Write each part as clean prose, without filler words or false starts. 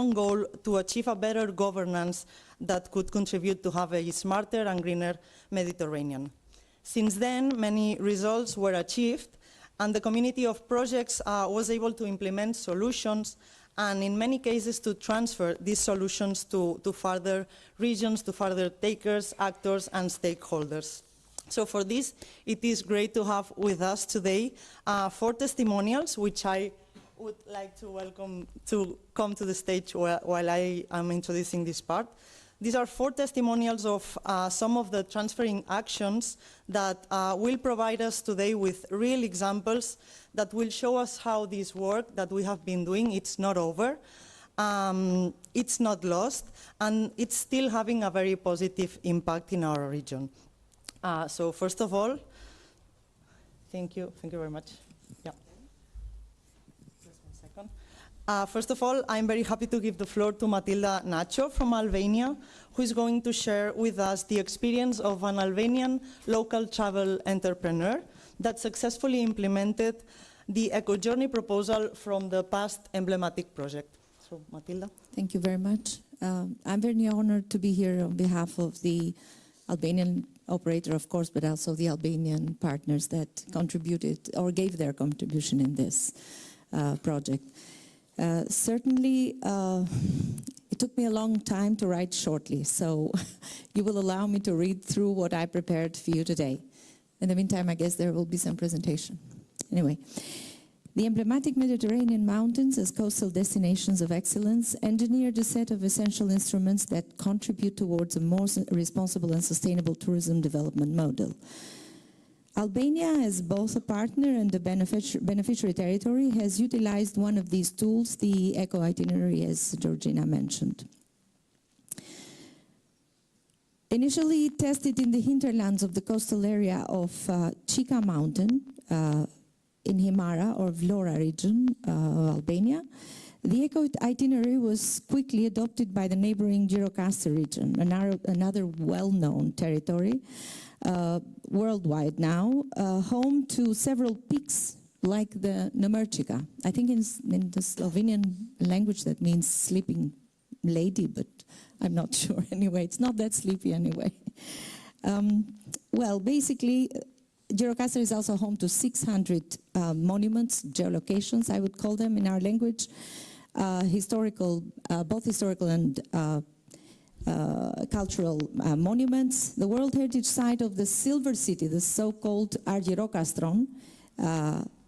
common goal to achieve a better governance that could contribute to have a smarter and greener Mediterranean. Since then, many results were achieved, and the community of projects was able to implement solutions, and in many cases to transfer these solutions to further regions, to further takers, actors, and stakeholders. So for this, it is great to have with us today 4 testimonials, which I would like to welcome to come to the stage while I am introducing this part. These are 4 testimonials of some of the transferring actions that will provide us today with real examples that will show us how this work that we have been doing, it's not over, it's not lost, and it's still having a very positive impact in our region. So first of all, thank you very much. Yeah. Just 1 second. First of all, I'm very happy to give the floor to Matilda Nacho from Albania, who is going to share with us the experience of an Albanian local travel entrepreneur that successfully implemented the EcoJourney proposal from the past emblematic project. So, Matilda. Thank you very much. I'm very honored to be here on behalf of the Albanian operator, of course, but also the Albanian partners that contributed or gave their contribution in this project. Certainly, it took me a long time to write shortly, so you will allow me to read through what I prepared for you today. In the meantime, I guess there will be some presentation. Anyway, the emblematic Mediterranean mountains as coastal destinations of excellence engineered a set of essential instruments that contribute towards a more responsible and sustainable tourism development model. Albania, as both a partner and a beneficiary territory, has utilized one of these tools, the Eco Itinerary, as Georgina mentioned. Initially tested in the hinterlands of the coastal area of Chika Mountain, in Himara or Vlora region of Albania, the Eco Itinerary was quickly adopted by the neighboring Gjirokastër region, another well-known territory, worldwide now, home to several peaks like the Nëmërçika. I think in the Slovenian language that means sleeping lady, but I'm not sure anyway. It's not that sleepy anyway. Well, basically, Gjirokastër is also home to 600 monuments, geolocations, I would call them in our language, historical, both historical and cultural monuments. The World Heritage Site of the Silver City, the so-called Argjirokastron,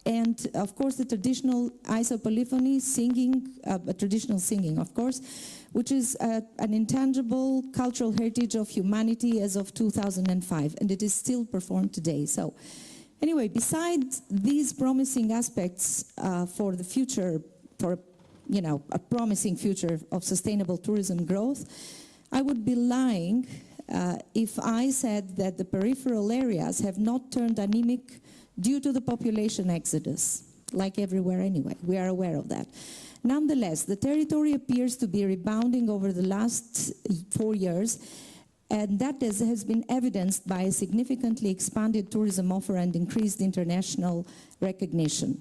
and of course the traditional isopolyphony, singing, traditional singing, of course, which is an intangible cultural heritage of humanity as of 2005, and it is still performed today. So anyway, besides these promising aspects for the future, for a promising future of sustainable tourism growth, I would be lying if I said that the peripheral areas have not turned anemic due to the population exodus, like everywhere anyway. We are aware of that. Nonetheless, the territory appears to be rebounding over the last 4 years, and that has been evidenced by a significantly expanded tourism offer and increased international recognition.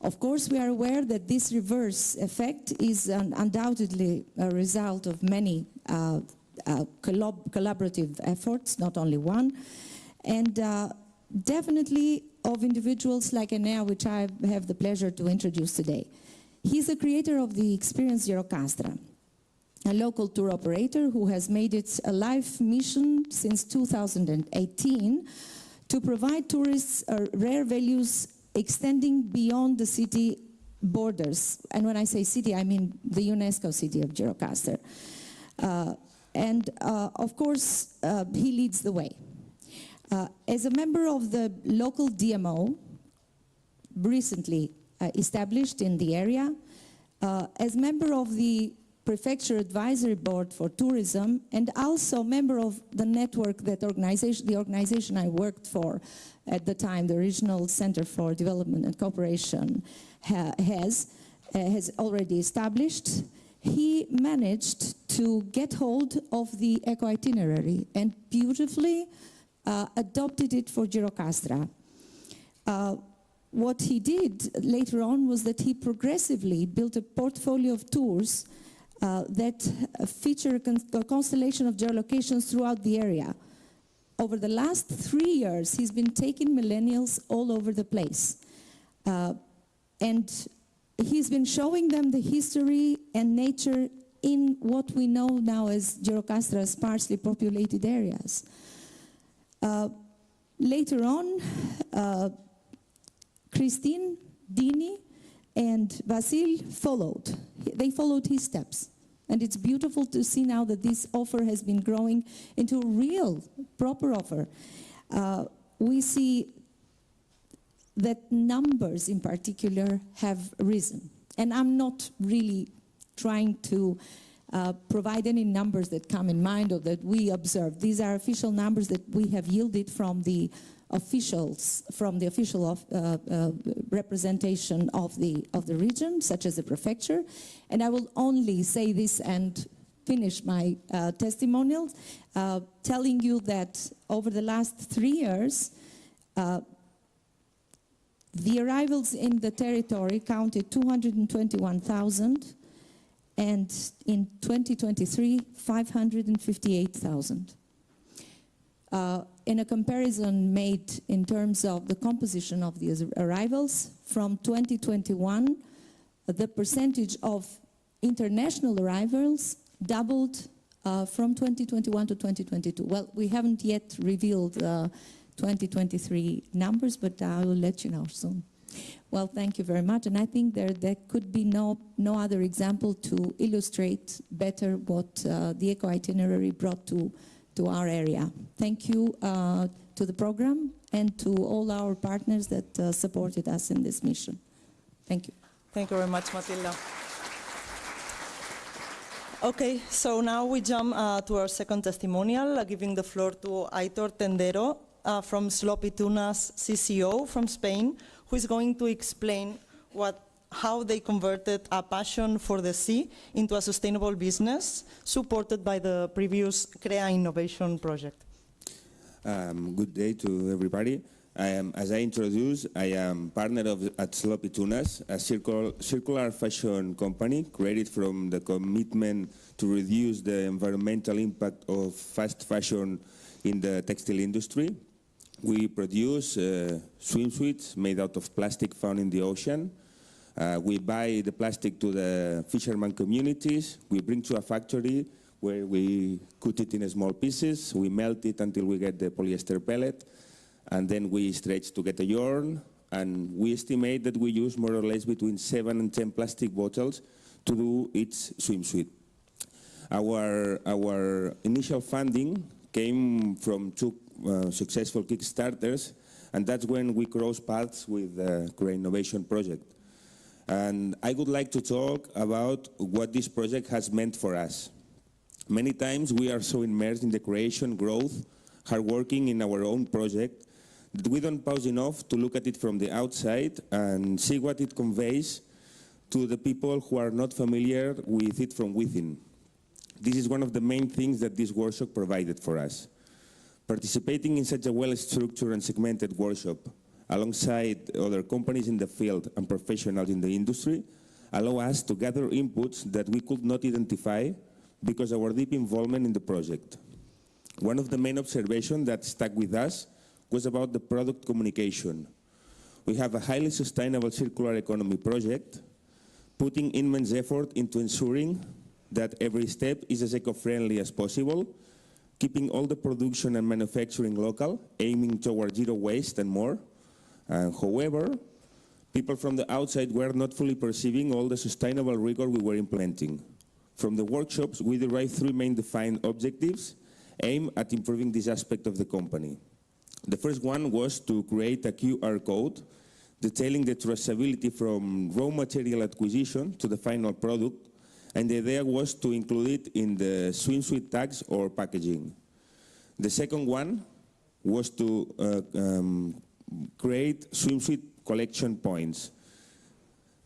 Of course, we are aware that this reverse effect is undoubtedly a result of many collaborative efforts, not only one, and definitely of individuals like Enea, which I have the pleasure to introduce today. He's the creator of the Experience Gjirokastra, a local tour operator who has made it a life mission since 2018 to provide tourists rare values extending beyond the city borders. And when I say city, I mean the UNESCO city of Gjirokastër. Of course, he leads the way. As a member of the local DMO, recently established in the area, as member of the Prefecture Advisory Board for Tourism, and also member of the network that the organization I worked for at the time, the Regional Center for Development and Cooperation, has already established. He managed to get hold of the Eco Itinerary and beautifully adopted it for Gjirokastra. what he did later on was that he progressively built a portfolio of tours that feature a constellation of geolocations throughout the area. Over the last 3 years, he's been taking millennials all over the place. And he's been showing them the history and nature in what we know now as Gjirokastra, sparsely populated areas. Later on, Christine, Dini, and Vasil followed. They followed his steps. And it's beautiful to see now that this offer has been growing into a real, proper offer. We see that numbers in particular have risen. And I'm not really trying to provide any numbers that come in mind or that we observe. These are official numbers that we have yielded from the officials, from the official representation of the region, such as the prefecture. And I will only say this and finish my testimonial, telling you that over the last 3 years, the arrivals in the territory counted 221,000, and in 2023, 558,000. In a comparison made in terms of the composition of these arrivals, from 2021, the percentage of international arrivals doubled from 2021 to 2022. Well, we haven't yet revealed 2023 numbers, but I will let you know soon. Well, thank you very much, and I think there could be no other example to illustrate better what the eco itinerary brought to our area. Thank you to the program and to all our partners that supported us in this mission. Thank you. Thank you very much, Matilda. Okay, so now we jump to our second testimonial, giving the floor to Aitor Tendero from Sloppy Tunas CCO from Spain, who is going to explain how they converted a passion for the sea into a sustainable business supported by the previous CREA Innovation Project. Good day to everybody. As I introduced, I am partner at Sloppy Tunas, a circular fashion company created from the commitment to reduce the environmental impact of fast fashion in the textile industry. We produce swimsuits made out of plastic found in the ocean. We buy the plastic to the fisherman communities. We bring to a factory where we cut it in small pieces. We melt it until we get the polyester pellet. And then we stretch to get a yarn. And we estimate that we use more or less between 7 and 10 plastic bottles to do each swimsuit. Our initial funding came from 2 successful Kickstarters, and that's when we crossed paths with the CREA Innovation Project. And I would like to talk about what this project has meant for us. Many times we are so immersed in the creation, growth, hard working in our own project that we don't pause enough to look at it from the outside and see what it conveys to the people who are not familiar with it from within. This is one of the main things that this workshop provided for us. Participating in such a well-structured and segmented workshop alongside other companies in the field and professionals in the industry allow us to gather inputs that we could not identify because of our deep involvement in the project. One of the main observations that stuck with us was about the product communication. We have a highly sustainable circular economy project, putting immense effort into ensuring that every step is as eco-friendly as possible, keeping all the production and manufacturing local, aiming toward zero waste and more. However, people from the outside were not fully perceiving all the sustainable rigor we were implementing. From the workshops, we derived 3 main defined objectives aimed at improving this aspect of the company. The first one was to create a QR code detailing the traceability from raw material acquisition to the final product, and the idea was to include it in the swimsuit tags or packaging. The second one was to create swimsuit collection points,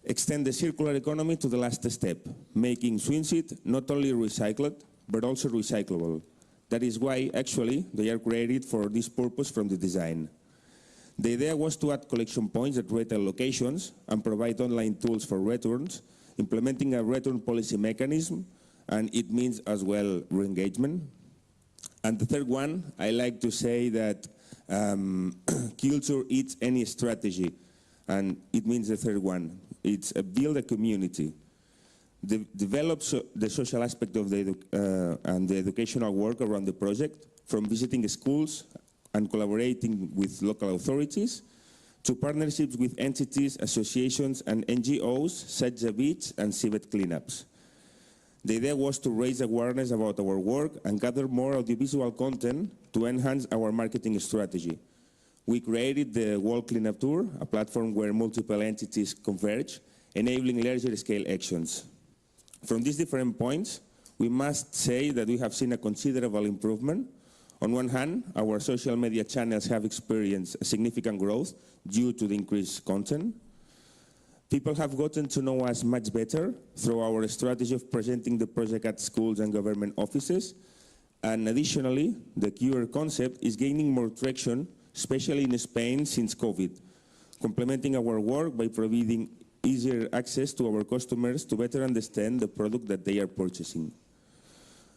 extend the circular economy to the last step, making swimsuit not only recycled, but also recyclable. That is why, actually, they are created for this purpose from the design. The idea was to add collection points at retail locations and provide online tools for returns, implementing a return policy mechanism, and it means as well re-engagement. And the third one, I like to say that culture eats any strategy, and it means the third one. It's build a community, develop the social aspect of the and the educational work around the project, from visiting schools and collaborating with local authorities, to partnerships with entities, associations, and NGOs, such as beach and civet cleanups. The idea was to raise awareness about our work and gather more audiovisual content to enhance our marketing strategy. We created the World Cleanup Tour, a platform where multiple entities converge, enabling larger scale actions. From these different points, we must say that we have seen a considerable improvement. On one hand, our social media channels have experienced a significant growth due to the increased content. People have gotten to know us much better through our strategy of presenting the project at schools and government offices. And additionally, the QR concept is gaining more traction, especially in Spain since COVID, complementing our work by providing easier access to our customers to better understand the product that they are purchasing.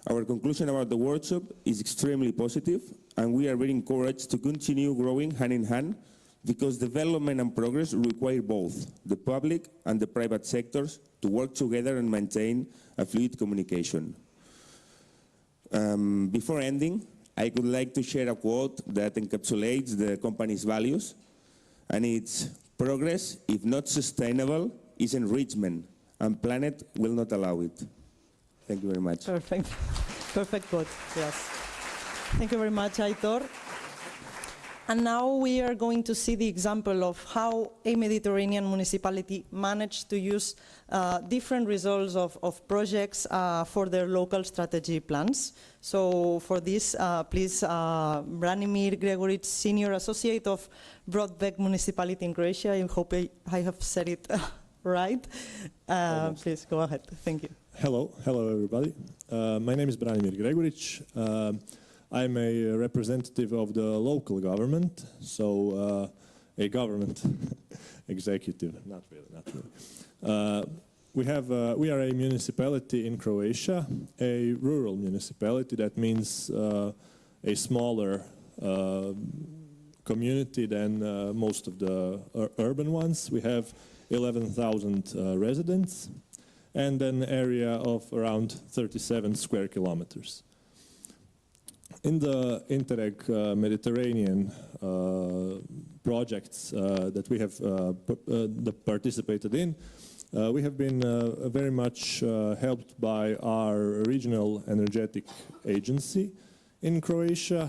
Our conclusion about the workshop is extremely positive, and we are very encouraged to continue growing hand in hand, because development and progress require both the public and the private sectors to work together and maintain a fluid communication. Before ending, I would like to share a quote that encapsulates the company's values, and it's: progress, if not sustainable, is enrichment, and planet will not allow it. Thank you very much. Perfect. Perfect quote, yes. Thank you very much, Aitor. And now we are going to see the example of how a Mediterranean municipality managed to use different results of projects for their local strategy plans. So for this, please, Branimir Gregoric, Senior Associate of Brodbeck Municipality in Croatia. I hope I have said it right. Please go ahead. Thank you. Hello everybody. My name is Branimir Gregoric. I'm a representative of the local government, so a government executive. Not really. We are a municipality in Croatia, a rural municipality. That means a smaller community than most of the urban ones. We have 11,000 residents and an area of around 37 square kilometers. In the Interreg Mediterranean projects that we have participated in, we have been very much helped by our regional energetic agency in Croatia,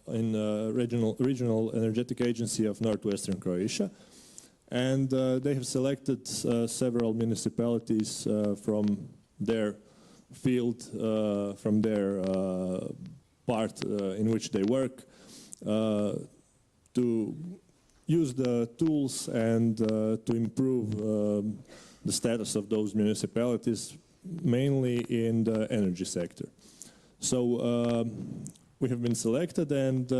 in regional energetic agency of Northwestern Croatia, and they have selected several municipalities from their field, from their part in which they work, to use the tools and to improve the status of those municipalities, mainly in the energy sector. So we have been selected, and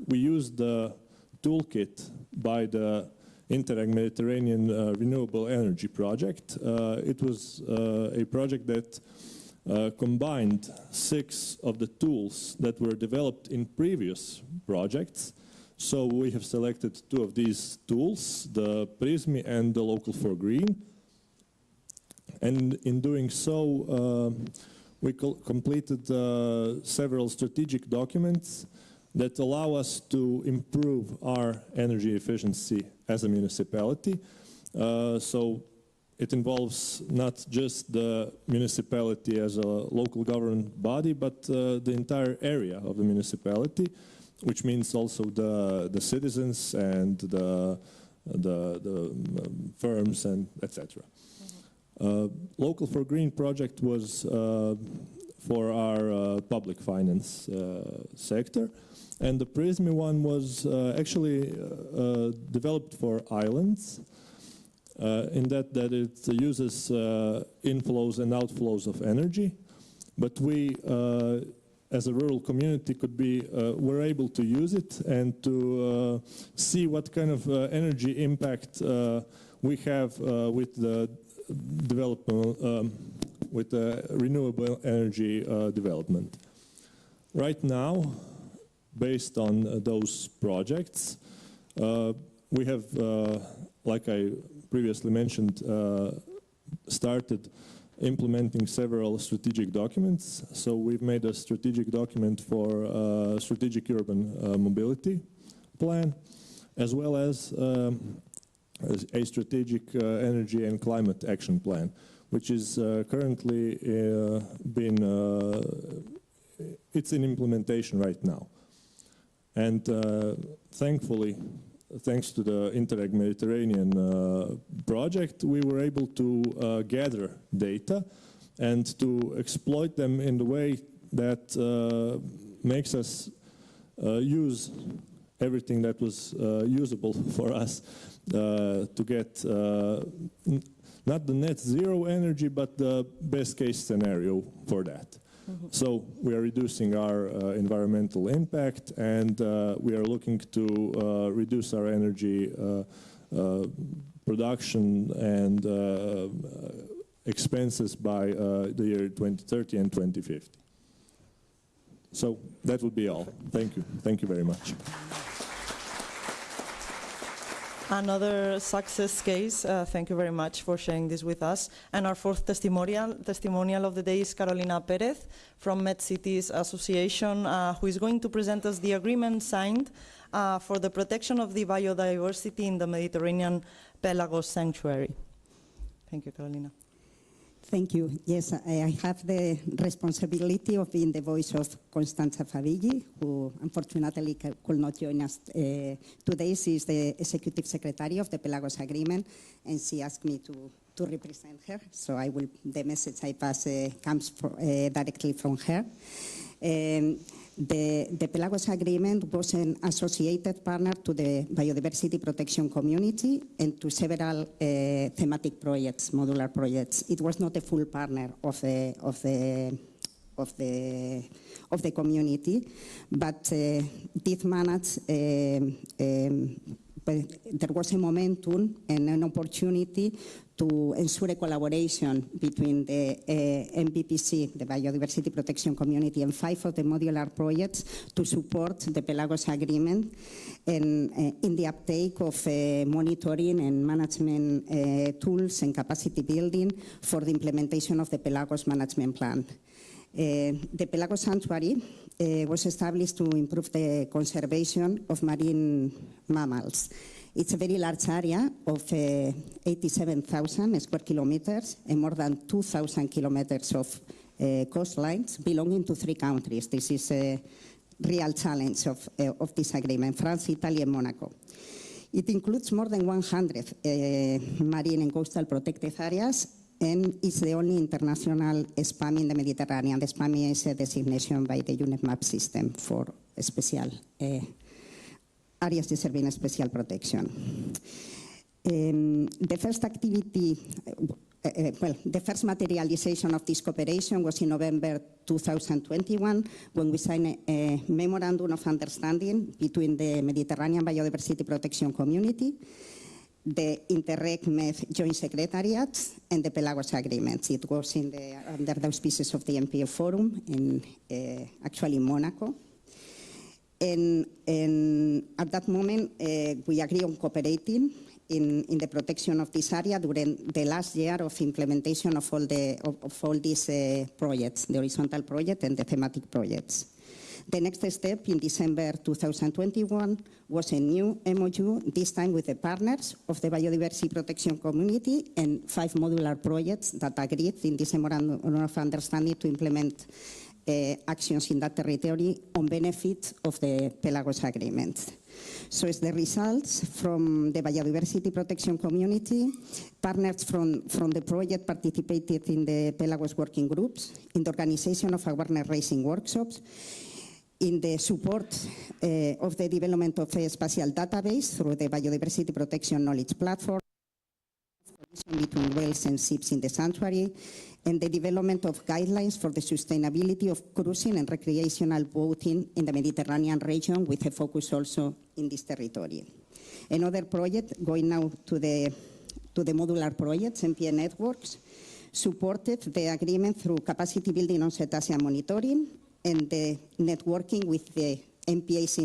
we used the toolkit by the Interreg Mediterranean Renewable Energy Project. It was a project that combined 6 of the tools that were developed in previous projects. So we have selected 2 of these tools, the PRISMI and the Local for Green. And in doing so, we completed several strategic documents that allow us to improve our energy efficiency as a municipality. So it involves not just the municipality as a local government body, but the entire area of the municipality, which means also the citizens and the firms and etc. Local for Green project was for our public finance sector, and the PRISMI one was actually developed for islands, in that it uses inflows and outflows of energy, but we as a rural community could be, were able to use it and to see what kind of energy impact we have with the development, with the renewable energy development. Right now, based on those projects, we have, like I previously mentioned, started implementing several strategic documents. So we've made a strategic document for strategic urban mobility plan, as well as a strategic energy and climate action plan, which is currently it's in implementation right now. And thankfully, thanks to the Interreg Mediterranean project, we were able to gather data and to exploit them in the way that makes us use everything that was usable for us to get not the net zero energy, but the best case scenario for that. So we are reducing our environmental impact, and we are looking to reduce our energy production and expenses by the year 2030 and 2050. So that would be all. Thank you. Thank you very much. Another success case, thank you very much for sharing this with us. And our fourth testimonial of the day is Carolina Perez from MedCities Association, who is going to present us the agreement signed for the protection of the biodiversity in the Mediterranean Pelagos Sanctuary. Thank you, Carolina. Thank you. Yes, I have the responsibility of being the voice of Constanza Favilli, who unfortunately could not join us today. She is the Executive Secretary of the Pelagos Agreement, and she asked me to represent her. So the message I pass comes directly from her. The Pelagos Agreement was an associated partner to the biodiversity protection community and to several thematic projects, modular projects. It was not a full partner of the community, but did manage. There was a momentum and an opportunity to ensure a collaboration between the MBPC, the Biodiversity Protection Community, and 5 of the modular projects to support the Pelagos Agreement and in the uptake of monitoring and management tools and capacity building for the implementation of the Pelagos Management Plan. The Pelagos Sanctuary was established to improve the conservation of marine mammals. It's a very large area of 87,000 square kilometers and more than 2,000 kilometers of coastlines belonging to 3 countries. This is a real challenge of this agreement: France, Italy, and Monaco. It includes more than 100 marine and coastal protected areas, and it's the only international SPAMI in the Mediterranean. The SPAMI is a designation by the UNEP system for special areas deserving special protection. The first activity, the first materialization of this cooperation was in November 2021, when we signed a memorandum of understanding between the Mediterranean Biodiversity Protection Community, the Interreg Med Joint Secretariat, and the Pelagos Agreement. It was under the auspices of the MPO Forum, actually in Monaco. And at that moment, we agreed on cooperating in the protection of this area during the last year of implementation of all these projects, the horizontal project and the thematic projects. The next step in December 2021 was a new MOU, this time with the partners of the Biodiversity Protection Community and 5 modular projects that agreed in this memorandum of understanding to implement actions in that territory on benefit of the Pelagos Agreement. So as the results from the Biodiversity Protection Community, partners from the project participated in the Pelagos working groups, in the organization of awareness raising workshops, in the support of the development of a spatial database through the Biodiversity Protection Knowledge Platform, between whales and ships in the sanctuary, and the development of guidelines for the sustainability of cruising and recreational boating in the Mediterranean region, with a focus also in this territory. Another project, going now to the modular projects, MPA Networks, supported the agreement through capacity building on cetacean monitoring and the networking with the MPAs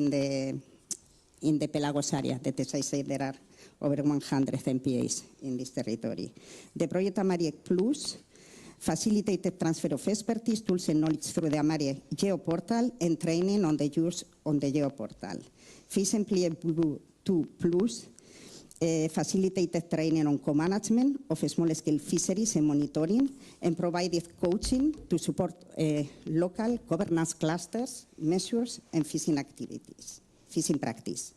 in the Pelagos area. That, as I said, there are over 100 MPAs in this territory. The project Amarie Plus facilitated transfer of expertise, tools and knowledge through the Amarie Geoportal and training on the use on the Geoportal. FIS MPA 2 Plus facilitated training on co-management of small-scale fisheries and monitoring, and provided coaching to support local governance clusters, measures, and fishing activities, fishing practice.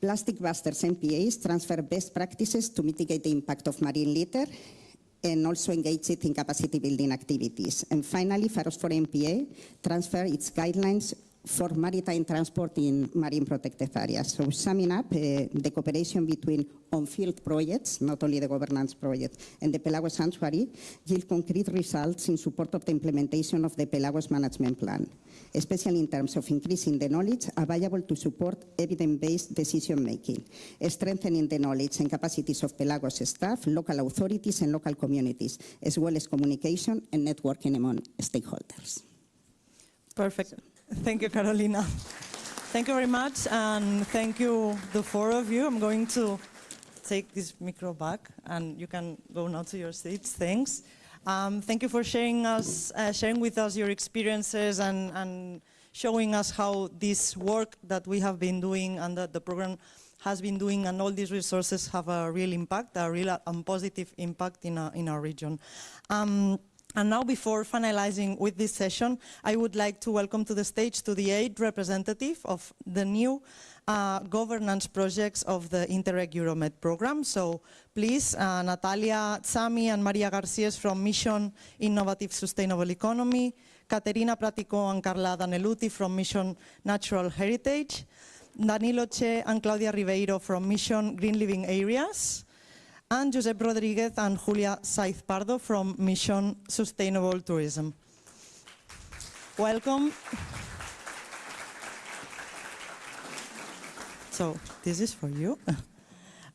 Plastic Busters MPAs transfer best practices to mitigate the impact of marine litter and also engage it in capacity building activities. And finally, Faros for MPA transfer its guidelines for maritime transport in marine protected areas. So summing up, the cooperation between on-field projects, not only the governance project, and the Pelagos Sanctuary yield concrete results in support of the implementation of the Pelagos Management Plan, especially in terms of increasing the knowledge available to support evidence-based decision-making, strengthening the knowledge and capacities of Pelagos staff, local authorities, and local communities, as well as communication and networking among stakeholders. Perfect. Thank you, Carolina. Thank you very much, and thank you, the four of you. I'm going to take this micro back, and you can go now to your seats. Thanks. Thank you for sharing with us your experiences and showing us how this work that we have been doing and that the program has been doing, and all these resources have a real impact, a real and positive impact in our region. And now, before finalizing with this session, I would like to welcome to the stage to the 8th representative of the new governance projects of the Interreg Euromed program. So please, Natalia Tsami and Maria Garcés from Mission Innovative Sustainable Economy, Caterina Pratico and Carla Daneluti from Mission Natural Heritage, Danilo Che and Claudia Ribeiro from Mission Green Living Areas, and Josep Rodriguez and Julia Saiz Pardo from Mission Sustainable Tourism. Welcome. So this is for you.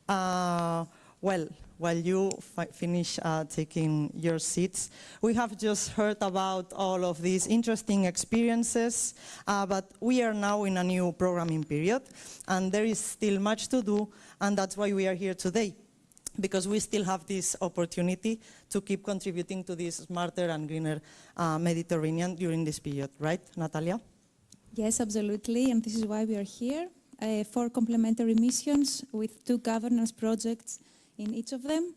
Well, while you finish taking your seats, we have just heard about all of these interesting experiences, but we are now in a new programming period, and there is still much to do, and that's why we are here today, because we still have this opportunity to keep contributing to this smarter and greener Mediterranean during this period, right, Natalia? Yes, absolutely, and this is why we are here. 4 complementary missions with 2 governance projects in each of them.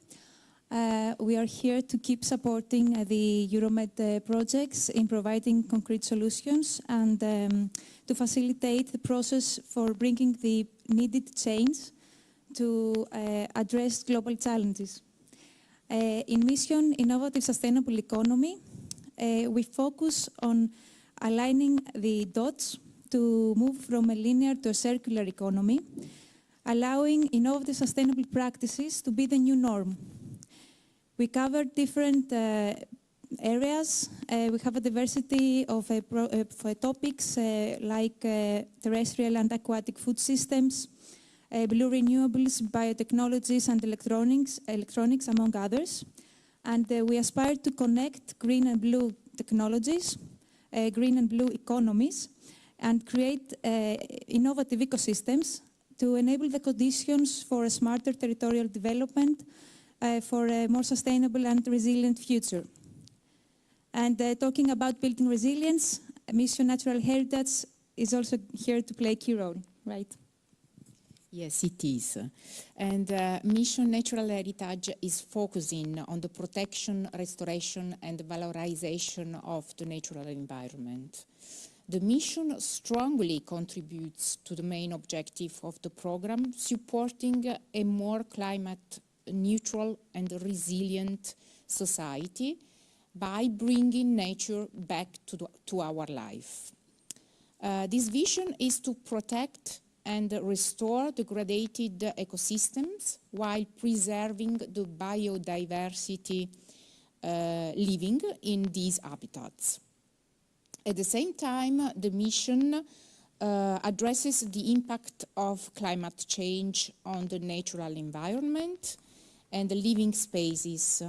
We are here to keep supporting the Euromed projects in providing concrete solutions and to facilitate the process for bringing the needed change to address global challenges. In Mission Innovative Sustainable Economy, we focus on aligning the dots to move from a linear to a circular economy, allowing innovative sustainable practices to be the new norm. We cover different areas. We have a diversity of topics like terrestrial and aquatic food systems, blue renewables, biotechnologies, and electronics, among others. And we aspire to connect green and blue technologies, green and blue economies, and create innovative ecosystems to enable the conditions for a smarter territorial development, for a more sustainable and resilient future. And talking about building resilience, Mission Natural Heritage is also here to play a key role, right? Yes, it is. And Mission Natural Heritage is focusing on the protection, restoration, and valorization of the natural environment. The mission strongly contributes to the main objective of the program, supporting a more climate-neutral and resilient society by bringing nature back to our life. This vision is to protect and restore degraded ecosystems while preserving the biodiversity living in these habitats. At the same time, the mission addresses the impact of climate change on the natural environment and the living spaces,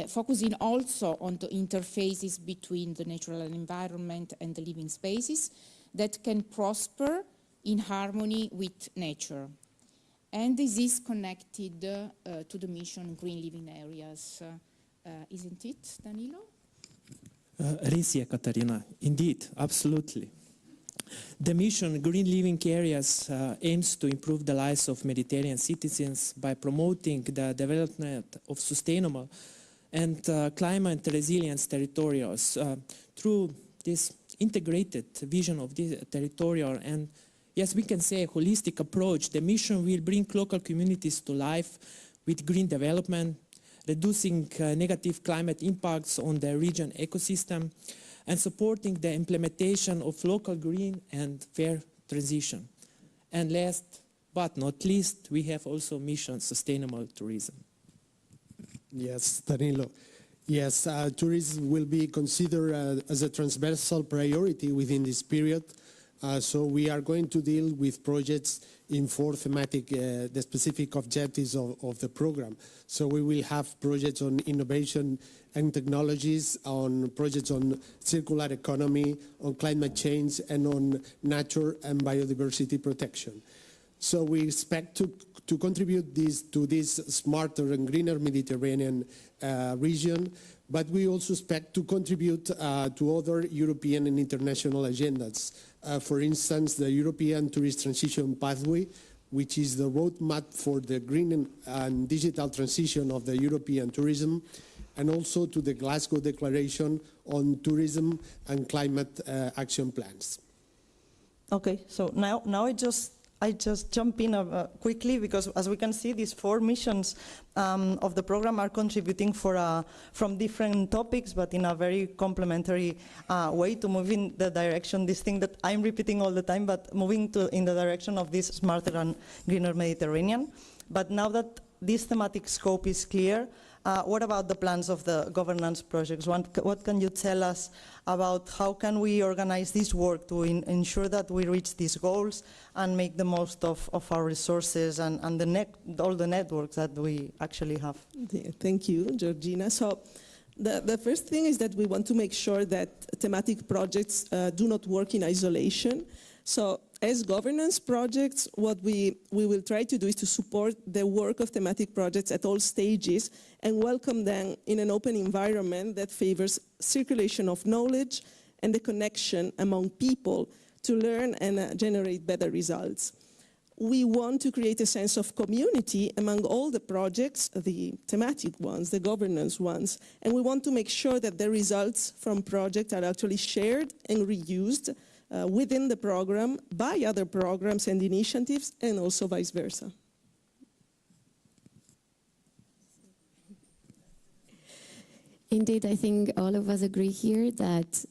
focusing also on the interfaces between the natural environment and the living spaces that can prosper in harmony with nature. And this is connected to the mission Green Living Areas, isn't it, Danilo? Res je, Katarina. Indeed, absolutely. The mission Green Living Areas aims to improve the lives of Mediterranean citizens by promoting the development of sustainable and climate resilient territories through this integrated vision of the territorial and, yes, we can say a holistic approach. The mission will bring local communities to life with green development, reducing negative climate impacts on the region ecosystem, and supporting the implementation of local green and fair transition. And last but not least, we have also mission sustainable tourism. Yes, Danilo. Yes, tourism will be considered as a transversal priority within this period. So we are going to deal with projects in four thematic, the specific objectives of the program. So we will have projects on innovation and technologies, on projects on circular economy, on climate change, and on nature and biodiversity protection. So we expect to contribute to this smarter and greener Mediterranean region, but we also expect to contribute to other European and international agendas. For instance, the European Tourist Transition Pathway, which is the roadmap for the green and digital transition of the European tourism, and also to the Glasgow Declaration on Tourism and Climate Action Plans. Okay, so now I just jump in quickly, because as we can see, these four missions of the program are contributing from different topics, but in a very complementary way to move in the direction, this thing that I'm repeating all the time, but moving in the direction of this smarter and greener Mediterranean. But now that this thematic scope is clear, what about the plans of the governance projects? What can you tell us about how can we organize this work to ensure that we reach these goals and make the most of our resources and all the networks that we actually have? Yeah, thank you, Georgina. So the first thing is that we want to make sure that thematic projects do not work in isolation. So as governance projects, what we will try to do is to support the work of thematic projects at all stages and welcome them in an open environment that favors circulation of knowledge and the connection among people to learn and generate better results. We want to create a sense of community among all the projects, the thematic ones, the governance ones, and we want to make sure that the results from projects are actually shared and reused within the program by other programs and initiatives, and also vice versa. Indeed, I think all of us agree here that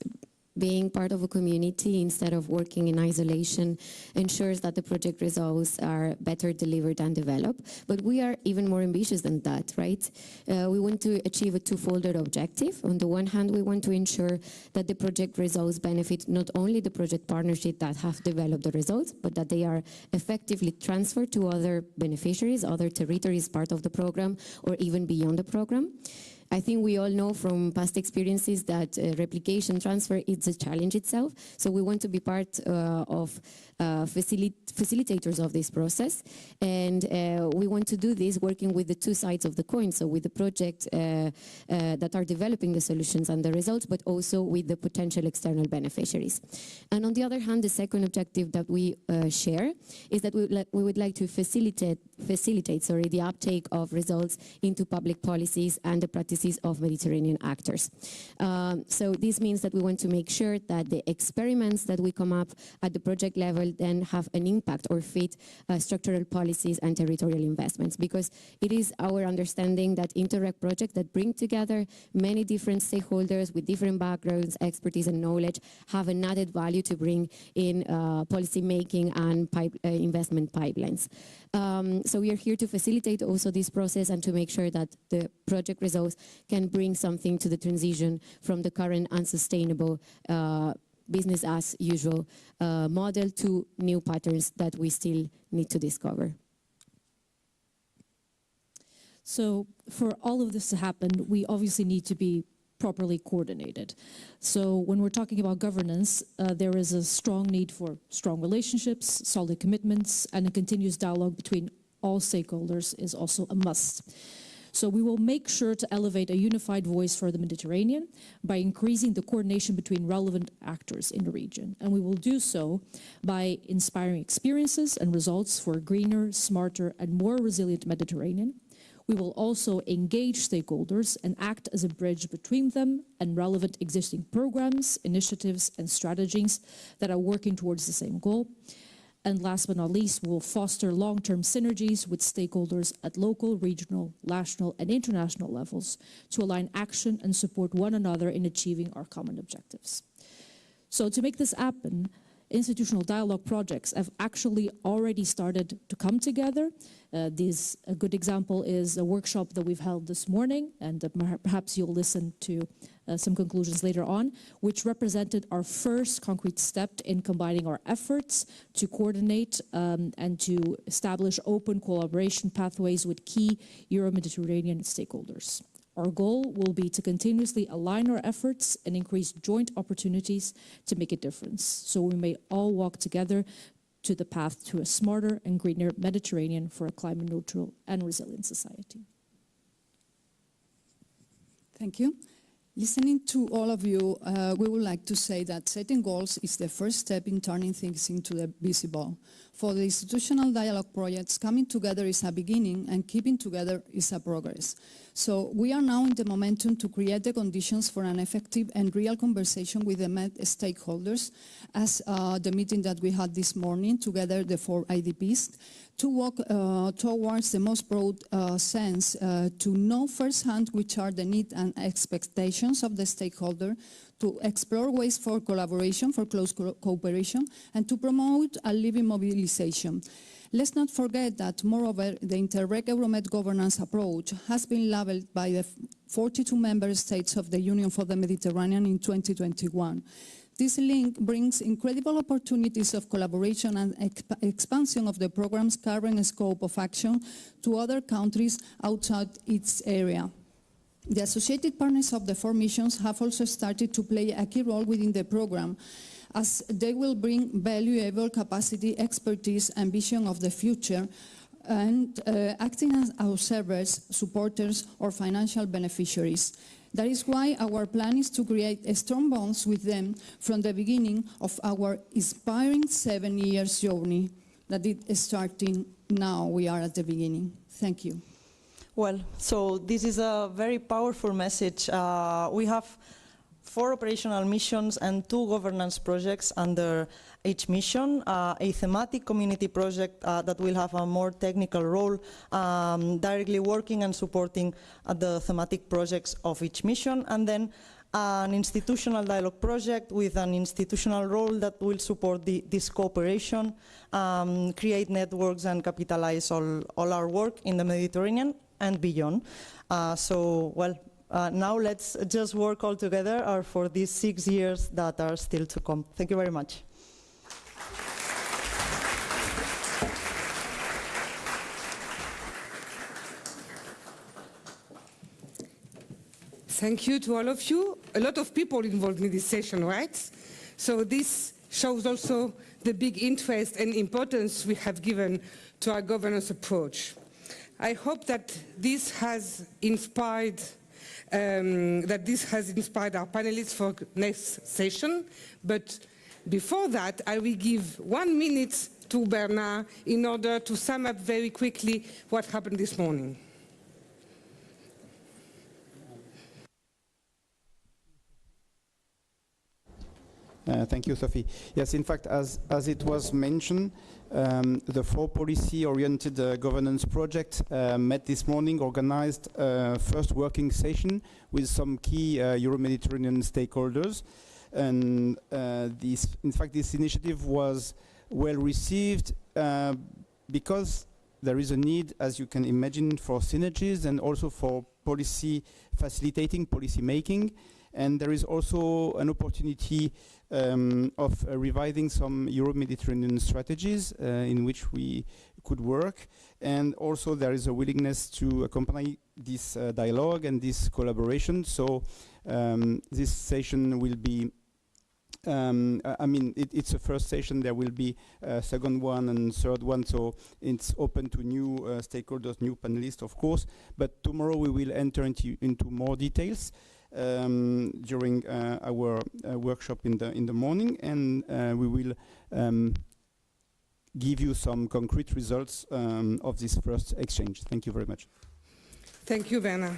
being part of a community instead of working in isolation ensures that the project results are better delivered and developed. But we are even more ambitious than that, right? We want to achieve a twofold objective. On the one hand, we want to ensure that the project results benefit not only the project partnership that have developed the results, but that they are effectively transferred to other beneficiaries, other territories part of the program, or even beyond the program. I think we all know from past experiences that replication transfer is a challenge itself. So we want to be part of facilitators of this process. And we want to do this working with the two sides of the coin. So with the project that are developing the solutions and the results, but also with the potential external beneficiaries. And on the other hand, the second objective that we share is that we would like to facilitate the uptake of results into public policies and the participation policies of Mediterranean actors. So this means that we want to make sure that the experiments that we come up at the project level then have an impact or fit structural policies and territorial investments, because it is our understanding that Interreg projects that bring together many different stakeholders with different backgrounds, expertise and knowledge have an added value to bring in policy making and investment pipelines. So we are here to facilitate also this process and to make sure that the project results can bring something to the transition from the current unsustainable business as usual model to new patterns that we still need to discover. So for all of this to happen, we obviously need to be properly coordinated. So when we're talking about governance, there is a strong need for strong relationships, solid commitments, and a continuous dialogue between all stakeholders is also a must. So we will make sure to elevate a unified voice for the Mediterranean by increasing the coordination between relevant actors in the region. And we will do so by inspiring experiences and results for a greener, smarter, and more resilient Mediterranean. We will also engage stakeholders and act as a bridge between them and relevant existing programs, initiatives, and strategies that are working towards the same goal. And last but not least, we'll foster long-term synergies with stakeholders at local, regional, national, and international levels to align action and support one another in achieving our common objectives. So to make this happen, institutional dialogue projects have actually already started to come together. A good example is a workshop that we've held this morning, and perhaps you'll listen to some conclusions later on, which represented our first concrete step in combining our efforts to coordinate and to establish open collaboration pathways with key Euro-Mediterranean stakeholders. Our goal will be to continuously align our efforts and increase joint opportunities to make a difference, so we may all walk together to the path to a smarter and greener Mediterranean for a climate neutral and resilient society. Thank you. Listening to all of you, we would like to say that setting goals is the first step in turning things into the visible. For the institutional dialogue projects, coming together is a beginning and keeping together is a progress. So we are now in the momentum to create the conditions for an effective and real conversation with the Med stakeholders, as the meeting that we had this morning, together the 4 IDPs, to walk towards the most broad sense, to know firsthand which are the needs and expectations of the stakeholder, to explore ways for collaboration, for close cooperation, and to promote a living mobilization. Let's not forget that, moreover, the Interreg Euromed governance approach has been labeled by the 42 member states of the Union for the Mediterranean in 2021. This link brings incredible opportunities of collaboration and expansion of the program's current scope of action to other countries outside its area. The associated partners of the 4 missions have also started to play a key role within the program, as they will bring valuable capacity, expertise, and vision of the future, and acting as observers, supporters, or financial beneficiaries. That is why our plan is to create strong bonds with them from the beginning of our inspiring 7 years journey that is starting now. We are at the beginning. Thank you. Well, so this is a very powerful message. We have 4 operational missions and 2 governance projects under each mission, a thematic community project that will have a more technical role, directly working and supporting the thematic projects of each mission, and then an institutional dialogue project with an institutional role that will support this cooperation, create networks and capitalize all our work in the Mediterranean and beyond. Now let's just work all together for these 6 years that are still to come. Thank you very much. Thank you to all of you. A lot of people involved in this session, right? So this shows also the big interest and importance we have given to our governance approach. I hope that this has inspired our panelists for next session. But before that, I will give 1 minute to Bernard in order to sum up very quickly what happened this morning. Thank you, Sophie. Yes, in fact, as it was mentioned, the 4 policy-oriented governance project met this morning, organized a first working session with some key Euro-Mediterranean stakeholders. And in fact, this initiative was well received because there is a need, as you can imagine, for synergies and also for policy facilitating, policy making. And there is also an opportunity of reviving some Euro-Mediterranean strategies in which we could work. And also there is a willingness to accompany this dialogue and this collaboration. So this session will be, I mean, it's a first session. There will be a second one and third one. So it's open to new stakeholders, new panelists, of course. But tomorrow we will enter into more details during our workshop in the morning, and we will give you some concrete results of this first exchange. Thank you very much. Thank you, Werner.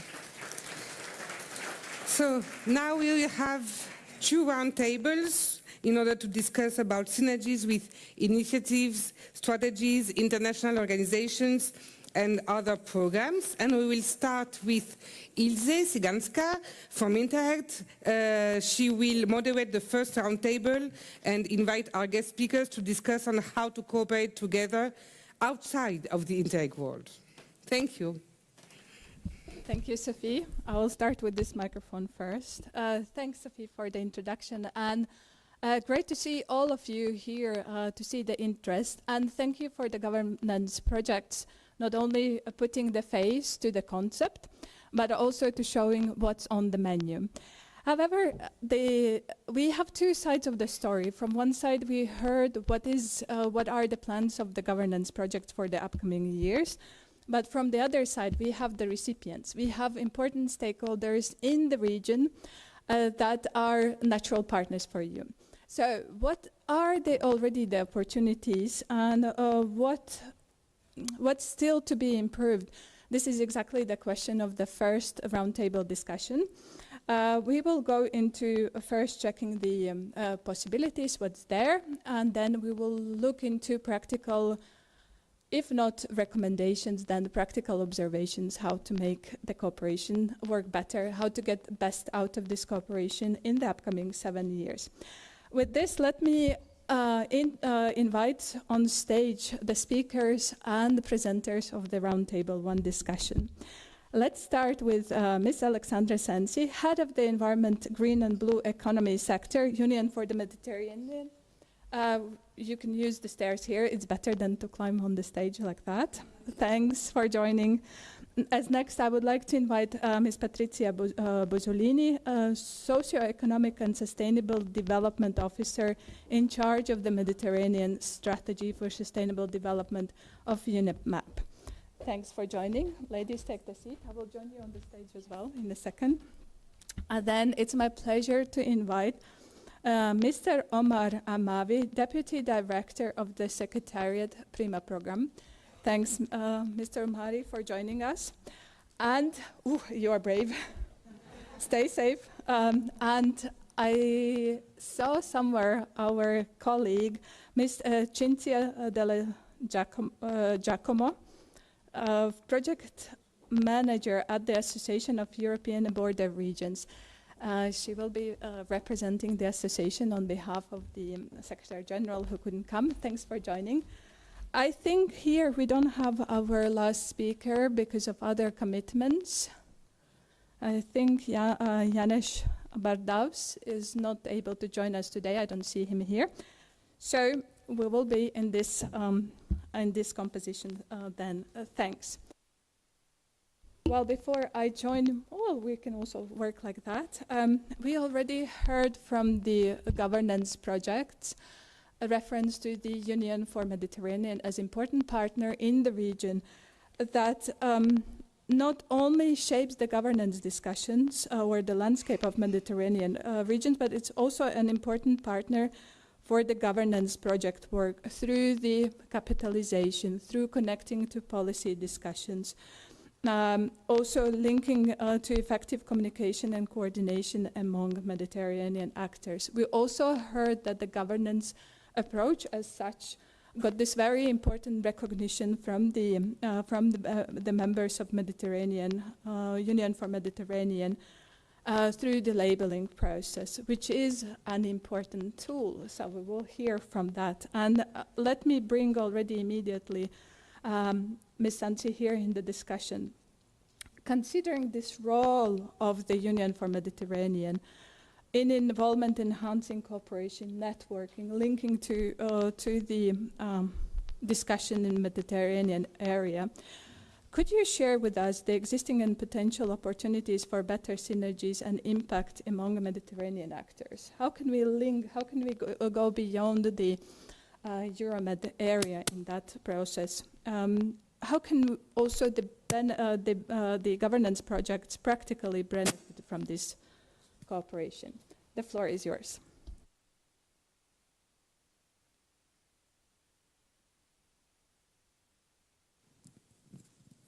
So now we will have 2 roundtables in order to discuss about synergies with initiatives, strategies, international organizations, and other programs. And we will start with Ilse Cyganska from Interact. She will moderate the first roundtable and invite our guest speakers to discuss on how to cooperate together outside of the Interreg world. Thank you. Thank you, Sophie. I will start with this microphone first. Thanks, Sophie, for the introduction. And great to see all of you here, to see the interest. And thank you for the governance projects, not only putting the face to the concept, but also to showing what's on the menu. However, we have 2 sides of the story. From one side, we heard what are the plans of the governance project for the upcoming years. But from the other side, we have the recipients. We have important stakeholders in the region that are natural partners for you. So what are already the opportunities, and what's still to be improved? This is exactly the question of the first roundtable discussion. We will go into first checking the possibilities, what's there, and then we will look into practical, if not recommendations, then the practical observations, how to make the cooperation work better, how to get the best out of this cooperation in the upcoming 7 years. With this, let me invite on stage the speakers and the presenters of the Roundtable 1 discussion. Let's start with Ms. Alexandra Sensi, Head of the Environment, Green and Blue Economy Sector, Union for the Mediterranean. You can use the stairs here. It's better than to climb on the stage like that. Thanks for joining. As next, I would like to invite Ms. Patrizia Bozzolini, Socioeconomic and Sustainable Development Officer in charge of the Mediterranean Strategy for Sustainable Development of UNEP-MAP. Thanks for joining. Ladies, take the seat. I will join you on the stage as well in a second. And then it's my pleasure to invite Mr. Omar Amavi, Deputy Director of the Secretariat Prima Program. Thanks, Mr. Omari, for joining us. And you are brave. Stay safe. And I saw somewhere our colleague, Ms. Cinzia Della Giacomo, Project Manager at the Association of European Border Regions. She will be representing the association on behalf of the Secretary General who couldn't come. Thanks for joining. I think here we don't have our last speaker because of other commitments. I think Janes Bardaus is not able to join us today. I don't see him here. So we will be in this composition then. Thanks. Well, before I join, we can also work like that. We already heard from the governance projects a reference to the Union for Mediterranean as important partner in the region that not only shapes the governance discussions or the landscape of Mediterranean regions, but it's also an important partner for the governance project work through the capitalization, through connecting to policy discussions. Also linking to effective communication and coordination among Mediterranean actors. We also heard that the governance approach as such got this very important recognition from the members of Mediterranean Union for Mediterranean through the labeling process, which is an important tool. So we will hear from that. And let me bring already immediately Ms. Santi here in the discussion. Considering this role of the Union for Mediterranean in involvement, enhancing cooperation, networking, linking to the discussion in Mediterranean area, could you share with us the existing and potential opportunities for better synergies and impact among Mediterranean actors? How can we link, how can we go beyond the Euromed area in that process? How can also the governance projects practically benefit from this cooperation? The floor is yours.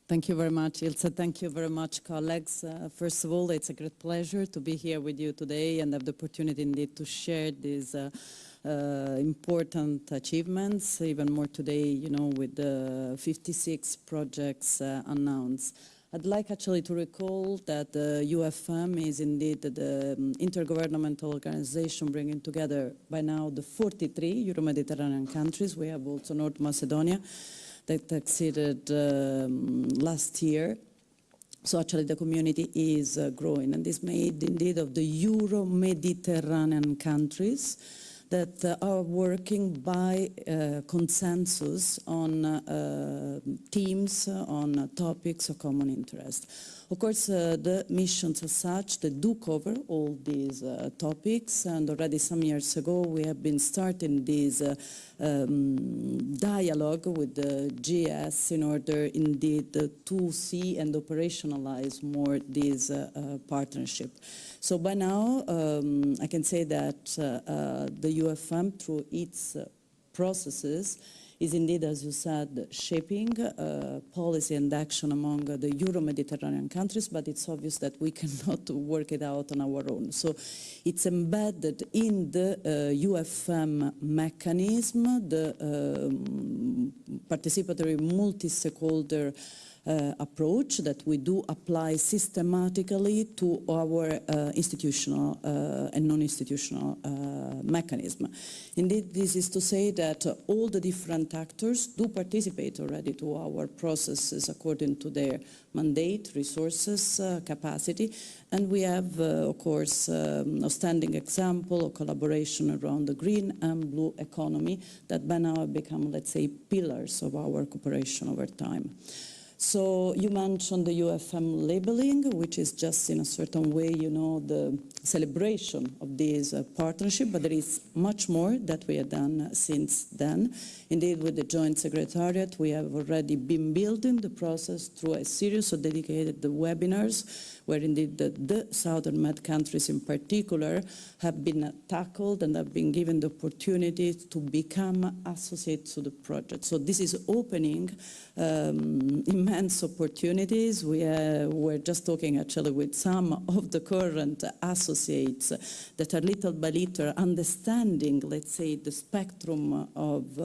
Thank you very much, Ilse. Thank you very much, colleagues. First of all, it's a great pleasure to be here with you today and have the opportunity indeed to share these important achievements, even more today, you know, with the 56 projects announced. I'd like actually to recall that the UFM is indeed the intergovernmental organization bringing together by now the 43 Euro-Mediterranean countries. We have also North Macedonia that exceeded last year. So actually the community is growing, and this made indeed of the Euro-Mediterranean countries that are working by consensus on themes, on topics of common interest. Of course, the missions as such, they do cover all these topics, and already some years ago we have been starting this dialogue with the GS in order indeed to see and operationalize more this partnership. So by now, I can say that the UFM, through its processes, is indeed, as you said, shaping policy and action among the Euro-Mediterranean countries, but it's obvious that we cannot work it out on our own. So it's embedded in the UFM mechanism, the participatory multi-stakeholder approach that we do apply systematically to our institutional and non-institutional mechanism. Indeed, this is to say that all the different actors do participate already to our processes according to their mandate, resources, capacity, and we have, of course, a standing example of collaboration around the green and blue economy that by now have become, let's say, pillars of our cooperation over time. So you mentioned the UFM labeling, which is just in a certain way, you know, the celebration of this partnership, but there is much more that we have done since then. Indeed, with the Joint Secretariat, we have already been building the process through a series of dedicated webinars, where indeed the Southern Med countries in particular have been tackled and have been given the opportunity to become associates to the project. So this is opening immense opportunities. We're just talking actually with some of the current associates that are little by little understanding, let's say, the spectrum of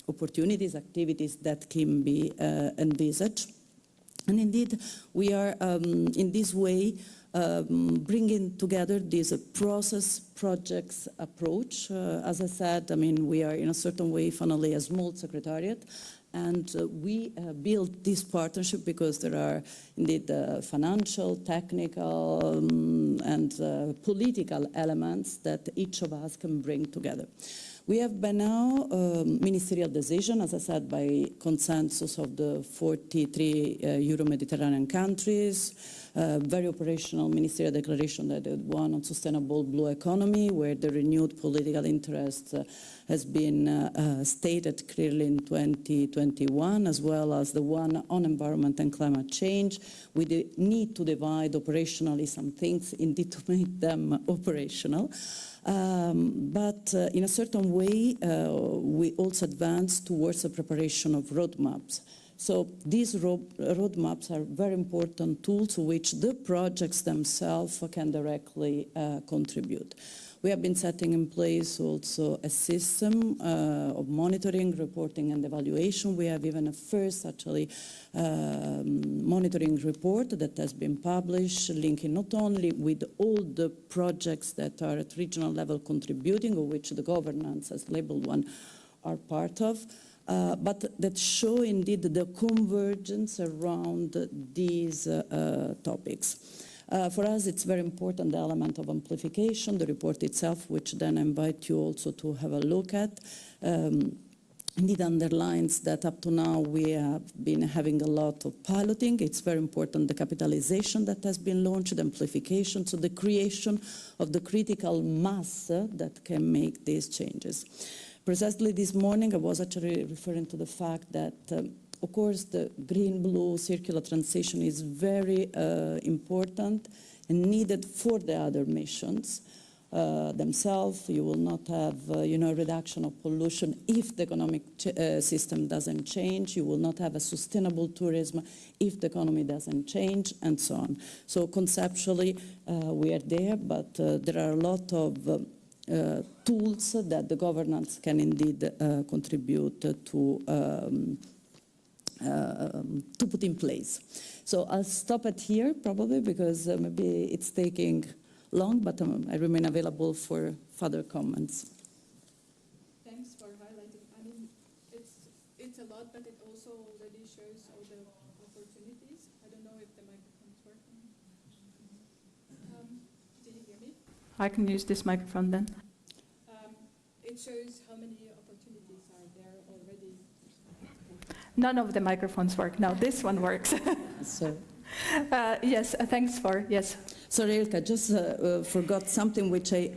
opportunities, activities that can be envisaged. And indeed, we are in this way bringing together this process projects approach. As I said, I mean, we are in a certain way finally a small secretariat, and we built this partnership because there are indeed financial, technical, and political elements that each of us can bring together. We have by now ministerial decision, as I said, by consensus of the 43 Euro-Mediterranean countries, very operational ministerial declaration that one on sustainable blue economy, where the renewed political interest has been stated clearly in 2021, as well as the one on environment and climate change. We need to divide operationally some things, indeed to make them operational. But in a certain way, we also advance towards the preparation of roadmaps. So these roadmaps are very important tools to which the projects themselves can directly contribute. We have been setting in place also a system of monitoring, reporting and evaluation. We have even a first actually monitoring report that has been published, linking not only with all the projects that are at regional level contributing, of which the governance as labeled one are part of, but that show indeed the convergence around these topics. For us, it's very important, the element of amplification, the report itself, which then I invite you also to have a look at. Indeed underlines that up to now we have been having a lot of piloting. It's very important the capitalization that has been launched, the amplification, so the creation of the critical mass that can make these changes. Precisely this morning I was actually referring to the fact that of course the green-blue circular transition is very important and needed for the other missions themselves. You will not have reduction of pollution if the economic system doesn't change. You will not have a sustainable tourism if the economy doesn't change, and so on. So conceptually we are there, but there are a lot of tools that the governance can indeed contribute to put in place. So I'll stop it here probably because maybe it's taking long, but I remain available for further comments. Thanks for highlighting. I mean, it's a lot, but it also already shows all the opportunities. I don't know if the microphone's working. Do you hear me? I can use this microphone then. It shows how many opportunities are there already. None of the microphones work. No, this one works. So. Yes, thanks for, yes. Sorry, Ilka, just forgot something which I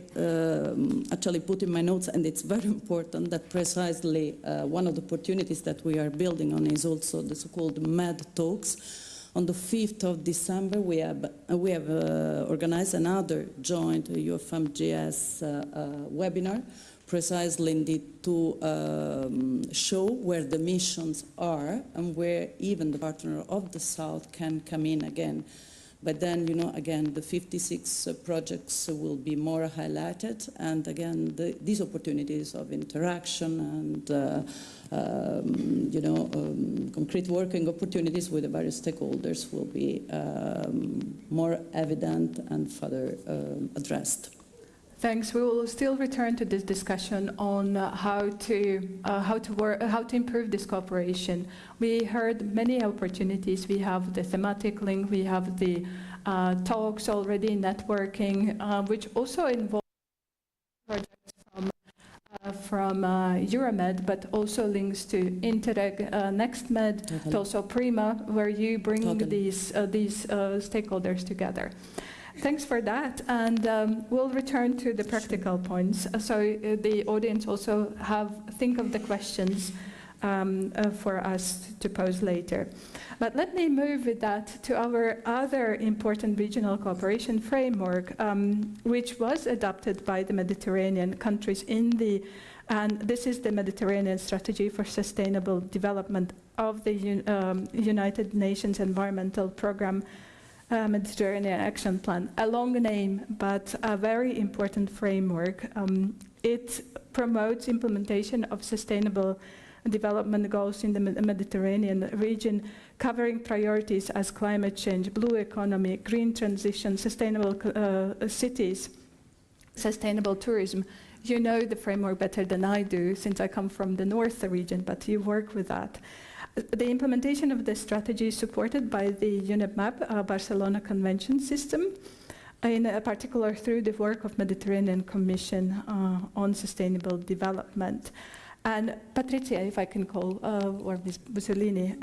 actually put in my notes, and it's very important that precisely one of the opportunities that we are building on is also the so-called MED talks. On the 5th of December, we have organized another joint UFM-GS webinar, precisely indeed to show where the missions are and where even the partner of the South can come in again. But then, again, the 56 projects will be more highlighted, and again, these opportunities of interaction and, concrete working opportunities with the various stakeholders will be more evident and further addressed. Thanks. We will still return to this discussion on how to improve this cooperation. We heard many opportunities. We have the thematic link. We have the talks already, networking, which also involve projects from Euromed, but also links to Interreg, NextMed, Totally. also Prima, where you bring Totally. these stakeholders together. Thanks for that, and we'll return to the practical points. So the audience also think of the questions for us to pose later. But let me move with that to our other important regional cooperation framework, which was adopted by the Mediterranean countries and this is the Mediterranean Strategy for Sustainable Development of the United Nations Environmental Programme, Mediterranean Action Plan. A long name, but a very important framework. It promotes implementation of sustainable development goals in the Mediterranean region, covering priorities as climate change, blue economy, green transition, sustainable cities, sustainable tourism. You know the framework better than I do, since I come from the north region, but you work with that. The implementation of this strategy is supported by the UNEP-MAP Barcelona Convention system, in particular through the work of Mediterranean Commission on Sustainable Development. And Patrizia, if I can call, or Ms. Bussolini,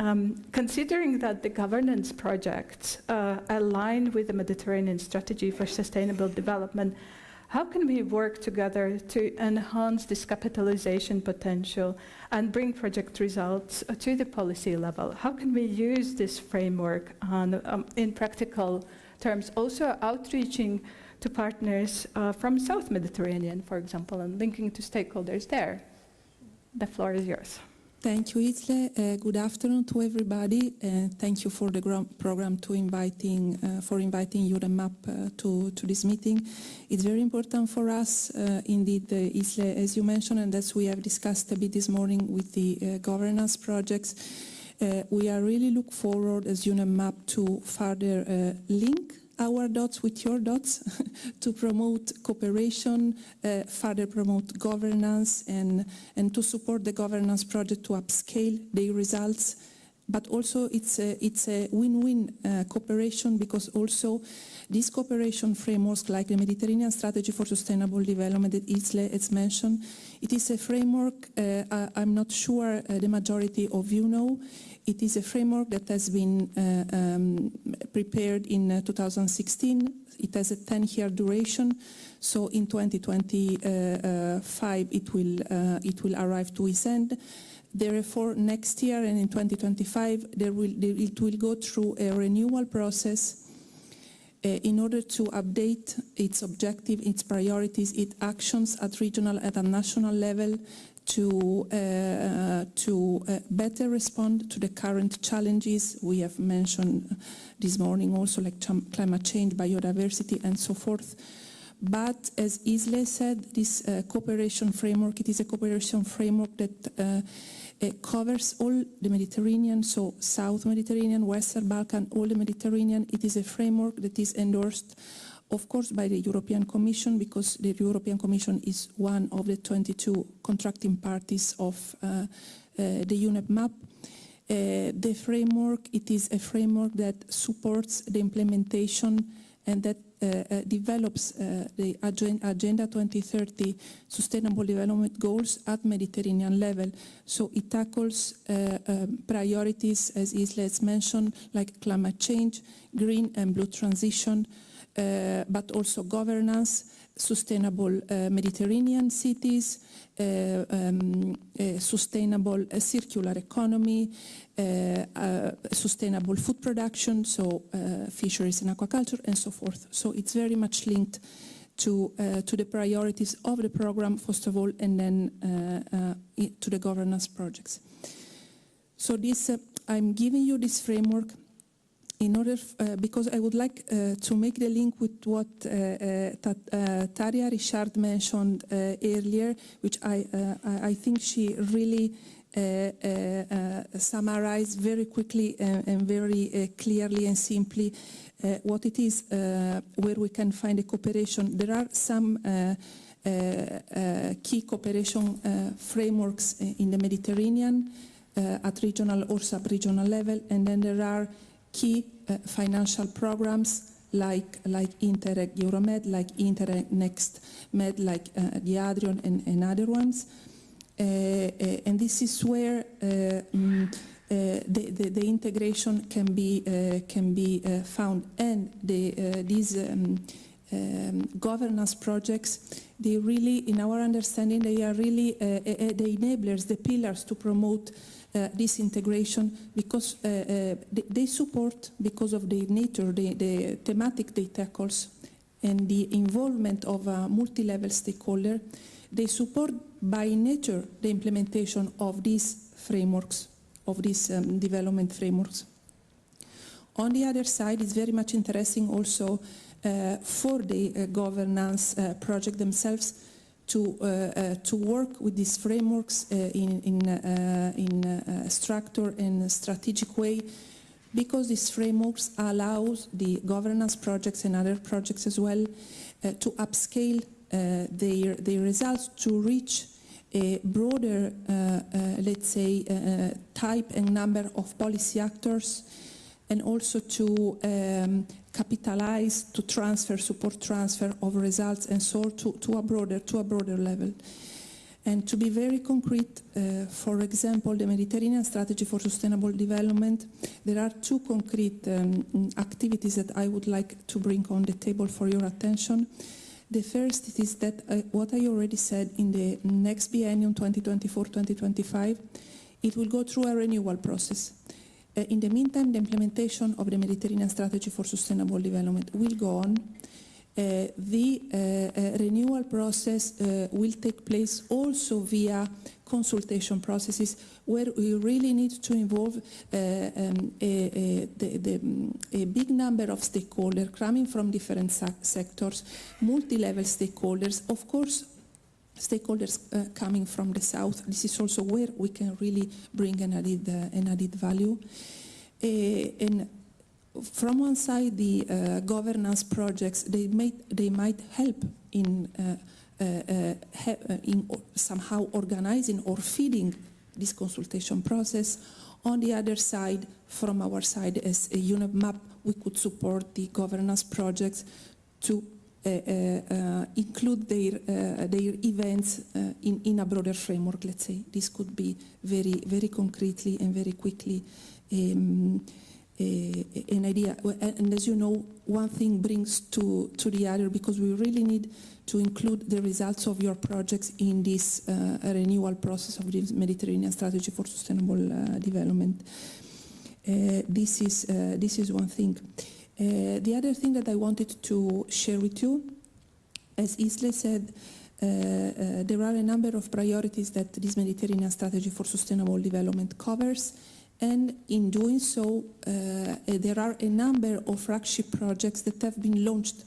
considering that the governance projects align with the Mediterranean Strategy for Sustainable Development, how can we work together to enhance this capitalization potential and bring project results to the policy level? How can we use this framework in practical terms, also outreaching to partners from South Mediterranean, for example, and linking to stakeholders there? The floor is yours. Thank you, Isle. Good afternoon to everybody, and thank you for the program for inviting UNEMAP to this meeting. It's very important for us, indeed, Isle, as you mentioned, and as we have discussed a bit this morning with the governance projects. We are really look forward as UNEMAP to further link our dots with your dots to promote cooperation, further promote governance, and to support the governance project to upscale their results. But also it's a win-win cooperation, because also these cooperation frameworks like the Mediterranean Strategy for Sustainable Development that Isle has mentioned, it is a framework, I'm not sure the majority of you know. It is a framework that has been prepared in 2016. It has a 10-year duration, so in 2025 it will arrive to its end. Therefore, next year and in 2025 it will go through a renewal process in order to update its objective, its priorities, its actions at regional and at national level, to better respond to the current challenges we have mentioned this morning, also like climate change, biodiversity, and so forth. But as Isle said, this cooperation framework, it is a cooperation framework that covers all the Mediterranean, so South Mediterranean, Western Balkan, all the Mediterranean. It is a framework that is endorsed, of course, by the European Commission, because the European Commission is one of the 22 contracting parties of the UNEP-MAP. The framework, it is a framework that supports the implementation and that develops the Agenda 2030 Sustainable Development Goals at Mediterranean level. So it tackles priorities, as Isle has mentioned, like climate change, green and blue transition, but also governance, sustainable Mediterranean cities, sustainable circular economy, sustainable food production, so fisheries and aquaculture, and so forth. So it's very much linked to the priorities of the program, first of all, and then to the governance projects. So this, I'm giving you this framework in order, because I would like to make the link with what Tarja Richard mentioned earlier, which I think she really summarized very quickly and very clearly and simply what it is, where we can find a cooperation. There are some key cooperation frameworks in the Mediterranean at regional or sub-regional level, and then there are key financial programs like Interreg Euromed, like Interreg Next Med, like the Adrian and other ones. And this is where the integration can be found, and these governance projects, they really, in our understanding, they are really the enablers, the pillars to promote this integration, because they support, because of the nature, the thematic they tackles, and the involvement of a multi-level stakeholder, they support by nature the implementation of these frameworks, of these development frameworks. On the other side, it's very much interesting also for the governance project themselves to work with these frameworks in a structured and strategic way, because these frameworks allows the governance projects and other projects as well to upscale their results to reach a broader, let's say, type and number of policy actors, and also to capitalize, to transfer, support transfer of results, and so to a broader level. And to be very concrete, for example, the Mediterranean Strategy for Sustainable Development, there are two concrete activities that I would like to bring on the table for your attention. The first is that what I already said, in the next biennium 2024-2025, it will go through a renewal process. In the meantime, the implementation of the Mediterranean Strategy for Sustainable Development will go on. The renewal process will take place also via consultation processes where we really need to involve a big number of stakeholders coming from different sectors, multi-level stakeholders, of course, stakeholders coming from the south. This is also where we can really bring an added value. And from one side, the governance projects, they might help in somehow organizing or feeding this consultation process. On the other side, from our side as a UNEP-MAP, we could support the governance projects to include their events in a broader framework, let's say. This could be very, very concretely and very quickly an idea. And as you know, one thing brings to the other, because we really need to include the results of your projects in this renewal process of the Mediterranean Strategy for Sustainable Development. This is one thing. The other thing that I wanted to share with you, as Isle said, there are a number of priorities that this Mediterranean Strategy for Sustainable Development covers. And in doing so, there are a number of flagship projects that have been launched.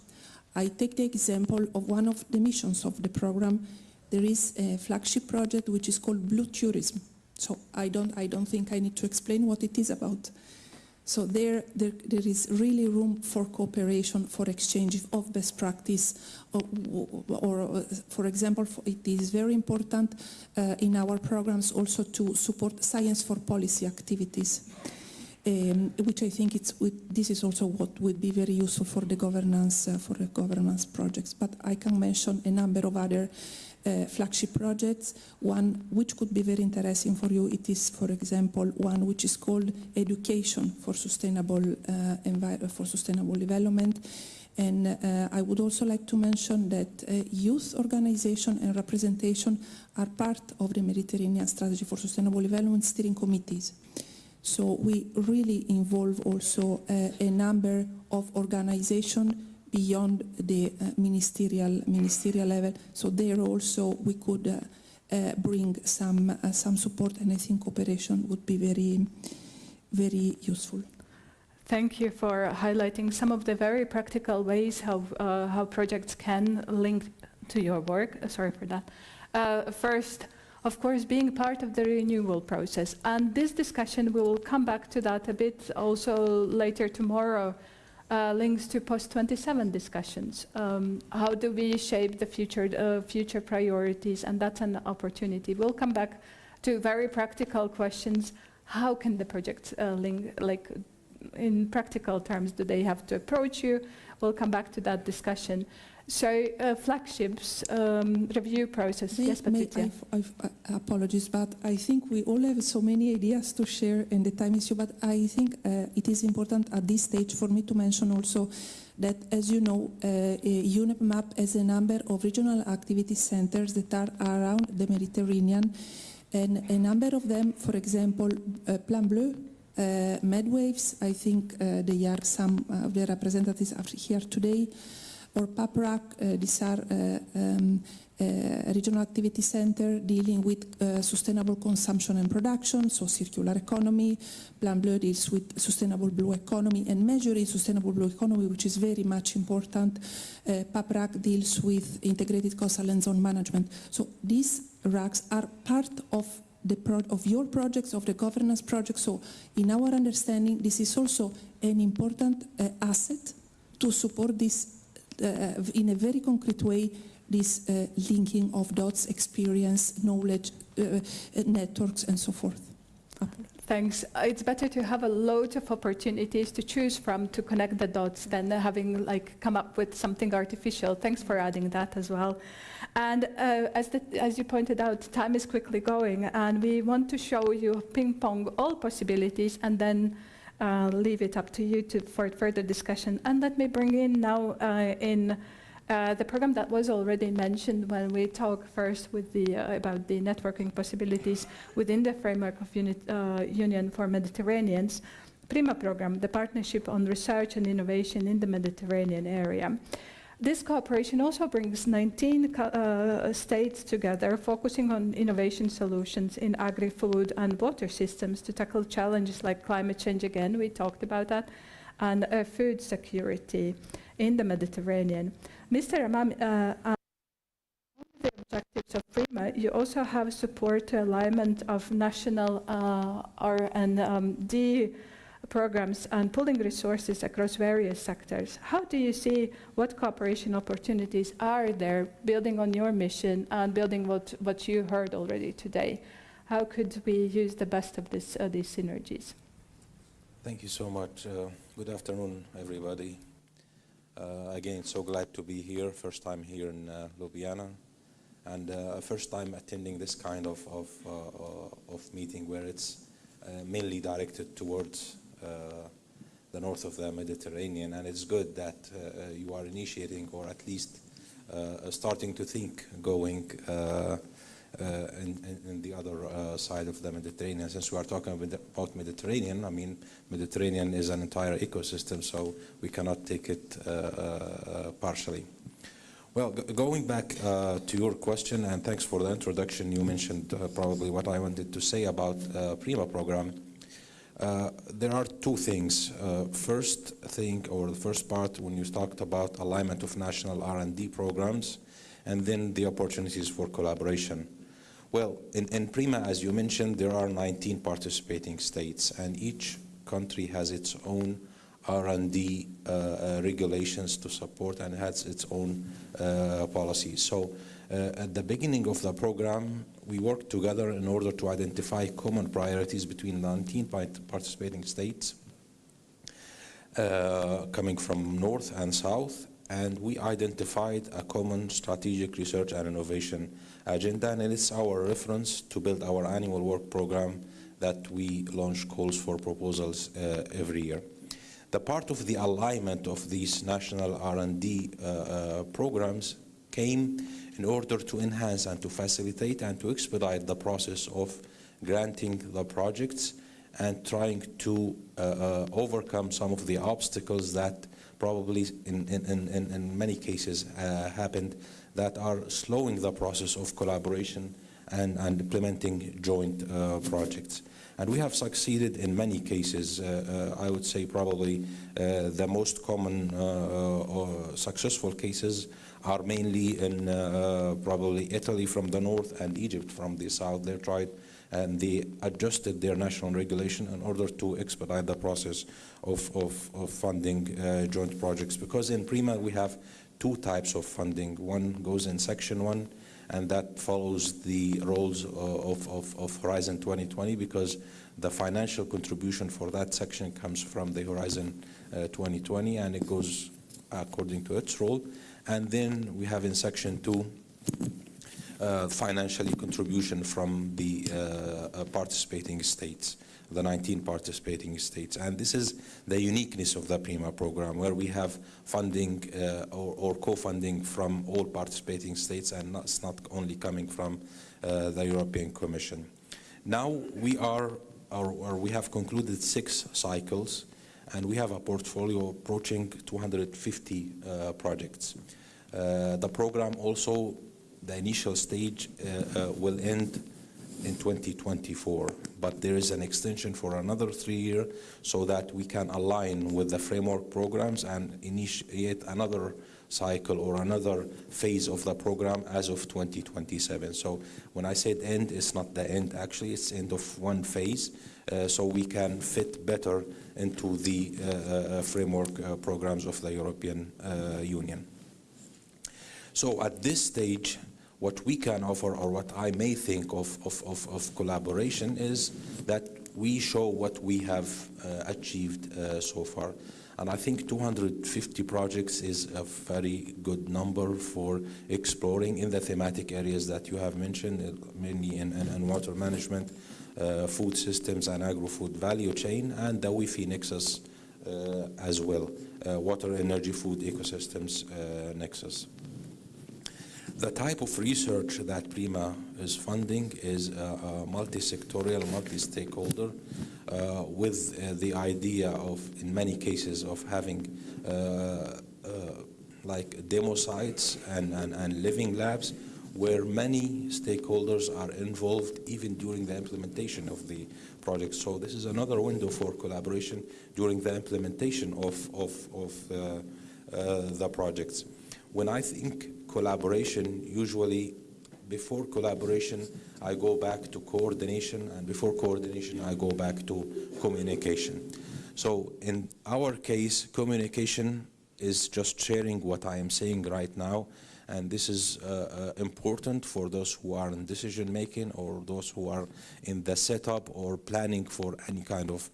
I take the example of one of the missions of the program. There is a flagship project which is called Blue Tourism. So I don't think I need to explain what it is about. So there is really room for cooperation, for exchange of best practice, or for example, it is very important in our programs also to support science for policy activities, which I think this is also what would be very useful for the governance projects. But I can mention a number of other flagship projects. One which could be very interesting for you, it is, for example, one which is called Education for Sustainable Development. And I would also like to mention that youth organization and representation are part of the Mediterranean Strategy for Sustainable Development steering committees. So we really involve also a number of organizations beyond the ministerial level. So there also we could bring some support, and I think cooperation would be very, very useful. Thank you for highlighting some of the very practical ways how projects can link to your work. Sorry for that. First, of course, being part of the renewal process. And this discussion, we will come back to that a bit also later tomorrow, links to post-27 discussions. How do we shape the future priorities? And that's an opportunity. We'll come back to very practical questions. How can the projects link, like in practical terms, do they have to approach you? We'll come back to that discussion. So flagships, review process. Yes, Patricia. Apologies, but I think we all have so many ideas to share and the time issue, but I think it is important at this stage for me to mention also that, as you know, UNEP-MAP has a number of regional activity centers that are around the Mediterranean, and a number of them, for example, Plan Bleu, Medwaves, I think they are some of their representatives are here today, or PAPRAC, these are regional activity center dealing with sustainable consumption and production, so circular economy. Plan Bleu deals with sustainable blue economy and measuring sustainable blue economy, which is very much important. PAPRAC deals with integrated coastal and zone management. So these RACs are part of your projects, of the governance project. So in our understanding, this is also an important asset to support this in a very concrete way, this linking of dots, experience, knowledge, networks, and so forth. Thanks. It's better to have a lot of opportunities to choose from to connect the dots than having come up with something artificial. Thanks for adding that as well. And as you pointed out, time is quickly going, and we want to show you ping pong all possibilities, and then leave it up to you for further discussion. And let me bring in now the program that was already mentioned when we talk first with about the networking possibilities within the framework of Union for Mediterraneans, PRIMA program, the Partnership on Research and Innovation in the Mediterranean Area. This cooperation also brings 19 states together, focusing on innovation solutions in agri-food and water systems to tackle challenges like climate change, again, we talked about that, and food security in the Mediterranean. Mr. Amami, the objectives of PRIMA, you also have support to alignment of national R&D programs and pooling resources across various sectors. How do you see what cooperation opportunities are there, building on your mission and building what you heard already today? How could we use the best of these synergies? Thank you so much. Good afternoon, everybody. Again, so glad to be here. First time here in Ljubljana, and first time attending this kind of meeting where it's mainly directed towards the north of the Mediterranean. And it's good that you are initiating, or at least starting to think going in the other side of the Mediterranean. Since we are talking about Mediterranean, I mean, Mediterranean is an entire ecosystem, so we cannot take it partially. Well, going back to your question, and thanks for the introduction. You mentioned probably what I wanted to say about PRIMA program. There are two things. First thing, or the first part, when you talked about alignment of national R&D programs, and then the opportunities for collaboration. Well, in PRIMA, as you mentioned, there are 19 participating states, and each country has its own R&D regulations to support and has its own policies. So at the beginning of the program, we worked together in order to identify common priorities between 19 participating states coming from north and south, and we identified a common strategic research and innovation agenda, and it's our reference to build our annual work program that we launch calls for proposals every year. The part of the alignment of these national R&D programs came in order to enhance and to facilitate and to expedite the process of granting the projects and trying to overcome some of the obstacles that probably in many cases happened that are slowing the process of collaboration and implementing joint projects. And we have succeeded in many cases. I would say probably the most common or successful cases are mainly in probably Italy from the north and Egypt from the south. They tried and they adjusted their national regulation in order to expedite the process of funding joint projects. Because in PRIMA we have two types of funding. One goes in Section 1, and that follows the roles of Horizon 2020, because the financial contribution for that section comes from the Horizon 2020, and it goes according to its role. And then we have in Section 2 financially contribution from the participating states, the 19 participating states. And this is the uniqueness of the PRIMA program, where we have funding or co-funding from all participating states, and it's not only coming from the European Commission. Now we have concluded 6 cycles, and we have a portfolio approaching 250 projects. The program also, the initial stage will end in 2024, but there is an extension for another 3 years so that we can align with the framework programs and initiate another cycle or another phase of the program as of 2027. So when I said end, it's not the end, actually it's end of one phase, so we can fit better into the framework programs of the European Union. So at this stage, what we can offer, or what I may think of collaboration, is that we show what we have achieved so far. And I think 250 projects is a very good number for exploring in the thematic areas that you have mentioned, mainly in water management, food systems and agro-food value chain, and the WIFI nexus as well, water, energy, food ecosystems nexus. The type of research that PRIMA is funding is multi-sectorial, multi-stakeholder, with the idea of, in many cases, of having like demo sites and living labs, where many stakeholders are involved even during the implementation of the project. So this is another window for collaboration during the implementation of the projects. When I think collaboration, usually before collaboration, I go back to coordination, and before coordination, I go back to communication. So in our case, communication is just sharing what I am saying right now, and this is important for those who are in decision making or those who are in the setup or planning for any kind of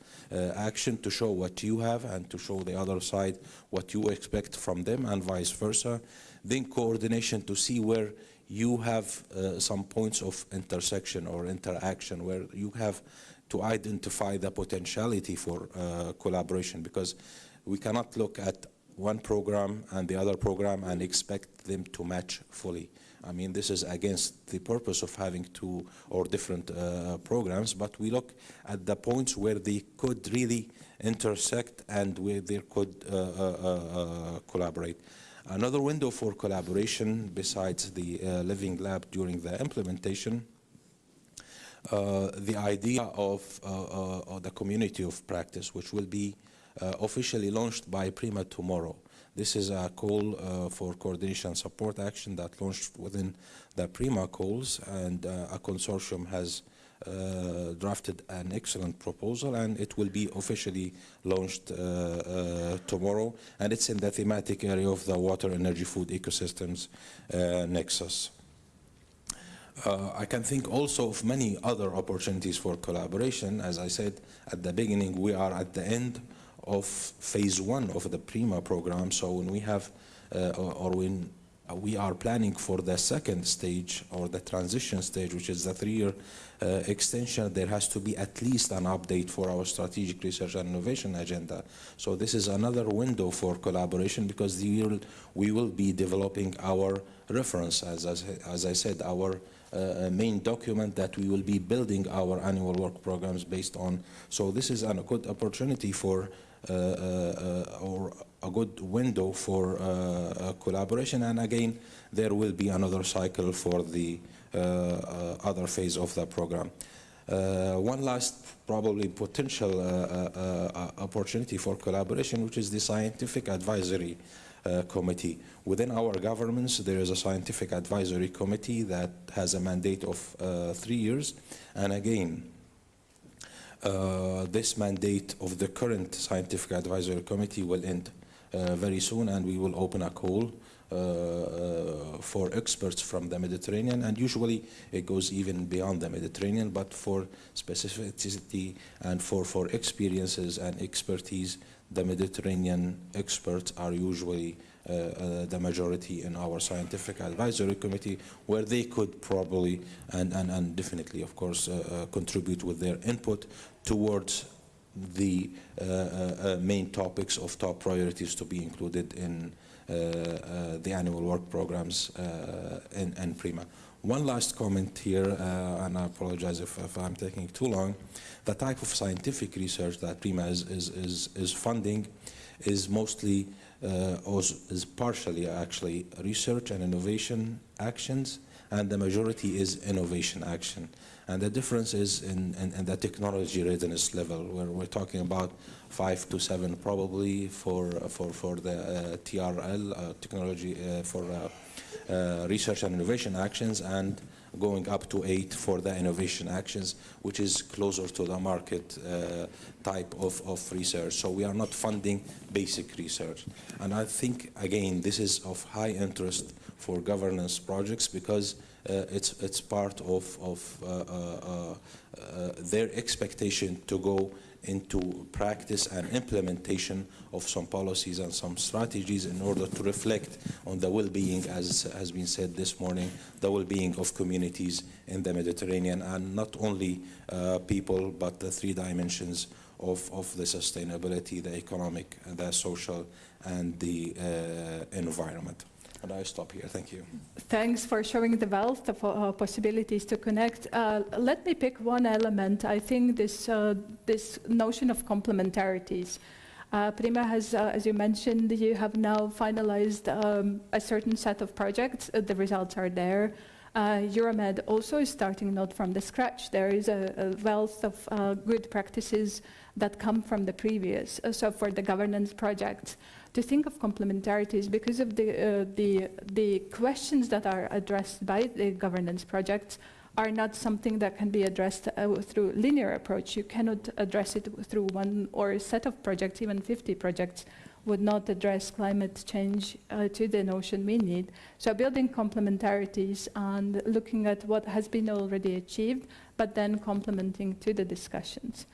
action, to show what you have and to show the other side what you expect from them, and vice versa. Then coordination to see where you have some points of intersection or interaction, where you have to identify the potentiality for collaboration, because we cannot look at one program and the other program and expect them to match fully. I mean, this is against the purpose of having two or different programs, but we look at the points where they could really intersect and where they could collaborate. Another window for collaboration, besides the living lab during the implementation, the idea of the community of practice, which will be officially launched by PRIMA tomorrow. This is a call for coordination and support action that launched within the PRIMA calls, and a consortium has drafted an excellent proposal, and it will be officially launched tomorrow, and it's in the thematic area of the water, energy, food ecosystems nexus. I can think also of many other opportunities for collaboration. As I said at the beginning, we are at the end of phase 1 of the PRIMA program, so when we have when we are planning for the second stage or the transition stage, which is the 3-year extension, there has to be at least an update for our strategic research and innovation agenda. So this is another window for collaboration, because we will be developing our reference, as I said, our main document that we will be building our annual work programs based on. So this is a good opportunity for or a good window for collaboration, and again there will be another cycle for the other phase of the program. One last probably potential opportunity for collaboration, which is the scientific advisory committee. Within our governments, there is a scientific advisory committee that has a mandate of 3 years, and again this mandate of the current scientific advisory committee will end very soon, and we will open a call for experts from the Mediterranean, and usually it goes even beyond the Mediterranean, but for specificity and for experiences and expertise, the Mediterranean experts are usually the majority in our scientific advisory committee, where they could probably and definitely, of course, contribute with their input towards the main topics of top priorities to be included in the annual work programs in PRIMA. One last comment here, and I apologize if I'm taking too long. The type of scientific research that PRIMA is funding is mostly, or is partially actually, research and innovation actions, and the majority is innovation action. And the difference is in the technology readiness level, where we're talking about 5 to 7 probably for the TRL, technology for research and innovation actions, and going up to 8 for the innovation actions, which is closer to the market type of research. So we are not funding basic research. And I think, again, this is of high interest for governance projects, because it's part of their expectation to go into practice and implementation of some policies and some strategies in order to reflect on the well-being, as has been said this morning, the well-being of communities in the Mediterranean, and not only people, but the 3 dimensions of the sustainability, the economic, the social, and the environment. And I stop here. Thank you. Thanks for showing the wealth of possibilities to connect. Let me pick one element. I think this notion of complementarities. Prima has, as you mentioned, you have now finalized a certain set of projects. The results are there. Euromed also is starting not from the scratch. There is a wealth of good practices that come from the previous. So for the governance projects, to think of complementarities, because of the questions that are addressed by the governance projects are not something that can be addressed through linear approach. You cannot address it through one or a set of projects. Even 50 projects would not address climate change to the notion we need. So building complementarities and looking at what has been already achieved, but then complementing to the discussions.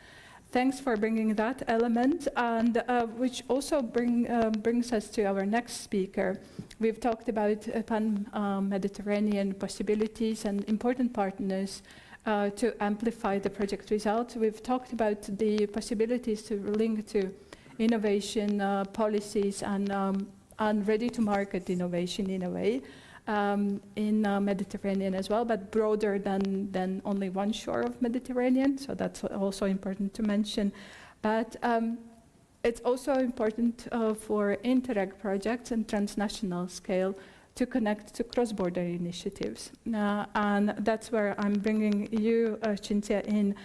Thanks for bringing that element, and which also brings us to our next speaker. We've talked about pan-Mediterranean possibilities and important partners to amplify the project results. We've talked about the possibilities to link to innovation policies and ready-to-market innovation in a way in Mediterranean as well, but broader than only one shore of Mediterranean. So that's also important to mention. But it's also important for Interreg projects and transnational scale to connect to cross-border initiatives. And that's where I'm bringing you, Cinzia, in.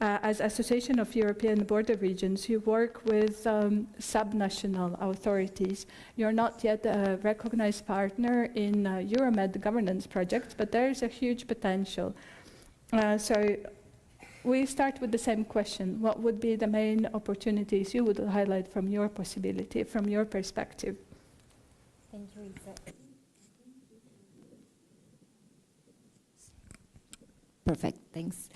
As Association of European Border Regions, you work with subnational authorities. You're not yet a recognized partner in Euromed governance projects, but there is a huge potential. So we start with the same question. What would be the main opportunities you would highlight from your possibility, from your perspective? Thank you, Ilse. Perfect, thanks.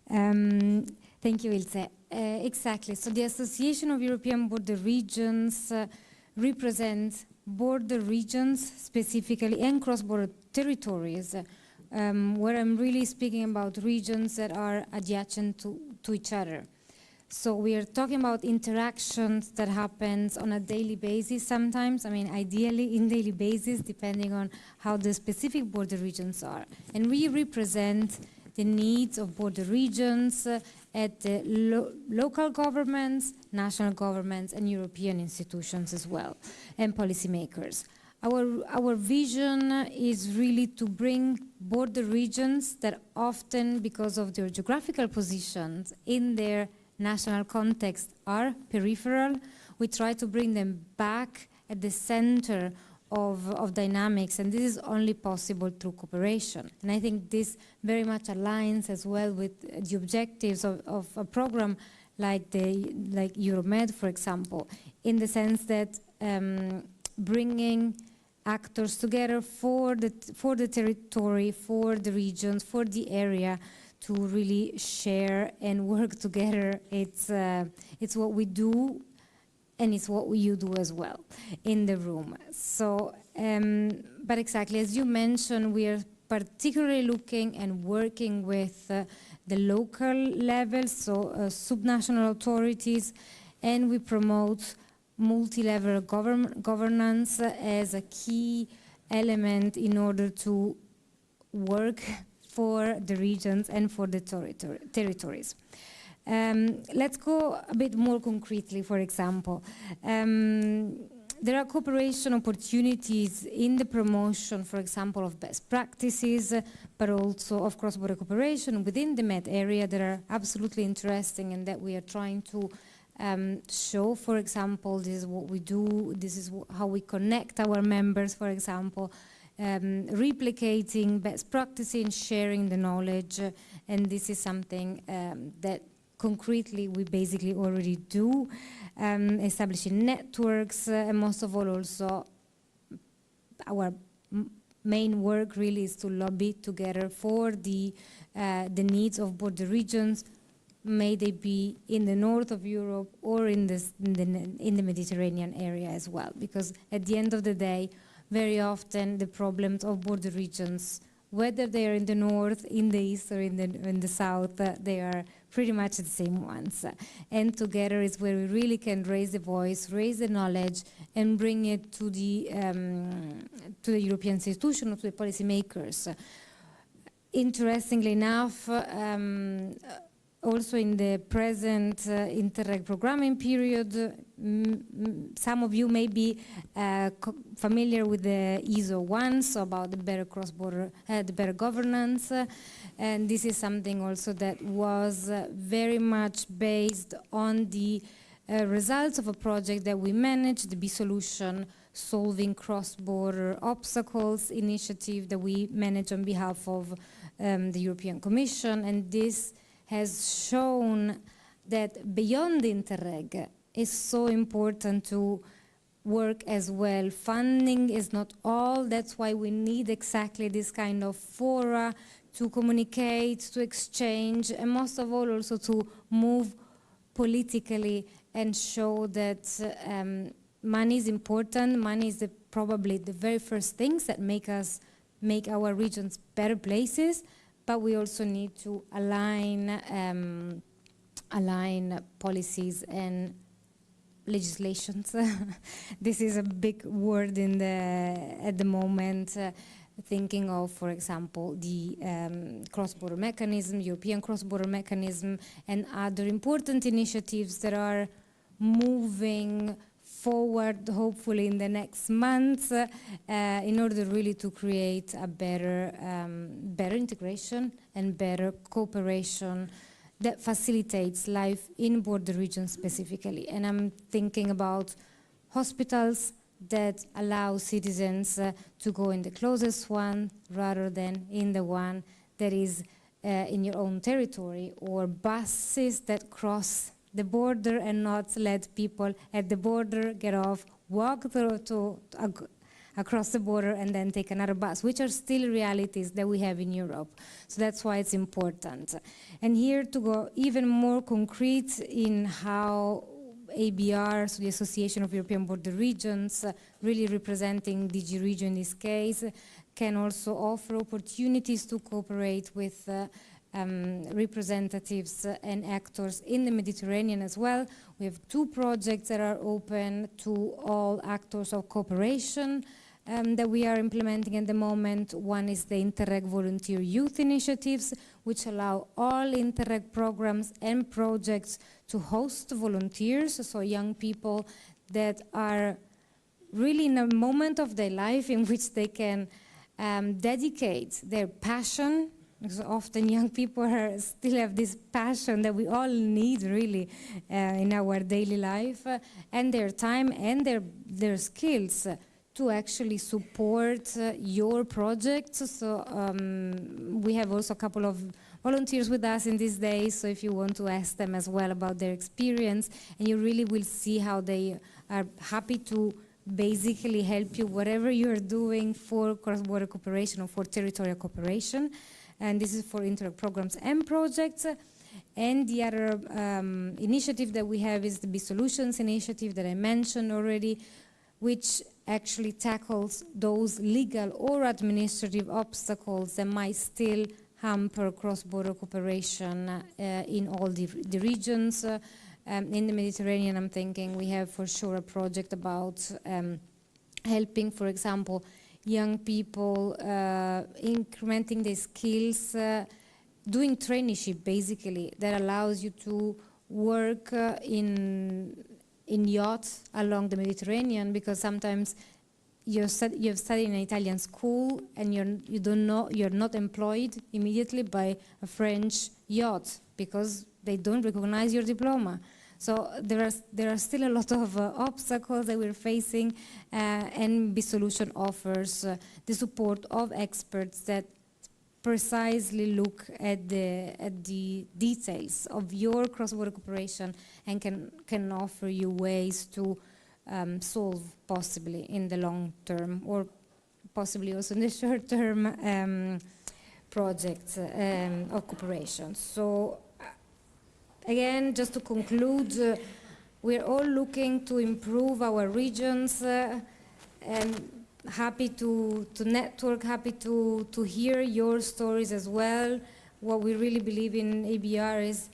Thank you, Ilse. Exactly. So the Association of European Border Regions represents border regions specifically and cross-border territories, where I'm really speaking about regions that are adjacent to each other. So we are talking about interactions that happens on a daily basis sometimes, I mean ideally in daily basis, depending on how the specific border regions are. And we represent the needs of border regions at the local governments, national governments, and European institutions as well, and policymakers. Our vision is really to bring border regions that often, because of their geographical positions in their national context, are peripheral. We try to bring them back at the center of dynamics, and this is only possible through cooperation. And I think this very much aligns as well with the objectives of a program like Euromed, for example, in the sense that bringing actors together for the territory, for the regions, for the area, to really share and work together. It's what we do, and it's what you do as well in the room. So, but exactly, as you mentioned, we are particularly looking and working with the local level, so subnational authorities, and we promote multi-level governance as a key element in order to work for the regions and for the territories. Let's go a bit more concretely, for example. There are cooperation opportunities in the promotion, for example, of best practices, but also of cross-border cooperation within the Med area that are absolutely interesting and that we are trying to show. For example, this is what we do, this is how we connect our members, for example, replicating best practices, sharing the knowledge, and this is something that concretely we basically already do, establishing networks, and most of all also our main work really is to lobby together for the needs of border regions, may they be in the north of Europe or in the Mediterranean area as well, because at the end of the day, very often the problems of border regions, whether they are in the north, in the east, or in the south, they are pretty much the same ones. And together is where we really can raise the voice, raise the knowledge, and bring it to the European institutions, to the policymakers. Interestingly enough, also in the present Interreg programming period. Some of you may be familiar with the ISO 1, so about the better cross-border, the better governance. And this is something also that was very much based on the results of a project that we managed, the B-Solution Solving Cross-Border Obstacles initiative that we manage on behalf of the European Commission. And this has shown that beyond the Interreg, it's so important to work as well. Funding is not all, that's why we need exactly this kind of fora to communicate, to exchange, and most of all also to move politically and show that money is important. Money is probably the very first things that make our regions better places, but we also need to align policies and legislations. This is a big word at the moment. Thinking of, for example, the cross-border mechanism, European cross-border mechanism, and other important initiatives that are moving forward, hopefully in the next months, in order really to create a better integration and better cooperation that facilitates life in border regions specifically. And I'm thinking about hospitals that allow citizens to go in the closest one rather than in the one that is in your own territory, or buses that cross the border and not let people at the border get off, walk across the border and then take another bus, which are still realities that we have in Europe. So that's why it's important. And here to go even more concrete in how ABR, so the Association of European Border Regions, really representing DG Regio in this case, can also offer opportunities to cooperate with representatives and actors in the Mediterranean as well. We have 2 projects that are open to all actors of cooperation that we are implementing at the moment. One is the Interreg Volunteer Youth Initiatives, which allow all Interreg programs and projects to host volunteers, so young people that are really in a moment of their life in which they can dedicate their passion, because often young people still have this passion that we all need really in our daily life, and their time and their skills to actually support your projects. So we have also a couple of volunteers with us in these days, so if you want to ask them as well about their experience, and you really will see how they are happy to basically help you whatever you're doing for cross-border cooperation or for territorial cooperation. And this is for Interreg programs and projects. And the other initiative that we have is the B-Solutions initiative that I mentioned already, which actually tackles those legal or administrative obstacles that might still hamper cross-border cooperation in all the regions. In the Mediterranean, I'm thinking we have for sure a project about helping, for example, young people incrementing their skills, doing traineeship basically, that allows you to work in yachts along the Mediterranean, because sometimes you've studied in an Italian school and you're not employed immediately by a French yacht because they don't recognize your diploma. So there are still a lot of obstacles that we're facing, and B-Solution offers the support of experts that precisely look at the details of your cross-border cooperation and can offer you ways to solve possibly in the long term or possibly also in the short term projects of cooperation. So again, just to conclude, we're all looking to improve our regions and happy to network, happy to hear your stories as well. What we really believe in ABR is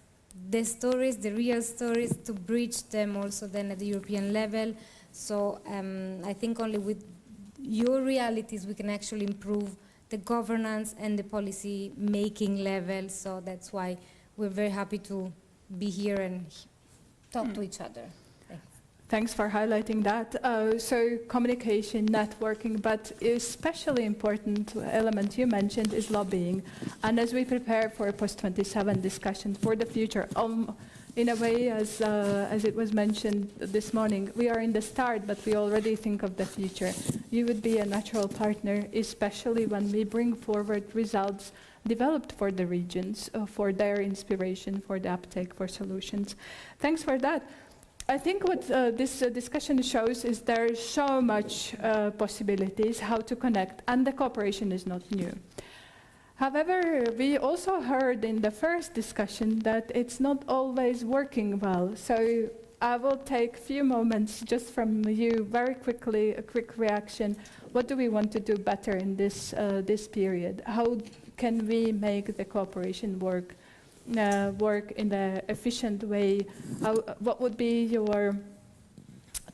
the stories, the real stories, to bridge them also then at the European level. So I think only with your realities we can actually improve the governance and the policy making level. So that's why we're very happy to be here and talk to each other. Thanks for highlighting that. So communication, networking, but especially important element you mentioned is lobbying. And as we prepare for post-27 discussion for the future, in a way, as it was mentioned this morning, we are in the start, but we already think of the future. You would be a natural partner, especially when we bring forward results developed for the regions, for their inspiration, for the uptake, for solutions. Thanks for that. I think what this discussion shows is there is so much possibilities how to connect, and the cooperation is not new. However, we also heard in the first discussion that it's not always working well. So I will take a few moments just from you very quickly, a quick reaction. What do we want to do better in this period? How can we make the cooperation work in the efficient way? What would be your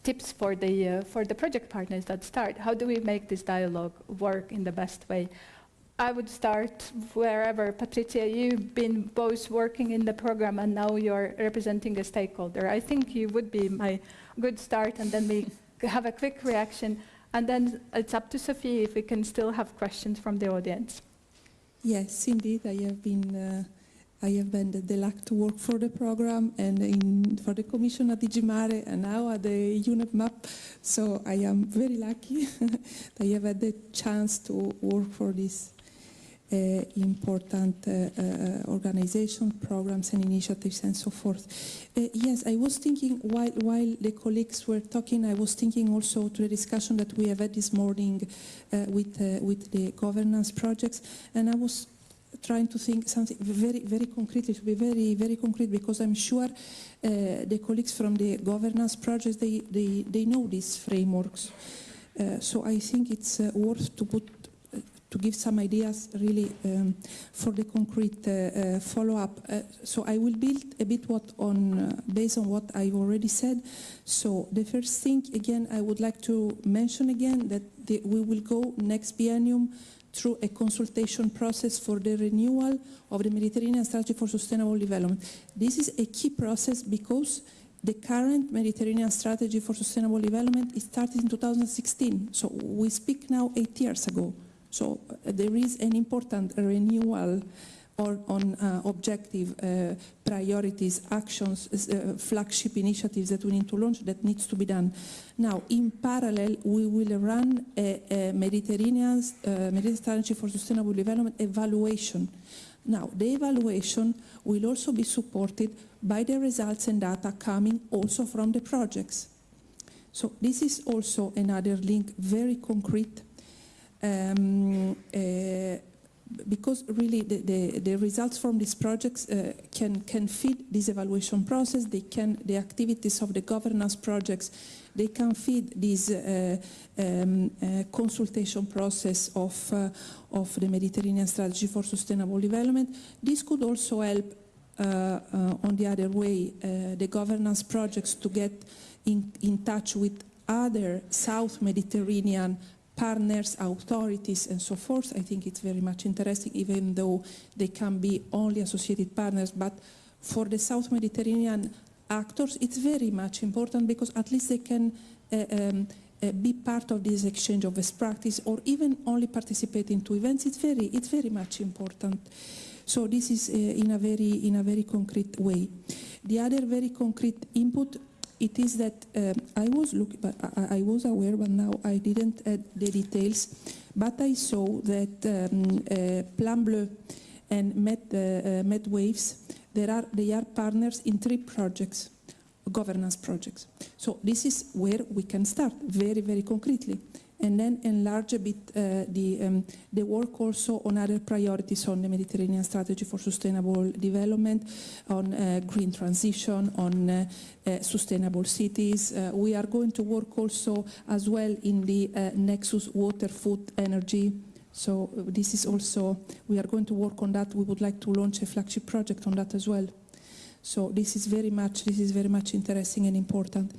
tips for the project partners that start? How do we make this dialogue work in the best way? I would start wherever. Patricia, you've been both working in the program and now you're representing a stakeholder. I think you would be my good start, and then we have a quick reaction, and then it's up to Sophie if we can still have questions from the audience. Yes, indeed, I have been the luck to work for the program and for the Commission at DG Mare and now at the UNEP MAP. So I am very lucky that I have had the chance to work for this important organization, programs and initiatives and so forth. Yes, I was thinking while the colleagues were talking, I was thinking also to the discussion that we have had this morning with the governance projects, and I was trying to think something very, very concrete, to be very, very concrete, because I'm sure the colleagues from the governance projects, they know these frameworks. So I think it's worth to give some ideas really for the concrete follow-up. So I will build a bit based on what I've already said. So the first thing, again, I would like to mention again that we will go next biennium through a consultation process for the renewal of the Mediterranean Strategy for Sustainable Development. This is a key process because the current Mediterranean Strategy for Sustainable Development started in 2016. So we speak now 8 years ago. So there is an important renewal on objective priorities, actions, flagship initiatives that we need to launch that needs to be done. Now, in parallel, we will run a Mediterranean Strategy for Sustainable Development evaluation. Now, the evaluation will also be supported by the results and data coming also from the projects. So this is also another link, very concrete, because really the results from these projects can feed this evaluation process. The activities of the governance projects, they can feed this consultation process of the Mediterranean Strategy for Sustainable Development. This could also help on the other way the governance projects to get in touch with other South Mediterranean partners, authorities, and so forth. I think it's very much interesting, even though they can be only associated partners. But for the South Mediterranean actors, it's very much important because at least they can be part of this exchange of best practice, or even only participate into events. It's very much important. So this is in a very concrete way. The other very concrete input, it is that I was aware, but now I didn't add the details, but I saw that Plan Bleu and Medwaves, they are partners in 3 projects, governance projects. So this is where we can start very, very concretely, and then enlarge a bit the work also on other priorities on the Mediterranean Strategy for Sustainable Development, on green transition, on sustainable cities. We are going to work also as well in the Nexus Water, Food, Energy. So this is also, we are going to work on that. We would like to launch a flagship project on that as well. So this is very much interesting and important.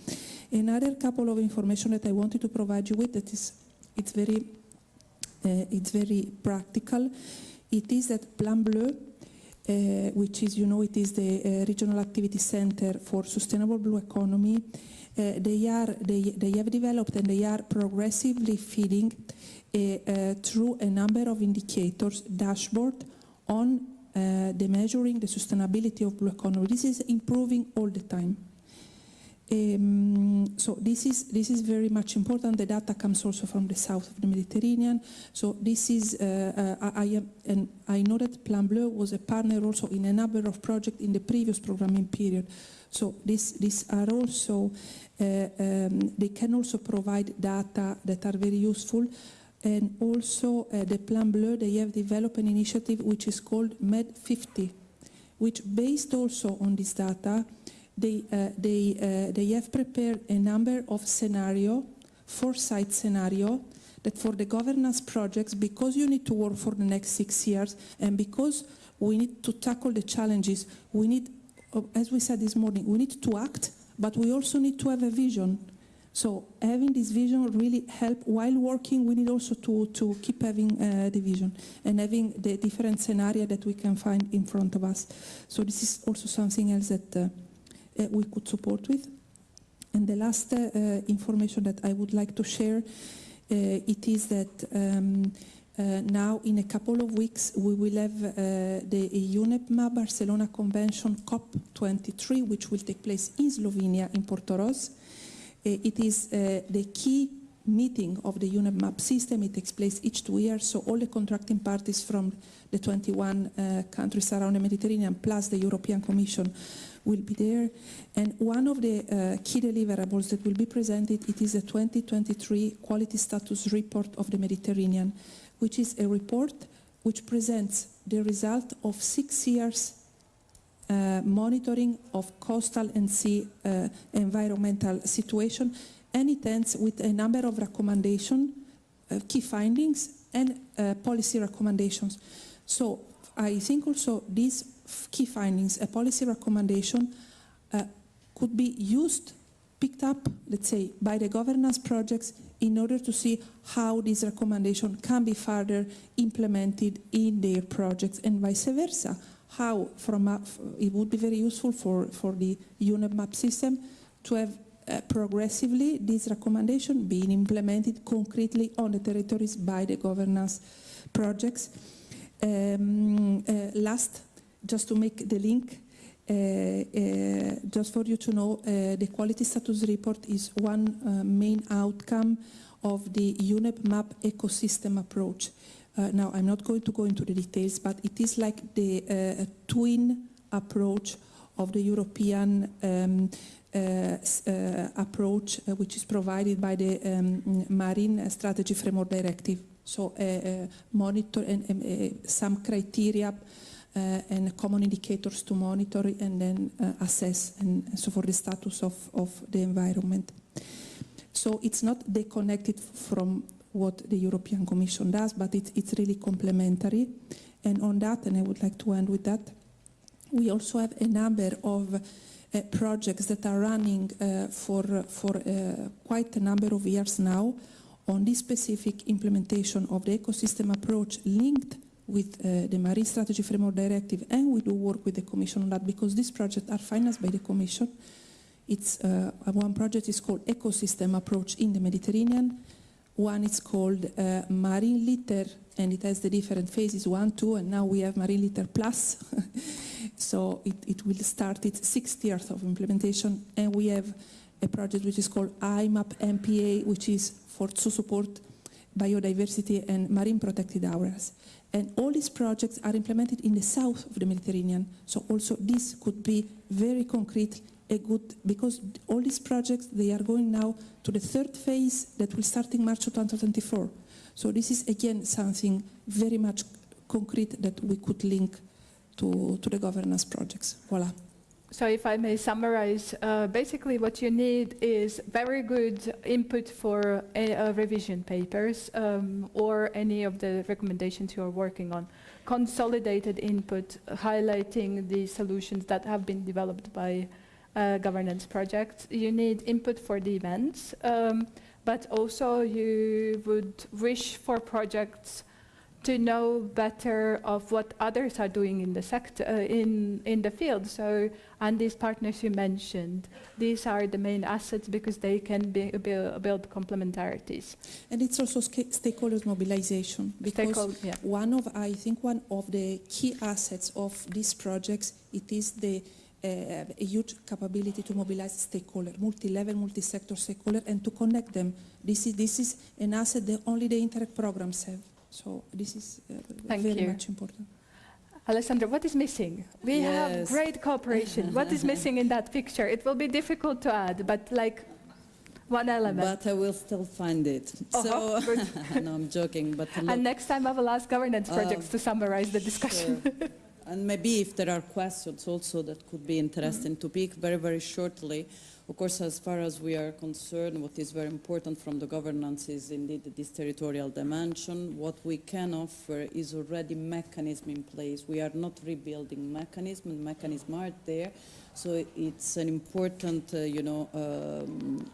Another couple of information that I wanted to provide you with that is, it's very practical. It is that Plan Bleu which is, it is the Regional Activity Center for Sustainable Blue Economy. They have developed and they are progressively feeding through a number of indicators dashboard on the measuring the sustainability of blue economy. This is improving all the time. So this is very much important. The data comes also from the south of the Mediterranean. So this is I know that Plan Bleu was a partner also in a number of projects in the previous programming period. So these are also they can also provide data that are very useful. And also the Plan Bleu, they have developed an initiative which is called MED50, which based also on this data, they have prepared a number of foresight scenario, that for the governance projects, because you need to work for the next 6 years, and because we need to tackle the challenges, we need, as we said this morning, we need to act, but we also need to have a vision. So having this vision really help while working. We need also to keep having the vision and having the different scenario that we can find in front of us. So this is also something else that we could support with. And the last information that I would like to share, it is that now in a couple of weeks we will have the UNEP-MAP Barcelona Convention COP23, which will take place in Slovenia, in Portorož. It is the key meeting of the UNEP-MAP system. It takes place each 2 years, so all the contracting parties from the 21 countries around the Mediterranean, plus the European Commission, will be there. And one of the key deliverables that will be presented, it is a 2023 Quality Status Report of the Mediterranean, which is a report which presents the result of 6 years monitoring of coastal and sea environmental situation, and it ends with a number of recommendations, key findings, and policy recommendations. So I think also these key findings, a policy recommendation, could be used, picked up, let's say, by the governance projects in order to see how this recommendation can be further implemented in their projects, and vice versa. How it would be very useful for the UNEP-MAP system to have progressively this recommendation being implemented concretely on the territories by the governance projects. Last, just to make the link, just for you to know, the Quality Status Report is one main outcome of the UNEP-MAP ecosystem approach. Now, I'm not going to go into the details, but it is like the twin approach of the European approach, which is provided by the Marine Strategy Framework Directive. So monitor and some criteria and common indicators to monitor and then assess, and so for the status of the environment. So it's not disconnected from what the European Commission does, but it's really complementary. And on that, and I would like to end with that, we also have a number of projects that are running for quite a number of years now on this specific implementation of the ecosystem approach linked with the Marine Strategy Framework Directive, and we do work with the Commission on that because these projects are financed by the Commission. It's one project is called Ecosystem Approach in the Mediterranean. One is called Marine Litter, and it has the different phases, 1, 2, and now we have Marine Litter Plus. So it will start its 6th year of implementation, and we have a project which is called IMAP MPA, which is to support biodiversity and marine protected areas. And all these projects are implemented in the south of the Mediterranean. So also this could be very concrete, because all these projects, they are going now to the 3rd phase that will start in March of 2024. So this is again something very much concrete that we could link to the governance projects. Voila. So if I may summarize, basically what you need is very good input for revision papers or any of the recommendations you're working on. Consolidated input highlighting the solutions that have been developed by governance projects. You need input for the events, but also you would wish for projects to know better of what others are doing in the sector, in the field. So, and these partners you mentioned, these are the main assets because they can build complementarities. And it's also stakeholders mobilization, because I think one of the key assets of these projects, it is the a huge capability to mobilize stakeholders, multi-level, multi-sector stakeholders, and to connect them. This is an asset that only the Interreg programs have. So this is very much important. Alessandra, what is missing? We have great cooperation. What is missing in that picture? It will be difficult to add, but like one element. But I will still find it. So, no, I'm joking. But look, and next time I will ask governance projects to summarize the discussion. Sure. And maybe if there are questions also that could be interesting to pick very, very shortly. Of course, as far as we are concerned, what is very important from the governance is indeed this territorial dimension. What we can offer is already mechanism in place. We are not rebuilding mechanism, and mechanisms are there. So it's an important,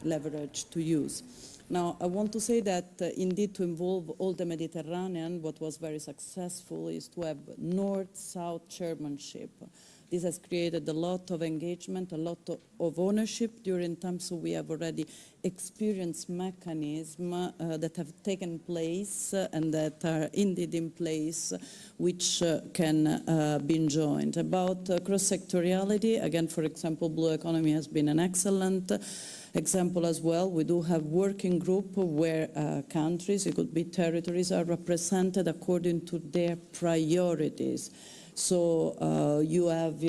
leverage to use. Now, I want to say that indeed to involve all the Mediterranean, what was very successful is to have North-South chairmanship. This has created a lot of engagement, a lot of ownership during time, so we have already experienced mechanisms that have taken place and that are indeed in place, which can be joined. About cross-sectoriality, again, for example, Blue Economy has been an excellent example as well. We do have working group where countries, it could be territories, are represented according to their priorities. So you have,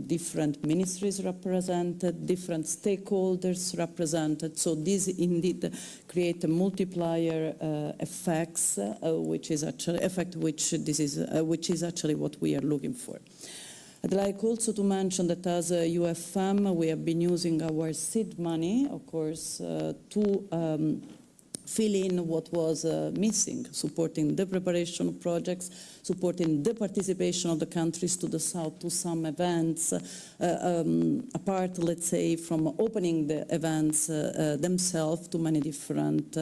different ministries represented, different stakeholders represented. So this indeed create a multiplier effects, which is actually which is actually what we are looking for. I'd like also to mention that as a UFM, we have been using our seed money, of course, to fill in what was missing, supporting the preparation of projects, supporting the participation of the countries to the south to some events, apart, let's say, from opening the events themselves to many different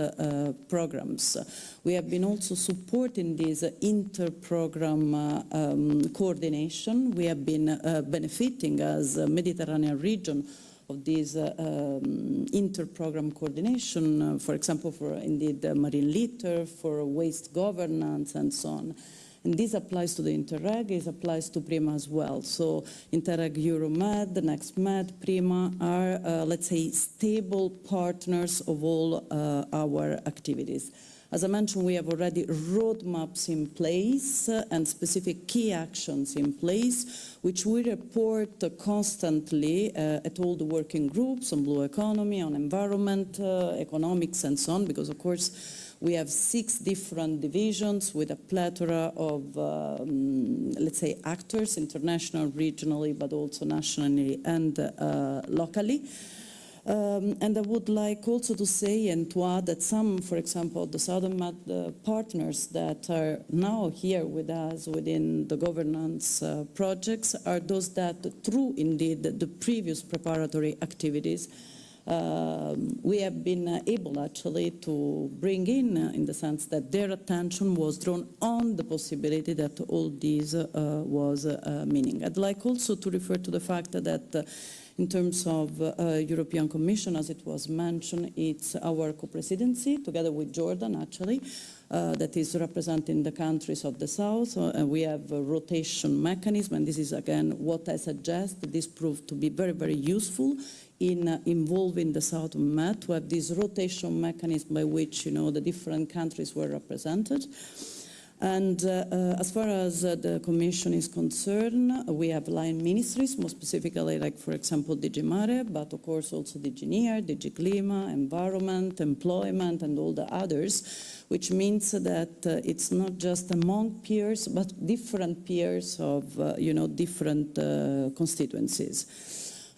programs. We have been also supporting this inter-program coordination. We have been benefiting as a Mediterranean region of this inter-program coordination, for example, for indeed marine litter, for waste governance, and so on. And this applies to the Interreg, it applies to PRIMA as well. So Interreg Euromed, the NextMed, PRIMA are, let's say, stable partners of all our activities. As I mentioned, we have already roadmaps in place and specific key actions in place, which we report constantly at all the working groups on Blue Economy, on environment, economics, and so on, because, of course, we have 6 different divisions with a plethora of, let's say, actors, international, regionally, but also nationally and locally. And I would like also to say and to add that some, for example, the Southern Med partners that are now here with us within the governance projects are those that, through indeed the previous preparatory activities, we have been able actually to bring in the sense that their attention was drawn on the possibility that all this was meaning. I'd like also to refer to the fact that in terms of European Commission, as it was mentioned, it's our co-presidency, together with Jordan, actually, that is representing the countries of the South. We have a rotation mechanism, and this is, again, what I suggest. This proved to be very, very useful in involving the South Med, to have this rotation mechanism by which, the different countries were represented. And as far as the Commission is concerned, we have line ministries, more specifically, like, for example, DG Mare, but of course also DG NEAR, DG Clima, Environment, Employment, and all the others, which means that it's not just among peers, but different peers of, different constituencies.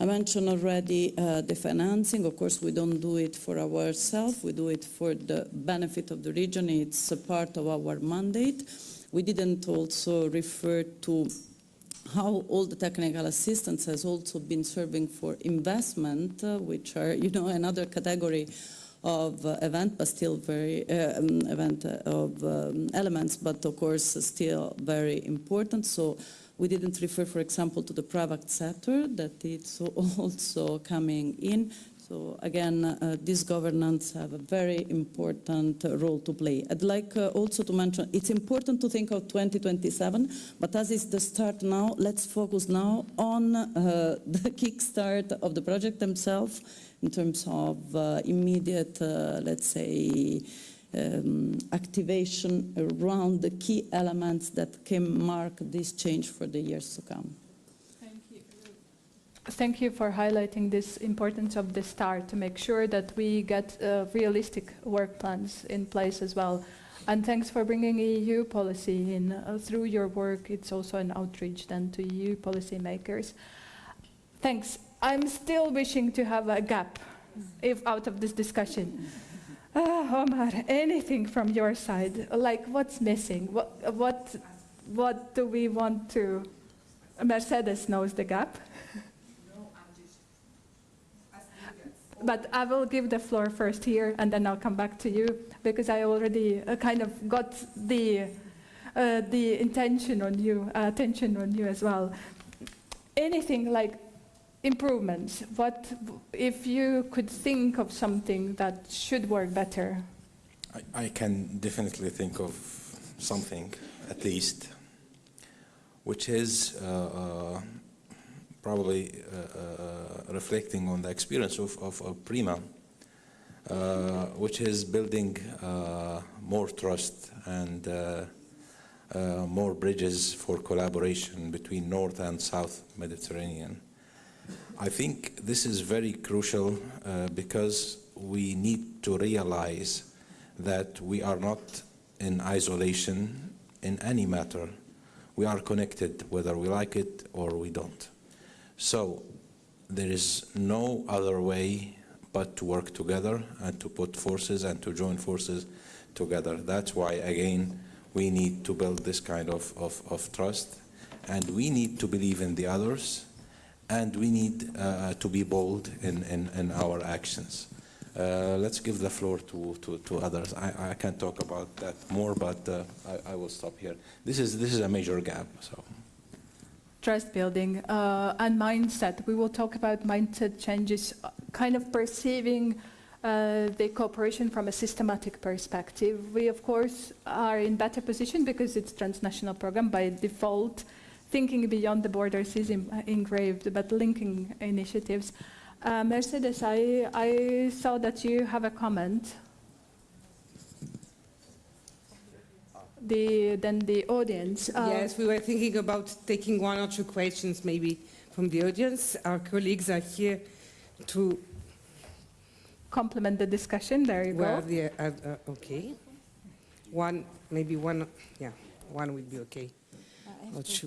I mentioned already the financing. Of course, we don't do it for ourselves. We do it for the benefit of the region. It's a part of our mandate. We didn't also refer to how all the technical assistance has also been serving for investment, which are, another category of event, but still very event of elements, but of course still very important. So we didn't refer, for example, to the private sector that it's also coming in. So again, these governance have a very important role to play. I'd like also to mention, it's important to think of 2027, but as is the start now, let's focus now on the kickstart of the project themselves in terms of immediate, let's say, activation around the key elements that can mark this change for the years to come. Thank you for highlighting this importance of the start to make sure that we get realistic work plans in place as well. And thanks for bringing EU policy in. Through your work, it's also an outreach then to EU policymakers. Thanks. I'm still wishing to have a gap out of this discussion. Omar, anything from your side? Like, what's missing? What do we want to... Mercedes knows the gap. But I will give the floor first here, and then I'll come back to you, because I already kind of got the attention on you as well. Anything like improvements? What if you could think of something that should work better? I can definitely think of something, at least, which is probably reflecting on the experience of PRIMA, which is building more trust and more bridges for collaboration between North and South Mediterranean. I think this is very crucial because we need to realize that we are not in isolation in any matter. We are connected, whether we like it or we don't. So there is no other way but to work together and to put forces and to join forces together. That's why, again, we need to build this kind of trust, and we need to believe in the others, and we need to be bold in our actions. Let's give the floor to others. I can talk about that more, but I will stop here. This is a major gap. So. Trust building and mindset. We will talk about mindset changes, kind of perceiving the cooperation from a systematic perspective. We, of course, are in better position because it's a transnational program by default. Thinking beyond the borders is engraved, but linking initiatives. Mercedes, I saw that you have a comment. Then the audience. Yes, we were thinking about taking one or two questions maybe from the audience. Our colleagues are here to complement the discussion. There you go. Okay. One would be okay.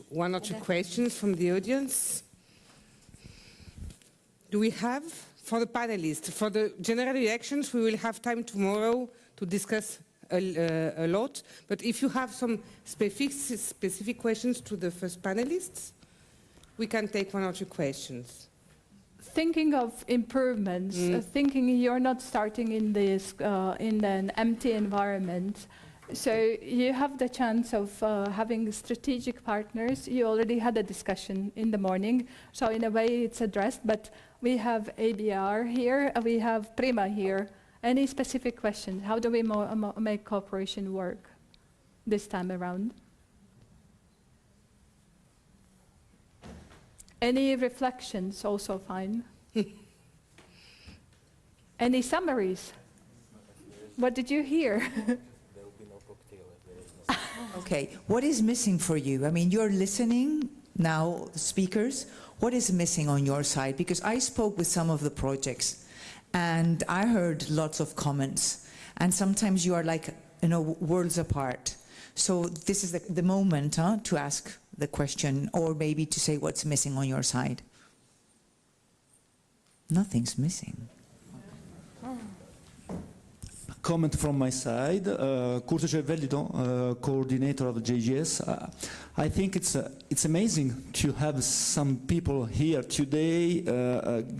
One or two questions from the audience. Do we have, for the panelists, for the general elections, we will have time tomorrow to discuss a lot, but if you have some specific questions to the first panelists, we can take one or two questions. Thinking of improvements, thinking you're not starting in this in an empty environment, so you have the chance of having strategic partners. You already had a discussion in the morning, so in a way it's addressed, but we have ABR here, we have PRIMA here. Any specific questions? How do we make cooperation work this time around? Any reflections? Also fine. Any summaries? What did you hear? Okay, what is missing for you? I mean, you're listening now, speakers. What is missing on your side? Because I spoke with some of the projects, and I heard lots of comments, and sometimes you are like, worlds apart. So this is the moment to ask the question, or maybe to say what's missing on your side. Nothing's missing. comment from my side. Curto Cervellito, coordinator of JGS. I think it's amazing to have some people here today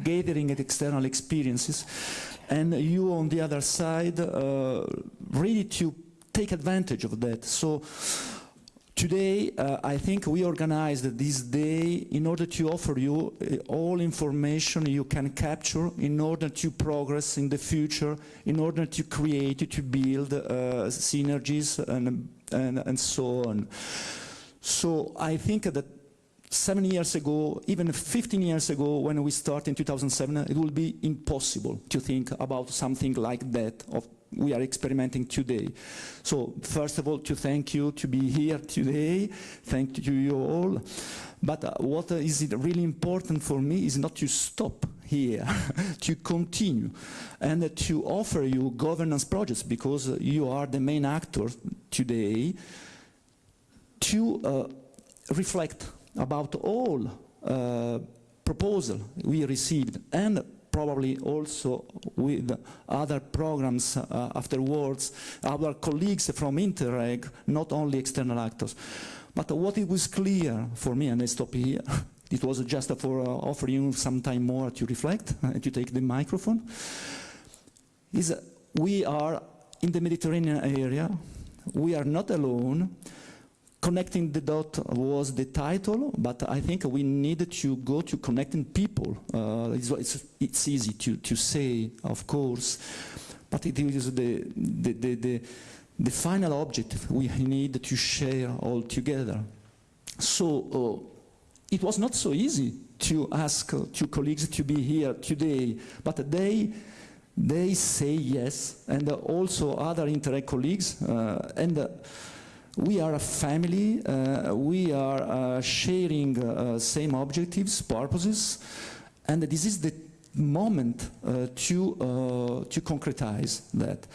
gathering external experiences, and you on the other side ready to take advantage of that. So today, I think we organized this day in order to offer you all information you can capture in order to progress in the future, in order to create, to build synergies and so on. So I think that 7 years ago, even 15 years ago, when we started in 2007, it would be impossible to think about something like that we are experimenting today. So first of all, to thank you to be here today. Thank you all. But what is really important for me is not to stop here, to continue and to offer you governance projects, because you are the main actor today, to reflect about all proposals we received, and probably also with other programs afterwards, our colleagues from Interreg, not only external actors. But what it was clear for me, and I stop here, it was just for offering you some time more to reflect and to take the microphone, is we are in the Mediterranean area, we are not alone. Connecting the dot was the title, but I think we needed to go to connecting people. It's easy to say, of course, but it is the final objective we need to share all together. So it was not so easy to ask two colleagues to be here today, but they say yes, and also other Interreg colleagues, and we are a family, we are sharing same objectives, purposes, and this is the moment to concretize that.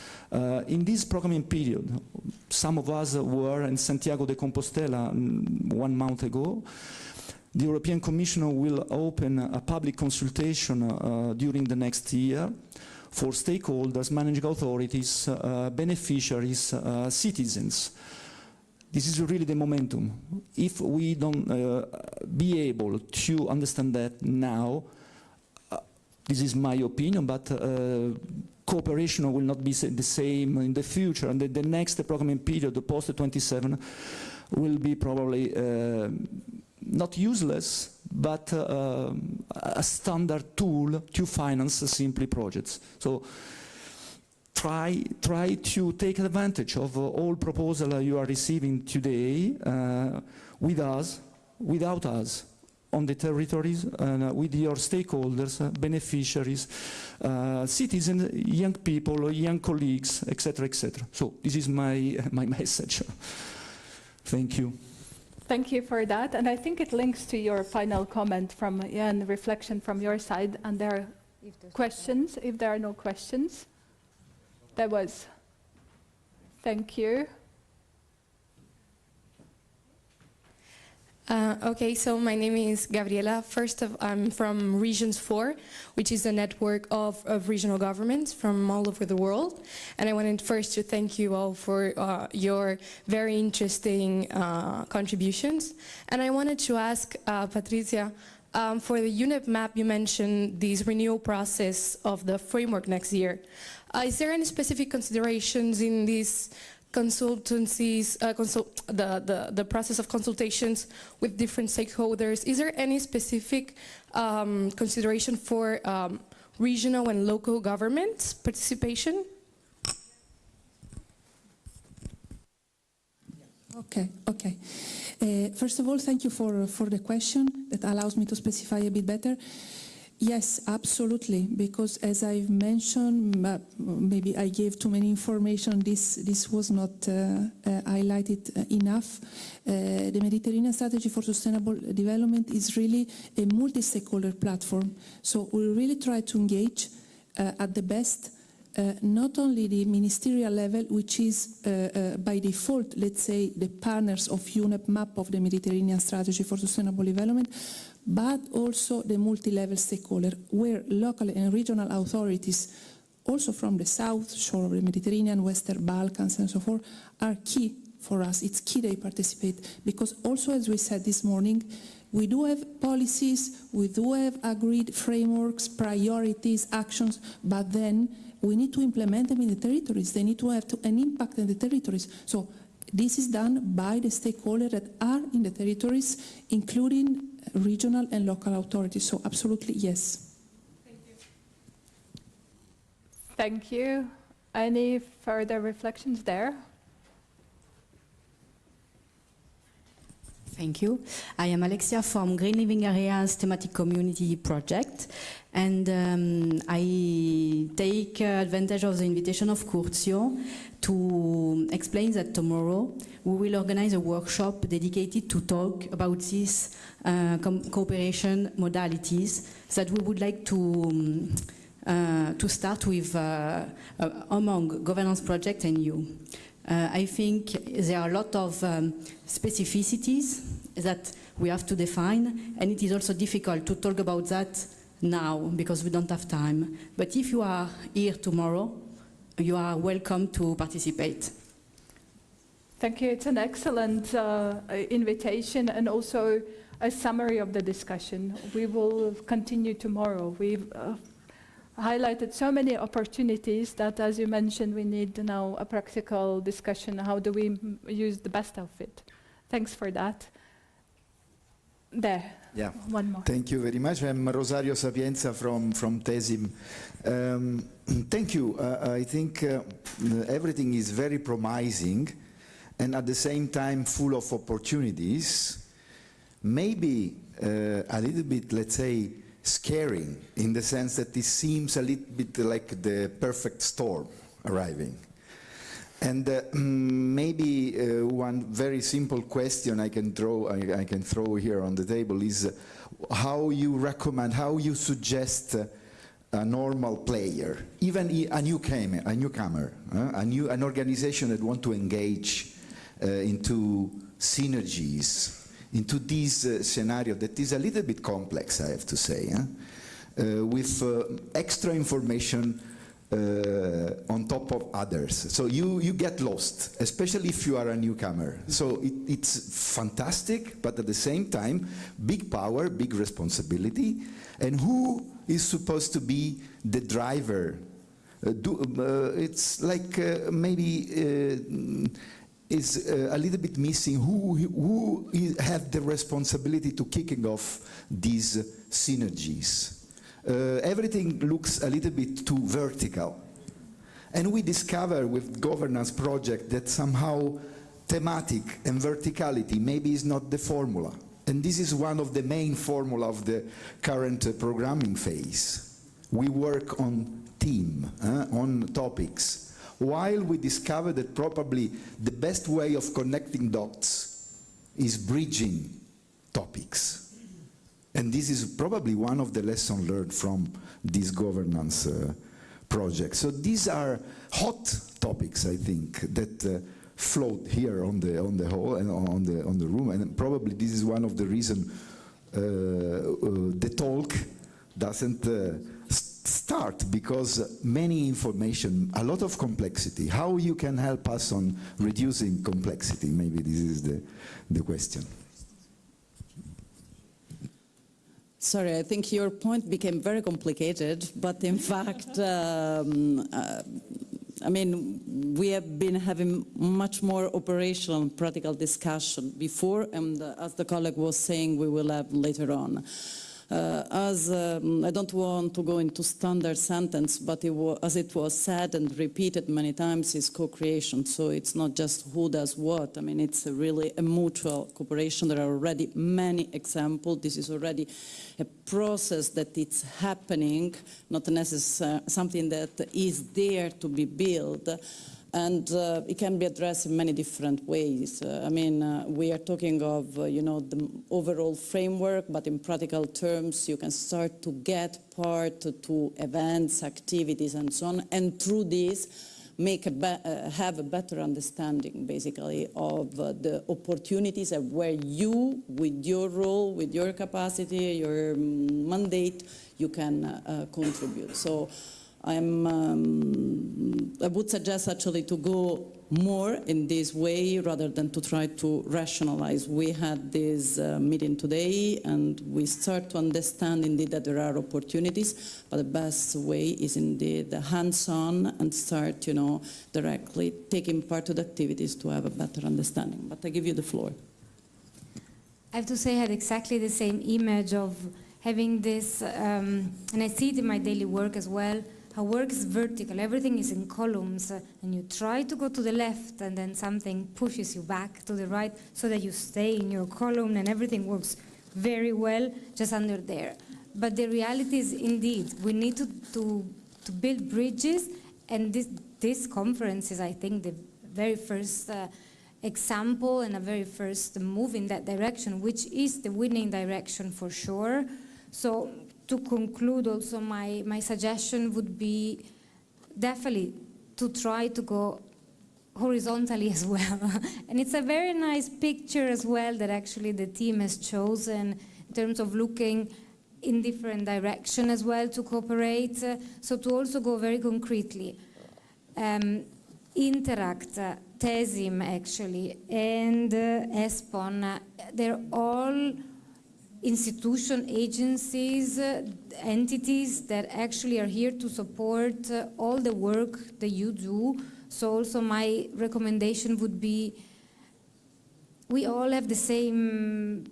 In this programming period, some of us were in Santiago de Compostela 1 month ago. The European Commission will open a public consultation during the next year for stakeholders, managing authorities, beneficiaries, citizens. This is really the momentum. If we don't be able to understand that now, this is my opinion, but cooperation will not be the same in the future, and the next programming period, the post-27, will be probably not useless, but a standard tool to finance simply projects. So try to take advantage of all proposals you are receiving today with us, without us, on the territories, with your stakeholders, beneficiaries, citizens, young people, young colleagues, etc., etc. So this is my message. Thank you. Thank you for that, and I think it links to your final comment from Jan, reflection from your side, and there are questions, if there are no questions. There was. Thank you. Okay, so my name is Gabriela. I'm from Regions 4, which is a network of regional governments from all over the world. And I wanted first to thank you all for your very interesting contributions. And I wanted to ask Patricia, for the UNEP map, you mentioned this renewal process of the framework next year. Is there any specific considerations in these consultancies, the process of consultations with different stakeholders? Is there any specific consideration for regional and local governments participation? Okay. First of all, thank you for the question that allows me to specify a bit better. Yes, absolutely, because as I've mentioned, maybe I gave too many information, this was not highlighted enough. The Mediterranean Strategy for Sustainable Development is really a multi-stakeholder platform, so we really try to engage at the best not only the ministerial level, which is by default, let's say, the partners of UNEP map of the Mediterranean Strategy for Sustainable Development, but also the multi-level stakeholder, where local and regional authorities also from the south shore of the Mediterranean, Western Balkans and so forth, are key for us. It's key they participate because also, as we said this morning, we do have policies, we do have agreed frameworks, priorities, actions, but then we need to implement them in the territories. They need to have an impact in the territories. So this is done by the stakeholders that are in the territories, including regional and local authorities. So absolutely, yes. Thank you. Any further reflections there? Thank you. I am Alexia from Green Living Areas Thematic Community Project, and I take advantage of the invitation of Curzio to explain that tomorrow we will organize a workshop dedicated to talk about these cooperation modalities that we would like to start with among governance project and you. I think there are a lot of specificities that we have to define, and it is also difficult to talk about that now because we don't have time. But if you are here tomorrow, you are welcome to participate. Thank you. It's an excellent invitation and also a summary of the discussion. We will continue tomorrow. We've highlighted so many opportunities that, as you mentioned, we need now a practical discussion. How do we use the best of it? Thanks for that. There. Yeah. One more. Thank you very much. I'm Rosario Sapienza from TESIM. Thank you. I think everything is very promising and at the same time full of opportunities. Maybe a little bit, let's say, scaring in the sense that this seems a little bit like the perfect storm arriving. And maybe one very simple question I can throw here on the table is how you recommend, how you suggest a normal player, even a newcomer, an organization that want to engage into synergies, into this scenario that is a little bit complex, I have to say, with extra information on top of others. So you get lost, especially if you are a newcomer. So it's fantastic, but at the same time, big power, big responsibility. And who is supposed to be the driver? It's like maybe is a little bit missing who have the responsibility to kicking off these synergies. Everything looks a little bit too vertical. And we discover with governance project that somehow thematic and verticality maybe is not the formula. And this is one of the main formula of the current programming phase. We work on theme, on topics, while we discover that probably the best way of connecting dots is bridging topics. And this is probably one of the lessons learned from this governance project. So these are hot topics, I think, that float here on the hall and on the room. And probably this is one of the reasons the talk doesn't start, because many information, a lot of complexity. How you can help us on reducing complexity? Maybe this is the question. Sorry, I think your point became very complicated, but in fact, I mean, we have been having much more operational and practical discussion before, and as the colleague was saying, we will have later on. I don't want to go into standard sentence, but as it was said and repeated many times, is co-creation. So it's not just who does what. I mean, it's really a mutual cooperation. There are already many examples. This is already a process that it's happening, not necessarily something that is there to be built. And it can be addressed in many different ways. I mean, we are talking of, the overall framework, but in practical terms, you can start to get part to events, activities, and so on. And through this, have a better understanding, basically, of the opportunities and where you, with your role, with your capacity, your mandate, you can contribute. So I would suggest actually to go more in this way rather than to try to rationalize. We had this meeting today and we start to understand indeed that there are opportunities, but the best way is indeed the hands-on and start, directly taking part of the activities to have a better understanding. But I give you the floor. I have to say I had exactly the same image of having this, and I see it in my daily work as well. How work is vertical, everything is in columns, and you try to go to the left and then something pushes you back to the right so that you stay in your column and everything works very well just under there. But the reality is indeed, we need to build bridges, and this conference is, I think, the very first example and a very first move in that direction, which is the winning direction for sure. So to conclude also, my suggestion would be definitely to try to go horizontally as well. And it's a very nice picture as well that actually the team has chosen in terms of looking in different directions as well to cooperate. So to also go very concretely. Interact, TESIM actually, and ESPON, they're all institution, agencies, entities that actually are here to support all the work that you do. So also my recommendation would be, we all have the same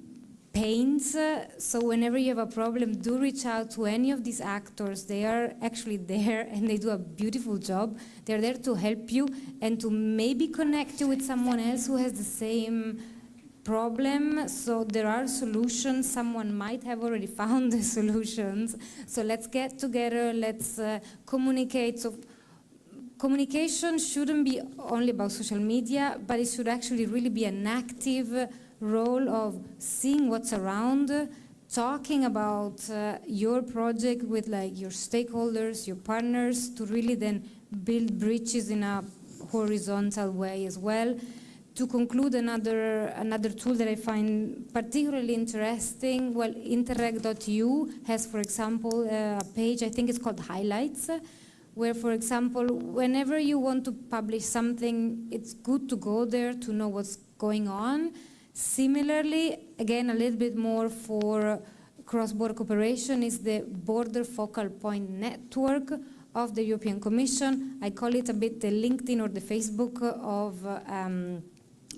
pains, so whenever you have a problem, do reach out to any of these actors. They are actually there and they do a beautiful job. They're there to help you and to maybe connect you with someone else who has the same problem. So there are solutions. Someone might have already found the solutions. So let's get together, let's communicate. So communication shouldn't be only about social media, but it should actually really be an active role of seeing what's around, talking about your project with your stakeholders, your partners, to really then build bridges in a horizontal way as well. To conclude, another tool that I find particularly interesting, well, Interreg.eu has, for example, a page, I think it's called Highlights, where, for example, whenever you want to publish something, it's good to go there to know what's going on. Similarly, again, a little bit more for cross-border cooperation is the Border Focal Point Network of the European Commission. I call it a bit the LinkedIn or the Facebook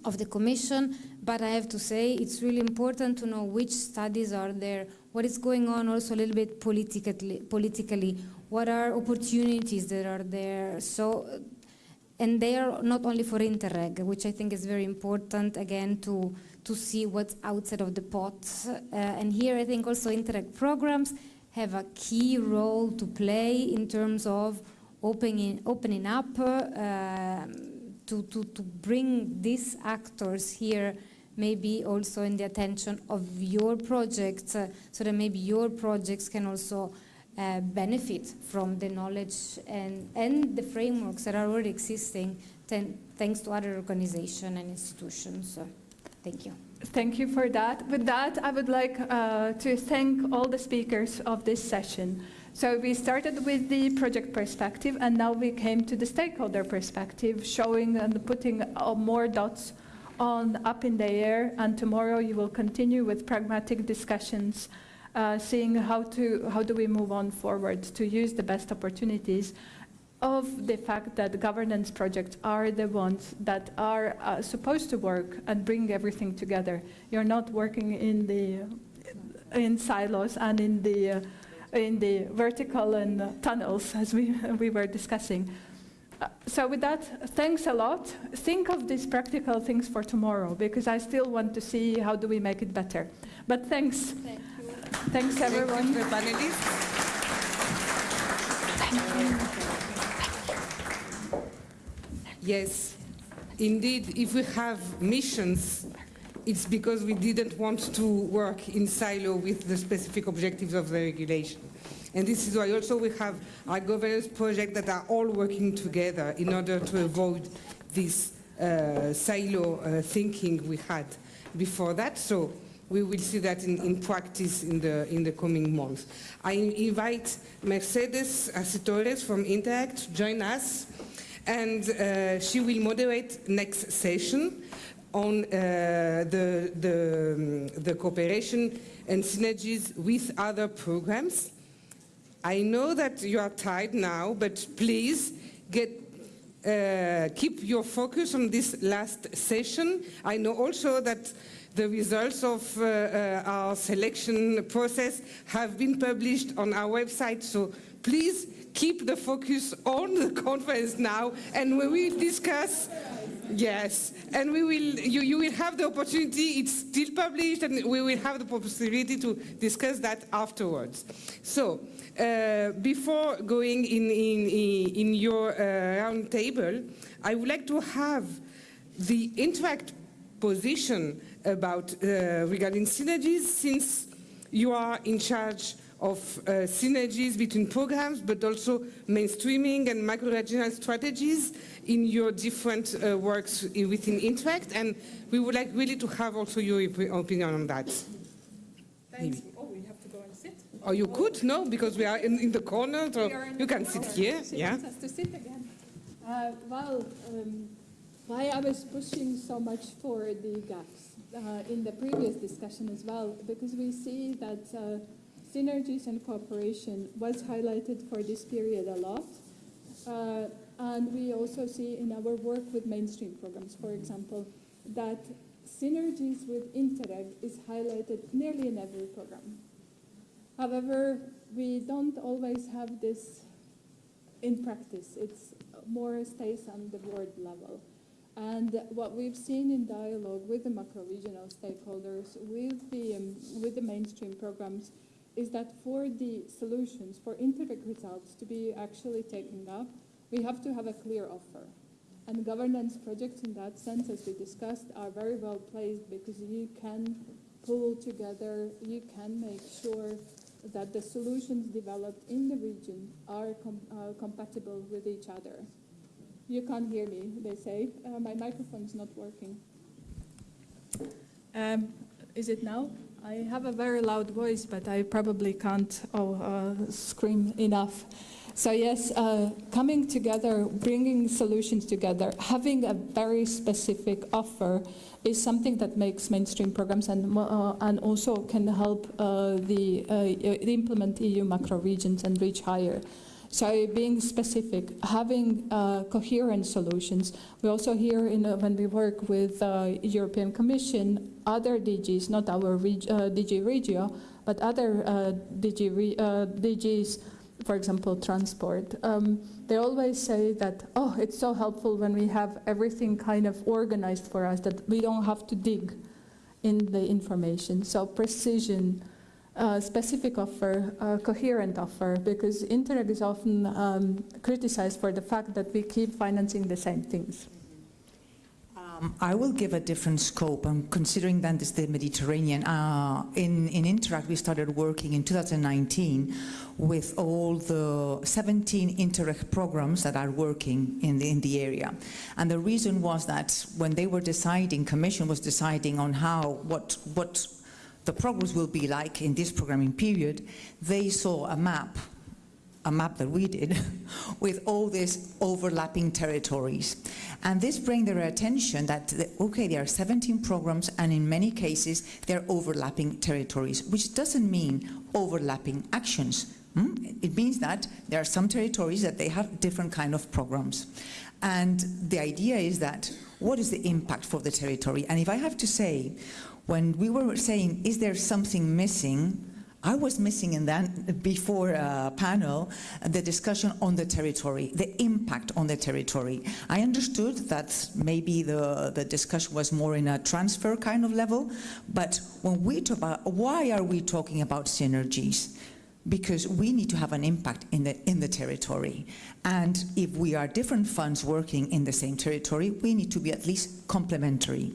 of the Commission, but I have to say it's really important to know which studies are there, what is going on also a little bit politically, what are opportunities that are there. So, and they are not only for Interreg, which I think is very important, again, to see what's outside of the pot. And here I think also Interreg programs have a key role to play in terms of opening up to bring these actors here maybe also in the attention of your projects, so that maybe your projects can also benefit from the knowledge and the frameworks that are already existing thanks to other organizations and institutions. So, thank you. Thank you for that. With that, I would like to thank all the speakers of this session. So we started with the project perspective, and now we came to the stakeholder perspective, showing and putting more dots up in the air, and tomorrow you will continue with pragmatic discussions, seeing how do we move on forward to use the best opportunities of the fact that governance projects are the ones that are supposed to work and bring everything together. You're not working in silos and in the vertical and tunnels, as we were discussing. So with that, thanks a lot. Think of these practical things for tomorrow, because I still want to see how do we make it better. But thanks. Thank you. Thanks, everyone. Thank you, the panelists. Thank you. Yes, indeed, if we have missions, it's because we didn't want to work in silo with the specific objectives of the regulation. And this is why also we have our governance projects that are all working together in order to avoid this silo thinking we had before that. So we will see that in practice in the coming months. I invite Mercedes Asitores from Interact to join us, and she will moderate next session on the cooperation and synergies with other programs. I know that you are tired now, but please keep your focus on this last session. I know also that the results of our selection process have been published on our website, so please keep the focus on the conference now, and we will discuss. Yes, and you will have the opportunity, it's still published, and we will have the possibility to discuss that afterwards. So, before going in your round table, I would like to have the Interact position about regarding synergies, since you are in charge of synergies between programs, but also mainstreaming and macro-regional strategies in your different works within Interact, and we would like really to have also your opinion on that. Thanks. Oh, we have to go and sit? Oh, you could? No, because we are in the corner, so you can sit here. She Yeah. wants us to sit again. Why I was pushing so much for the gaps in the previous discussion as well, because we see that synergies and cooperation was highlighted for this period a lot. And we also see in our work with mainstream programs, for example, that synergies with Interreg is highlighted nearly in every program. However, we don't always have this in practice. It's more stays on the board level. And what we've seen in dialogue with the macro-regional stakeholders, with the mainstream programs, is that for the solutions, for Interreg results to be actually taken up, we have to have a clear offer. And governance projects in that sense, as we discussed, are very well placed because you can pull together, you can make sure that the solutions developed in the region are compatible with each other. You can't hear me, they say. My microphone's not working. Is it now? I have a very loud voice, but I probably can't scream enough. So yes, coming together, bringing solutions together, having a very specific offer is something that makes mainstream programs and also can help implement EU macro regions and reach higher. So being specific, having coherent solutions. We also hear when we work with European Commission, other DGs, not our DG Regio, but other DGs, for example, transport. They always say that, oh, it's so helpful when we have everything kind of organized for us that we don't have to dig in the information. So precision, specific offer, coherent offer, because Interreg is often criticized for the fact that we keep financing the same things. I will give a different scope. I'm considering that it's the Mediterranean. In Interact, we started working in 2019 with all the 17 Interreg programs that are working in the area. And the reason was that when they were deciding, Commission was deciding on what the progress will be like in this programming period, they saw a map that we did, with all these overlapping territories. And this bring their attention that, okay, there are 17 programs, and in many cases, they're overlapping territories, which doesn't mean overlapping actions. It means that there are some territories that they have different kind of programs. And the idea is that, what is the impact for the territory? And if I have to say, when we were saying, is there something missing? I was missing in that before panel the discussion on the territory, the impact on the territory. I understood that maybe the discussion was more in a transfer kind of level, but when we talk about, why are we talking about synergies? Because we need to have an impact in the territory. And if we are different funds working in the same territory, we need to be at least complementary.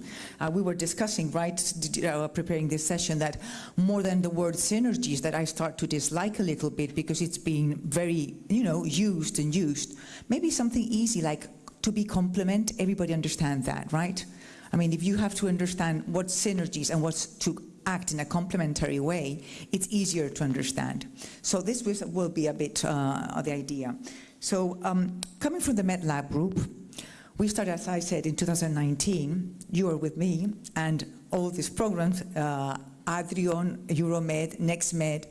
We were discussing, preparing this session, that more than the word synergies that I start to dislike a little bit because it's being very, used. Maybe something easy like to be complement, everybody understands that, right? I mean, if you have to understand what synergies and what's to act in a complementary way, it's easier to understand. So this will be a bit of the idea. So coming from the MEDLab group, we started, as I said, in 2019. You were with me, and all these programs, Adrion, Euromed, NextMed,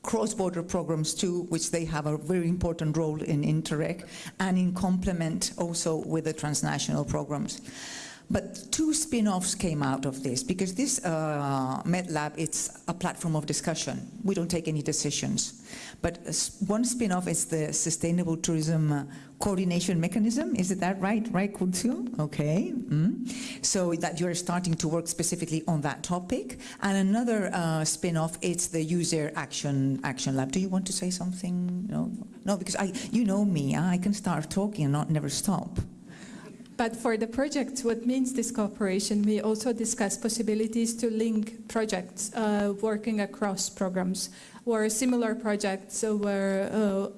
cross-border programs too, which they have a very important role in Interreg, and in complement also with the transnational programs. But two spin-offs came out of this, because this MEDLab, it's a platform of discussion. We don't take any decisions. But one spin-off is the Sustainable Tourism Coordination Mechanism. Is it that right? Right, Curcio? Okay. So that you're starting to work specifically on that topic. And another spin-off, it's the User Action Lab. Do you want to say something? No? No, because you know me. I can start talking and not never stop. But for the project, what means this cooperation, we also discuss possibilities to link projects working across programs or similar projects were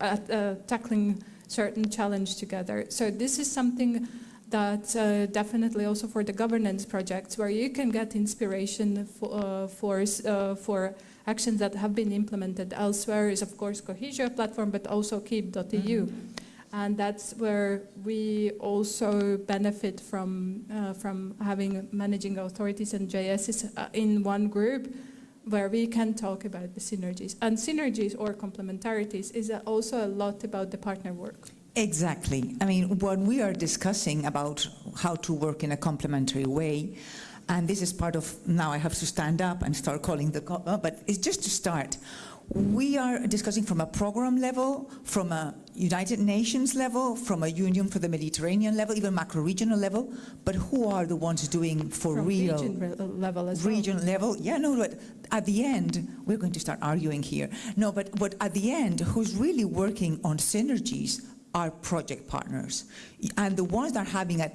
tackling certain challenge together. So this is something that definitely also for the governance projects where you can get inspiration for actions that have been implemented elsewhere is of course Cohesio platform, but also Keep.eu. And that's where we also benefit from having managing authorities and JSs in one group where we can talk about the synergies. And synergies or complementarities is also a lot about the partner work. Exactly. I mean, what we are discussing about how to work in a complementary way, and this is part of, now I have to stand up and start calling but it's just to start. We are discussing from a program level, from a United Nations level, from a Union for the Mediterranean level, even macro-regional level, but who are the ones doing for from real? Region level as region well. level, yeah, no, but at the end, we're going to start arguing here. No, but at the end, who's really working on synergies are project partners. And the ones that are having a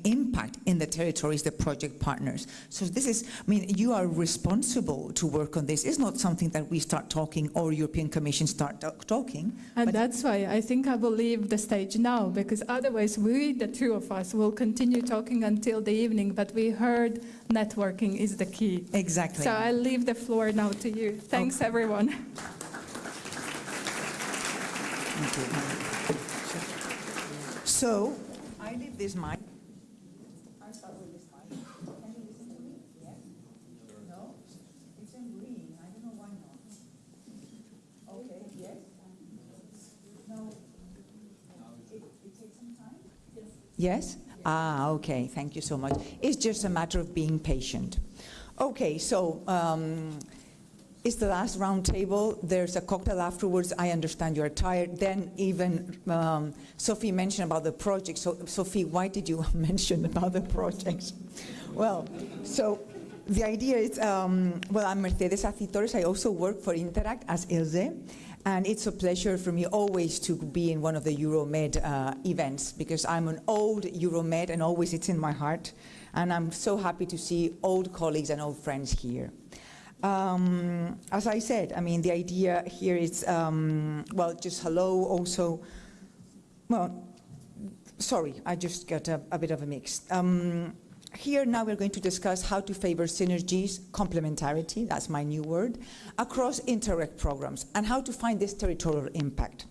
impact in the territory is the project partners. So this is, you are responsible to work on this. It's not something that we start talking or European Commission start talking. And that's why I think I will leave the stage now, because otherwise we, the two of us, will continue talking until the evening, but we heard networking is the key. Exactly. So I'll leave the floor now to you. Thanks, everyone. Thank you. So, I leave this mic. I start with this mic. Can you listen to me? Yes? No? It's in green. I don't know why not. Okay, yes? No. It takes some time? Yes? Ah, okay. Thank you so much. It's just a matter of being patient. Okay, so it's the last round table. There's a cocktail afterwards. I understand you're tired. Then even Sophie mentioned about the project. So Sophie, why did you mention about the projects? Well, so the idea is, well, I'm Mercedes Acitores. I also work for Interact as Ilse. And it's a pleasure for me always to be in one of the Euromed events, because I'm an old Euromed and always it's in my heart. And I'm so happy to see old colleagues and old friends here. As I said, the idea here is, well, just hello also. Well, sorry, I just got a bit of a mix. Here now we're going to discuss how to favor synergies, complementarity, that's my new word, across Interreg programs, and how to find this territorial impact.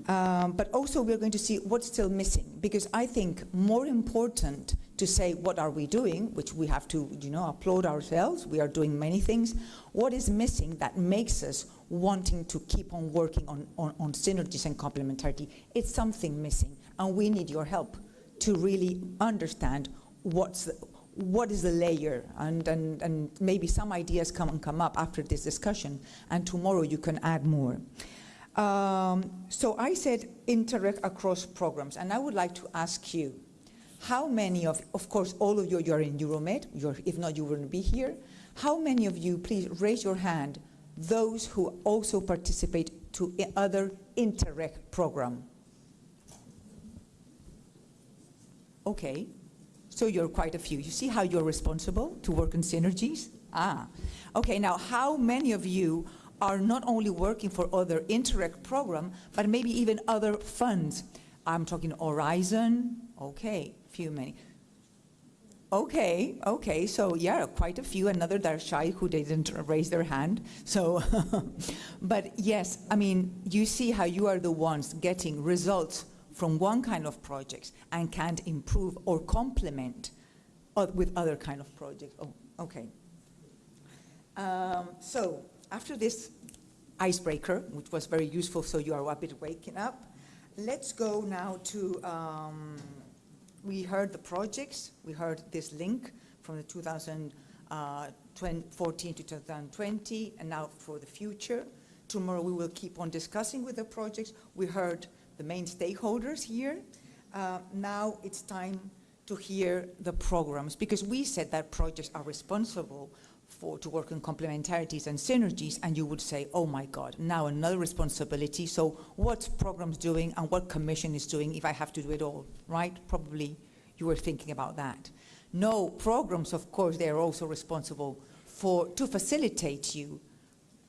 But also we're going to see what's still missing, because I think more important to say what are we doing, which we have to, applaud ourselves. We are doing many things. What is missing that makes us wanting to keep on working on synergies and complementarity? It's something missing, and we need your help to really understand what is the layer, and maybe some ideas come up after this discussion, and tomorrow you can add more. So I said Interreg across programs, and I would like to ask you, how many of course, all of you are in Euromed, if not, you wouldn't be here. How many of you, please raise your hand, those who also participate to other Interreg program? Okay, so you're quite a few. You see how you're responsible to work on synergies? Okay, now how many of you are not only working for other Interreg program, but maybe even other funds? I'm talking Horizon, okay, many. Okay, so yeah, quite a few. Another Darshai who didn't raise their hand. So, but yes, I mean, you see how you are the ones getting results from one kind of projects and can't improve or complement with other kind of projects. Oh, okay. So after this icebreaker, which was very useful, so you are a bit waking up, let's go now to, we heard the projects, we heard this link from the 2014 to 2020, and now for the future. Tomorrow we will keep on discussing with the projects. We heard the main stakeholders here. Now it's time to hear the programs, because we said that projects are responsible to work on complementarities and synergies, and you would say, oh my God, now another responsibility. So what's programs doing and what Commission is doing if I have to do it all, right? Probably you were thinking about that. No, programs, of course, they are also responsible to facilitate you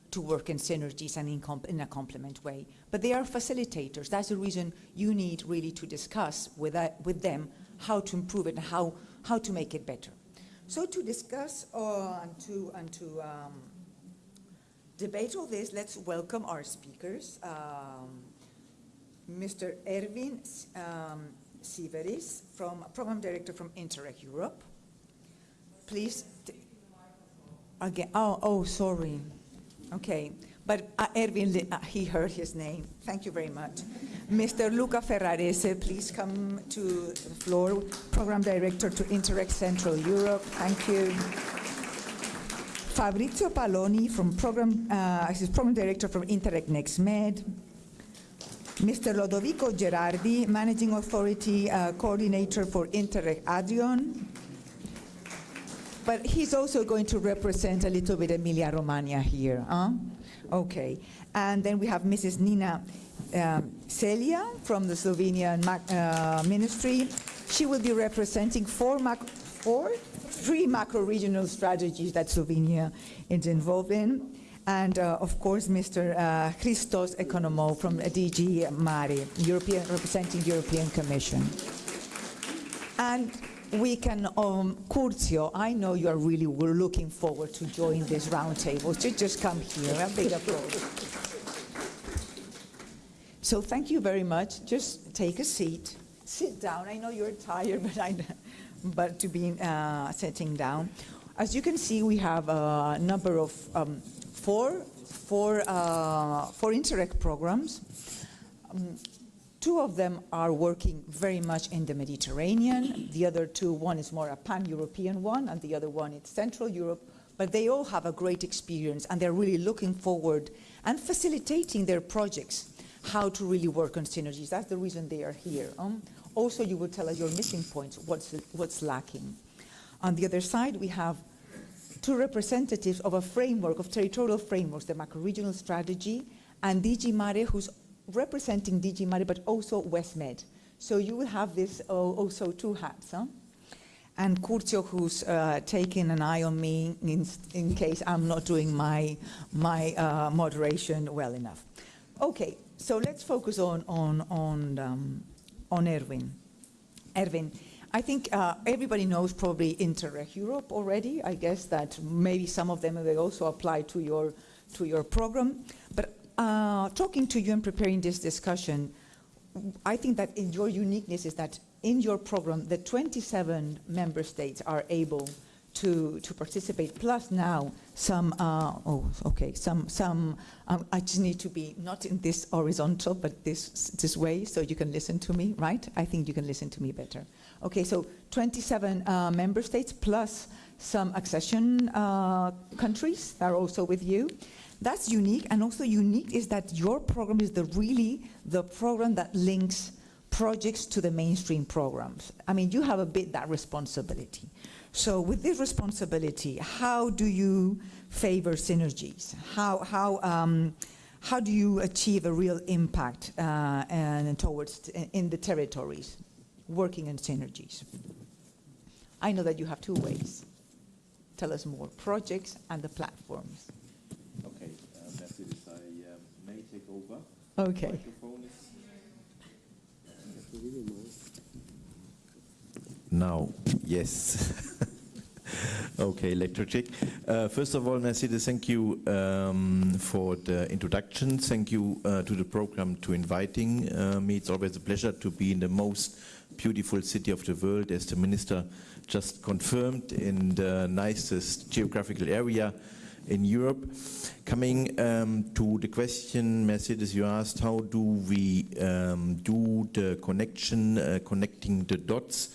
to work in synergies and in a complement way. But they are facilitators. That's the reason you need really to discuss with them how to improve it and how to make it better. So to discuss and to debate all this, let's welcome our speakers. Mr. Ervin Siveris, Program Director from Interreg Europe. Please. Again, oh, sorry. Okay, but Ervin, he heard his name. Thank you very much. Mr. Luca Ferrarese, please come to the floor, Program Director to Interreg Central Europe. Thank you. Fabrizio Paloni, from Program Director from Interreg NextMed. Mr. Lodovico Gerardi, Managing Authority Coordinator for Interreg Adrion. But he's also going to represent a little bit Emilia-Romagna here. Okay. And then we have Mrs. Nina Celia from the Slovenian Ministry. She will be representing three macro-regional strategies that Slovenia is involved in. And of course, Mr. Christos Economou from DG Mare, representing the European Commission. And we can, Curzio, I know you are really looking forward to join this roundtable. So just come here, a big applause. So thank you very much. Just take a seat. Sit down. I know you're tired, but to be sitting down. As you can see, we have a number of four Interreg programs. Two of them are working very much in the Mediterranean. The other two, one is more a pan-European one, and the other one is Central Europe. But they all have a great experience, and they're really looking forward and facilitating their projects, how to really work on synergies. That's the reason they are here. Also, you will tell us your missing points, what's lacking. On the other side, we have two representatives of a framework, of territorial frameworks, the macro-regional strategy, and DG Mare, who's representing DG Mare, but also WestMed. So you will have this also two hats. And Curzio, who's taking an eye on me in case I'm not doing my moderation well enough. Okay, so let's focus on Ervin. Ervin, I think everybody knows probably Interreg Europe already. I guess that maybe some of them they also apply to your program. But talking to you and preparing this discussion, I think that in your uniqueness is that in your program, the 27 member states are able to participate, plus now some, I just need to be not in this horizontal, but this way, so you can listen to me, right? I think you can listen to me better. Okay, so 27 member states, plus some accession countries that are also with you. That's unique, and also unique is that your program is really the program that links projects to the mainstream programs. I mean, you have a bit that responsibility. So with this responsibility, how do you favor synergies? How do you achieve a real impact in the territories, working in synergies? I know that you have two ways. Tell us more, projects and the platforms. Okay, Mercedes, I may take over. Okay. Microphone is now. Yes. Okay, Electrocheck. First of all, Mercedes, thank you for the introduction. Thank you to the program to inviting me. It's always a pleasure to be in the most beautiful city of the world, as the minister just confirmed, in the nicest geographical area in Europe. Coming to the question, Mercedes, you asked, how do we do the connection, connecting the dots?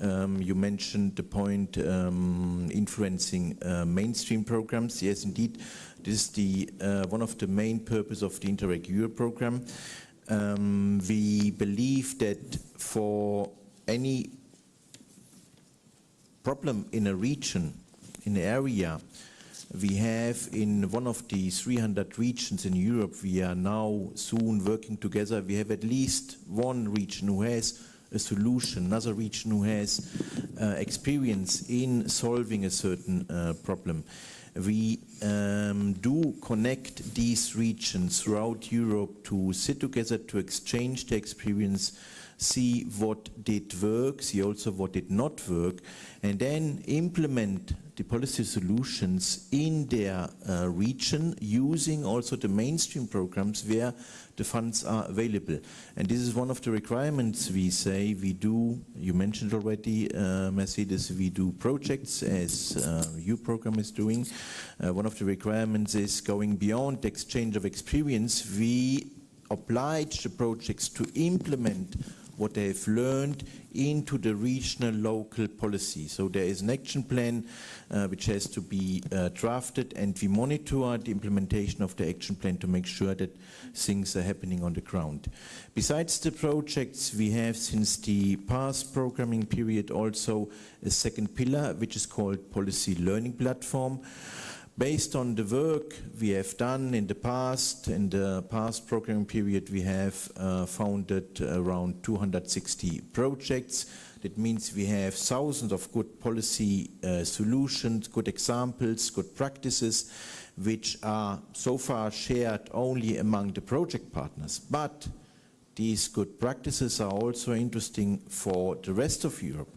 You mentioned the point influencing mainstream programs. Yes, indeed, this is the one of the main purposes of the Interreg Europe program. We believe that for any problem in a region, in an area, we have in one of the 300 regions in Europe, we are now soon working together. We have at least one region who has a solution, another region who has experience in solving a certain problem. We do connect these regions throughout Europe to sit together, to exchange the experience, see what did work, see also what did not work, and then implement the policy solutions in their region, using also the mainstream programs where the funds are available. And this is one of the requirements we say we do. You mentioned already, Mercedes, we do projects as your program is doing. One of the requirements is going beyond the exchange of experience. We oblige the projects to implement what they have learned into the regional local policy. So there is an action plan which has to be drafted, and we monitor the implementation of the action plan to make sure that things are happening on the ground. Besides the projects, we have since the past programming period also a second pillar which is called Policy Learning Platform. Based on the work we have done in the past programming period, we have founded around 260 projects. That means we have thousands of good policy solutions, good examples, good practices, which are so far shared only among the project partners. But these good practices are also interesting for the rest of Europe.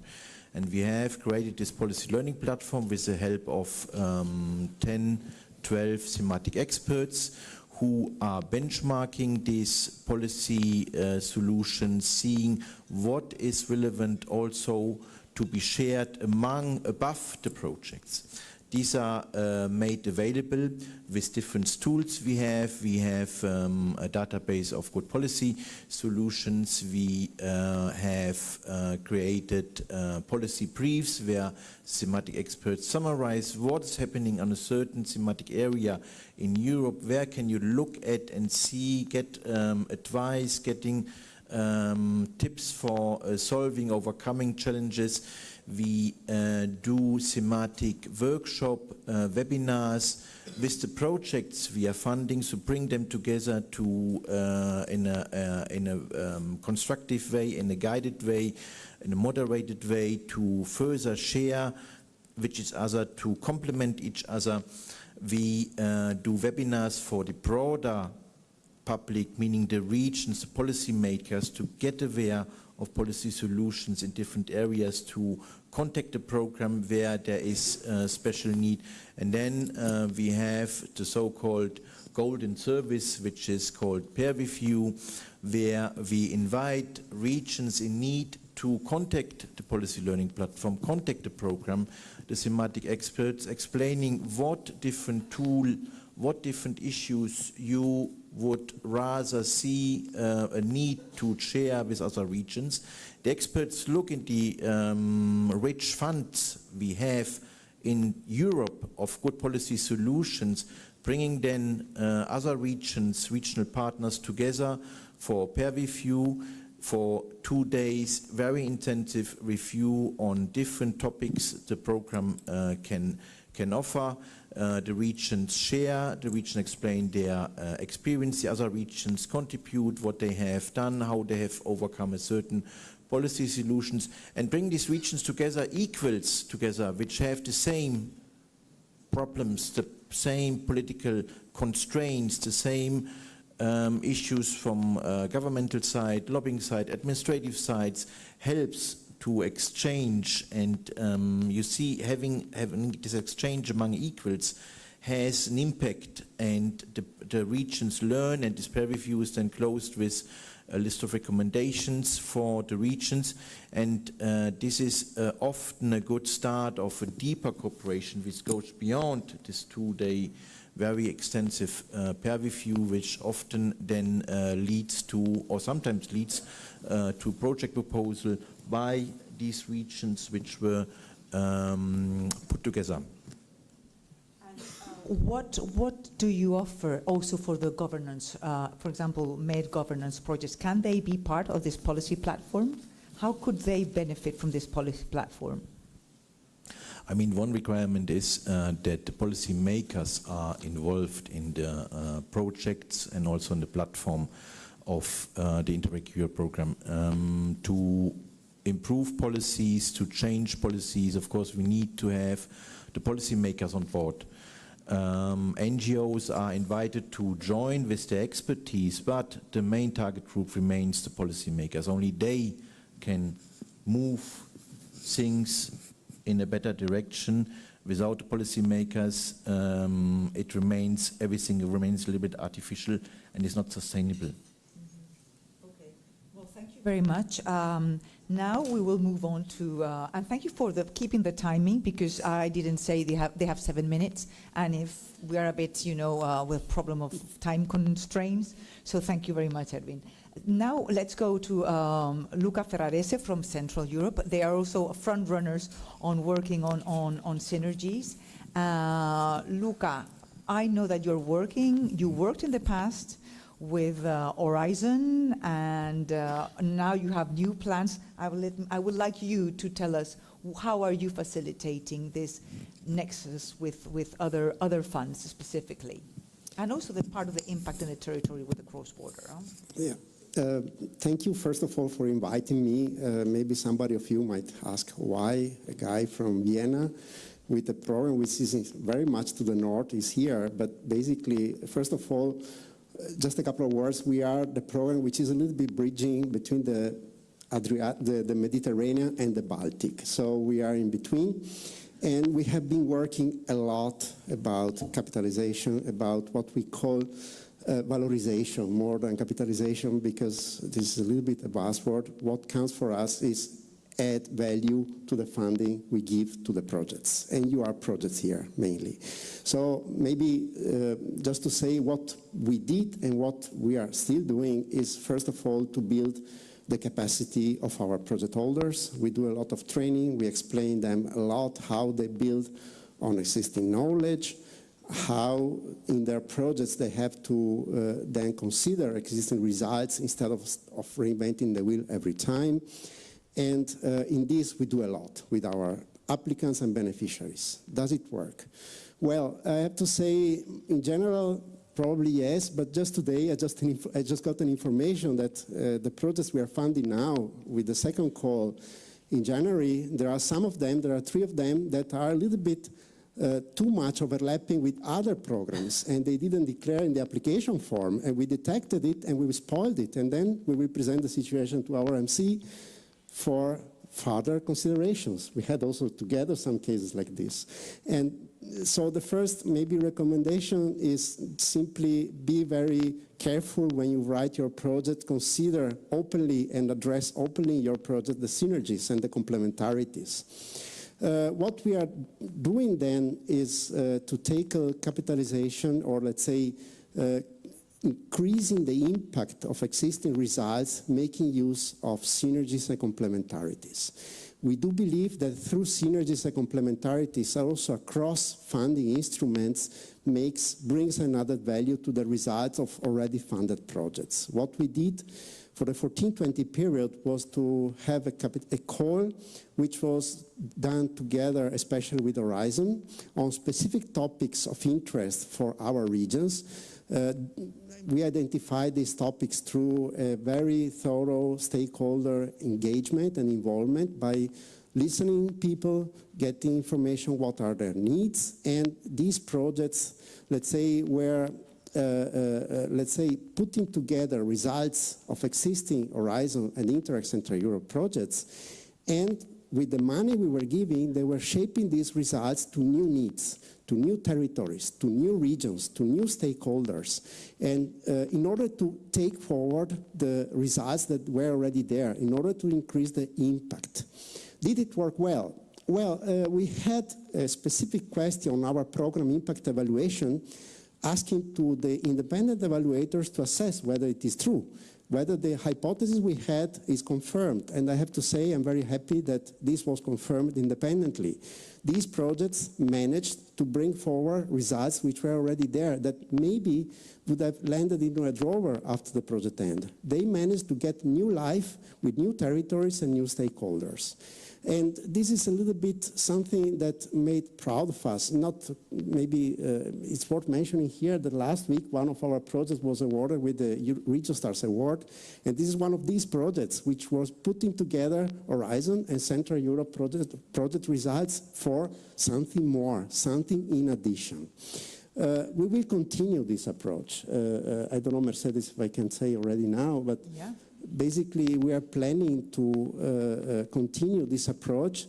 And we have created this policy learning platform with the help of 10, 12 thematic experts who are benchmarking these policy solutions, seeing what is relevant also to be shared above the projects. These are made available with different tools we have. We have a database of good policy solutions. We have created policy briefs where thematic experts summarize what is happening on a certain thematic area in Europe. Where can you look at and see, get advice, getting tips for solving, overcoming challenges. We do thematic workshop, webinars with the projects we are funding, to bring them together to in a constructive way, in a guided way, in a moderated way, to further share with each other, to complement each other. We do webinars for the broader public, meaning the regions, the policymakers, to get aware of policy solutions in different areas, to contact the program where there is special need. And then we have the so-called golden service, which is called peer review, where we invite regions in need to contact the policy learning platform, contact the program, the thematic experts, explaining what different issues you would rather see a need to share with other regions. The experts look in the rich funds we have in Europe of good policy solutions, bringing then other regions, regional partners together for peer review, for 2 days, very intensive review on different topics the program can offer. The regions share, the regions explain their experience, the other regions contribute what they have done, how they have overcome a certain policy solutions, and bring these regions together, equals together, which have the same problems, the same political constraints, the same issues from governmental side, lobbying side, administrative sides, helps to exchange, and you see having this exchange among equals has an impact, and the regions learn, and this peer review is then closed with a list of recommendations for the regions, and this is often a good start of a deeper cooperation which goes beyond this 2-day very extensive peer review, which often then leads to, or sometimes leads to project proposal by these regions which were put together. What do you offer also for the governance? For example, made governance projects, can they be part of this policy platform? How could they benefit from this policy platform? I mean, one requirement is that the policy makers are involved in the projects and also in the platform of the Interreg Europe program. To improve policies, to change policies, of course, we need to have the policy makers on board. NGOs are invited to join with their expertise, but the main target group remains the policymakers. Only they can move things in a better direction. Without the policymakers, everything remains a little bit artificial and is not sustainable. Okay. Well, thank you very much. Now we will move on to, and thank you for keeping the timing, because I didn't say they have 7 minutes, and if we are a bit, with problem of time constraints, so thank you very much, Edwin. Now let's go to Luca Ferrarese from Central Europe. They are also front runners on working on synergies. Luca, I know that you worked in the past with Horizon, and now you have new plans. I would like you to tell us, how are you facilitating this nexus with other funds specifically? And also the part of the impact in the territory with the cross-border. Huh? Yeah. Thank you, first of all, for inviting me. Maybe somebody of you might ask why a guy from Vienna with a program which is very much to the north is here. But basically, first of all, just a couple of words. We are the program which is a little bit bridging between the Mediterranean and the Baltic. So we are in between. And we have been working a lot about capitalization, about what we call valorization more than capitalization, because this is a little bit a buzzword. What counts for us is add value to the funding we give to the projects, and you are projects here mainly. So maybe just to say what we did and what we are still doing is, first of all, to build the capacity of our project holders. We do a lot of training. We explain them a lot how they build on existing knowledge, how in their projects they have to then consider existing results instead of reinventing the wheel every time. And in this we do a lot with our applicants and beneficiaries. Does it work? Well, I have to say, in general, probably yes, but just today I just got an information that the projects we are funding now with the second call in January, there are 3 of them that are a little bit too much overlapping with other programs, and they didn't declare in the application form, and we detected it and we spoiled it, and then we will present the situation to our MC for further considerations. We had also together some cases like this. And so the first maybe recommendation is simply be very careful when you write your project, consider openly and address openly in your project the synergies and the complementarities. What we are doing then is to tackle capitalization, or let's say increasing the impact of existing results, making use of synergies and complementarities. We do believe that through synergies and complementarities, also across funding instruments, brings another value to the results of already funded projects. What we did for the 14-20 period was to have a call which was done together, especially with Horizon, on specific topics of interest for our regions. We identified these topics through a very thorough stakeholder engagement and involvement by listening people, getting information, what are their needs, and these projects, let's say, were putting together results of existing Horizon and Interreg Central Europe projects And with the money we were giving, they were shaping these results to new needs, to new territories, to new regions, to new stakeholders. And in order to take forward the results that were already there, in order to increase the impact. Did it work well? Well, we had a specific question on our program impact evaluation, asking to the independent evaluators to assess whether it is true, whether the hypothesis we had is confirmed. And I have to say I'm very happy that this was confirmed independently. These projects managed to bring forward results which were already there that maybe would have landed in a drawer after the project end. They managed to get new life with new territories and new stakeholders. And this is a little bit something that made proud of us. Not maybe it's worth mentioning here that last week one of our projects was awarded with the RegioStars Award, and this is one of these projects which was putting together Horizon and Central Europe project results for something more, something in addition. We will continue this approach. I don't know, Mercedes, if I can say already now, but. Yeah. Basically, we are planning to continue this approach.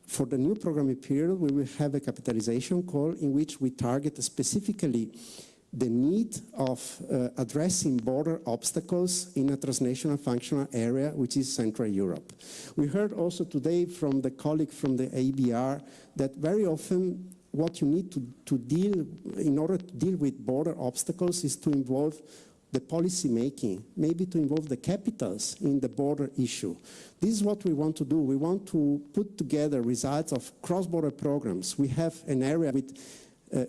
For the new programming period, we will have a capitalization call in which we target specifically the need of addressing border obstacles in a transnational functional area, which is Central Europe. We heard also today from the colleague from the ABR that very often what you need to deal, in order to deal with border obstacles, is to involve the policy making, maybe to involve the capitals in the border issue. This is what we want to do. We want to put together results of cross-border programs. We have an area with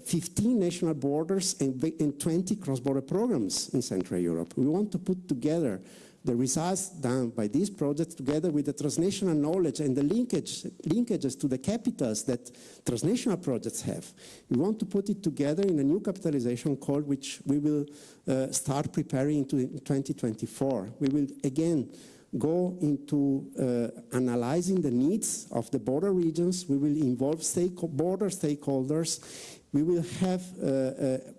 15 national borders and 20 cross-border programs in Central Europe. We want to put together the results done by these projects together with the transnational knowledge and the linkages to the capitals that transnational projects have. We want to put it together in a new capitalization call, which we will start preparing into 2024. We will again go into analyzing the needs of the border regions. We will involve border stakeholders. We will have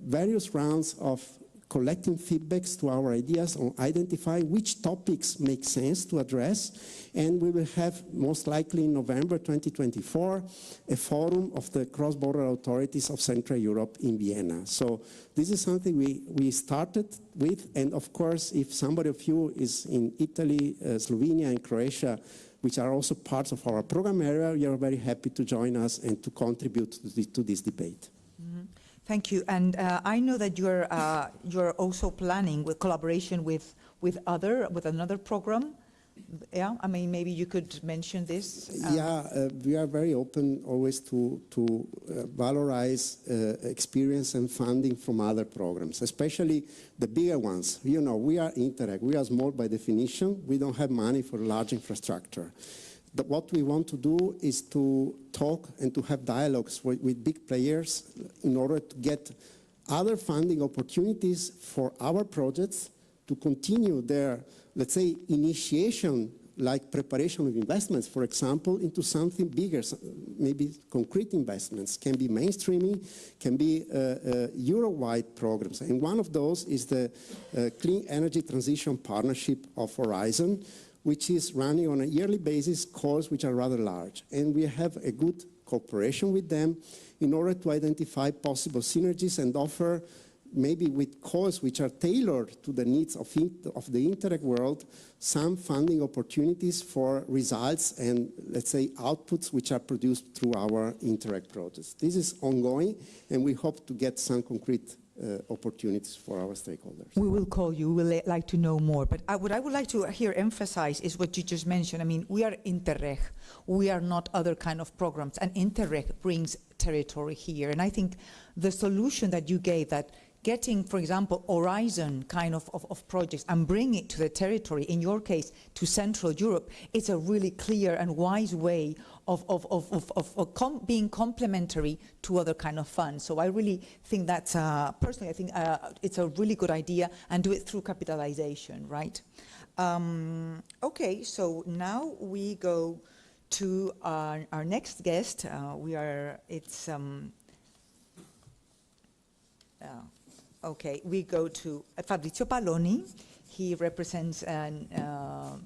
various rounds of collecting feedbacks to our ideas on identifying which topics make sense to address, and we will have most likely in November 2024 a forum of the cross-border authorities of Central Europe in Vienna. So this is something we started with, and of course if somebody of you is in Italy, Slovenia and Croatia, which are also parts of our program area, we are very happy to join us and to contribute to this debate. Thank you. And I know that you're also planning with collaboration with another program. Yeah, I mean, maybe you could mention this. We are very open always to valorize experience and funding from other programs, especially the bigger ones. You know, we are Interreg. We are small by definition. We don't have money for large infrastructure. But what we want to do is to talk and to have dialogues with big players in order to get other funding opportunities for our projects to continue their, let's say, initiation, like preparation of investments, for example, into something bigger, maybe concrete investments, can be mainstreaming, can be Euro-wide programs. And one of those is the Clean Energy Transition Partnership of Horizon, which is running on a yearly basis calls which are rather large. And we have a good cooperation with them in order to identify possible synergies and offer, maybe with calls which are tailored to the needs of the Interreg world, some funding opportunities for results and, let's say, outputs which are produced through our Interreg projects. This is ongoing, and we hope to get some concrete opportunities for our stakeholders. We will call you. We will like to know more. But what I would like to here emphasize is what you just mentioned. I mean, we are Interreg. We are not other kind of programs. And Interreg brings territory here. And I think the solution that you gave, that getting, for example, Horizon kind of projects and bring it to the territory, in your case, to Central Europe, it's a really clear and wise way of being complementary to other kind of funds. So I really think that's, personally, I think it's a really good idea, and do it through capitalization, right? Okay, so now we go to our next guest. Okay, we go to Fabrizio Palloni. He represents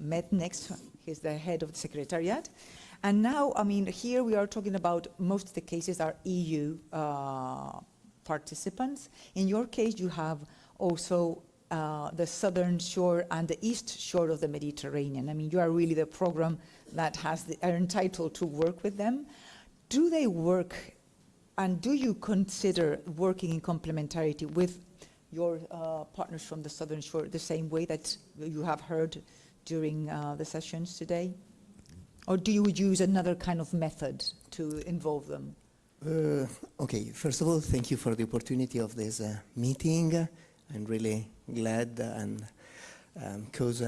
Mednext. He's the head of the Secretariat. And now, I mean, here we are talking about most of the cases are EU participants. In your case, you have also the southern shore and the east shore of the Mediterranean. I mean, you are really the program that are entitled to work with them. Do they work, and do you consider working in complementarity with your partners from the southern shore the same way that you have heard during the sessions today? Or do you use another kind of method to involve them? Okay, first of all, thank you for the opportunity of this meeting. I'm really glad, and because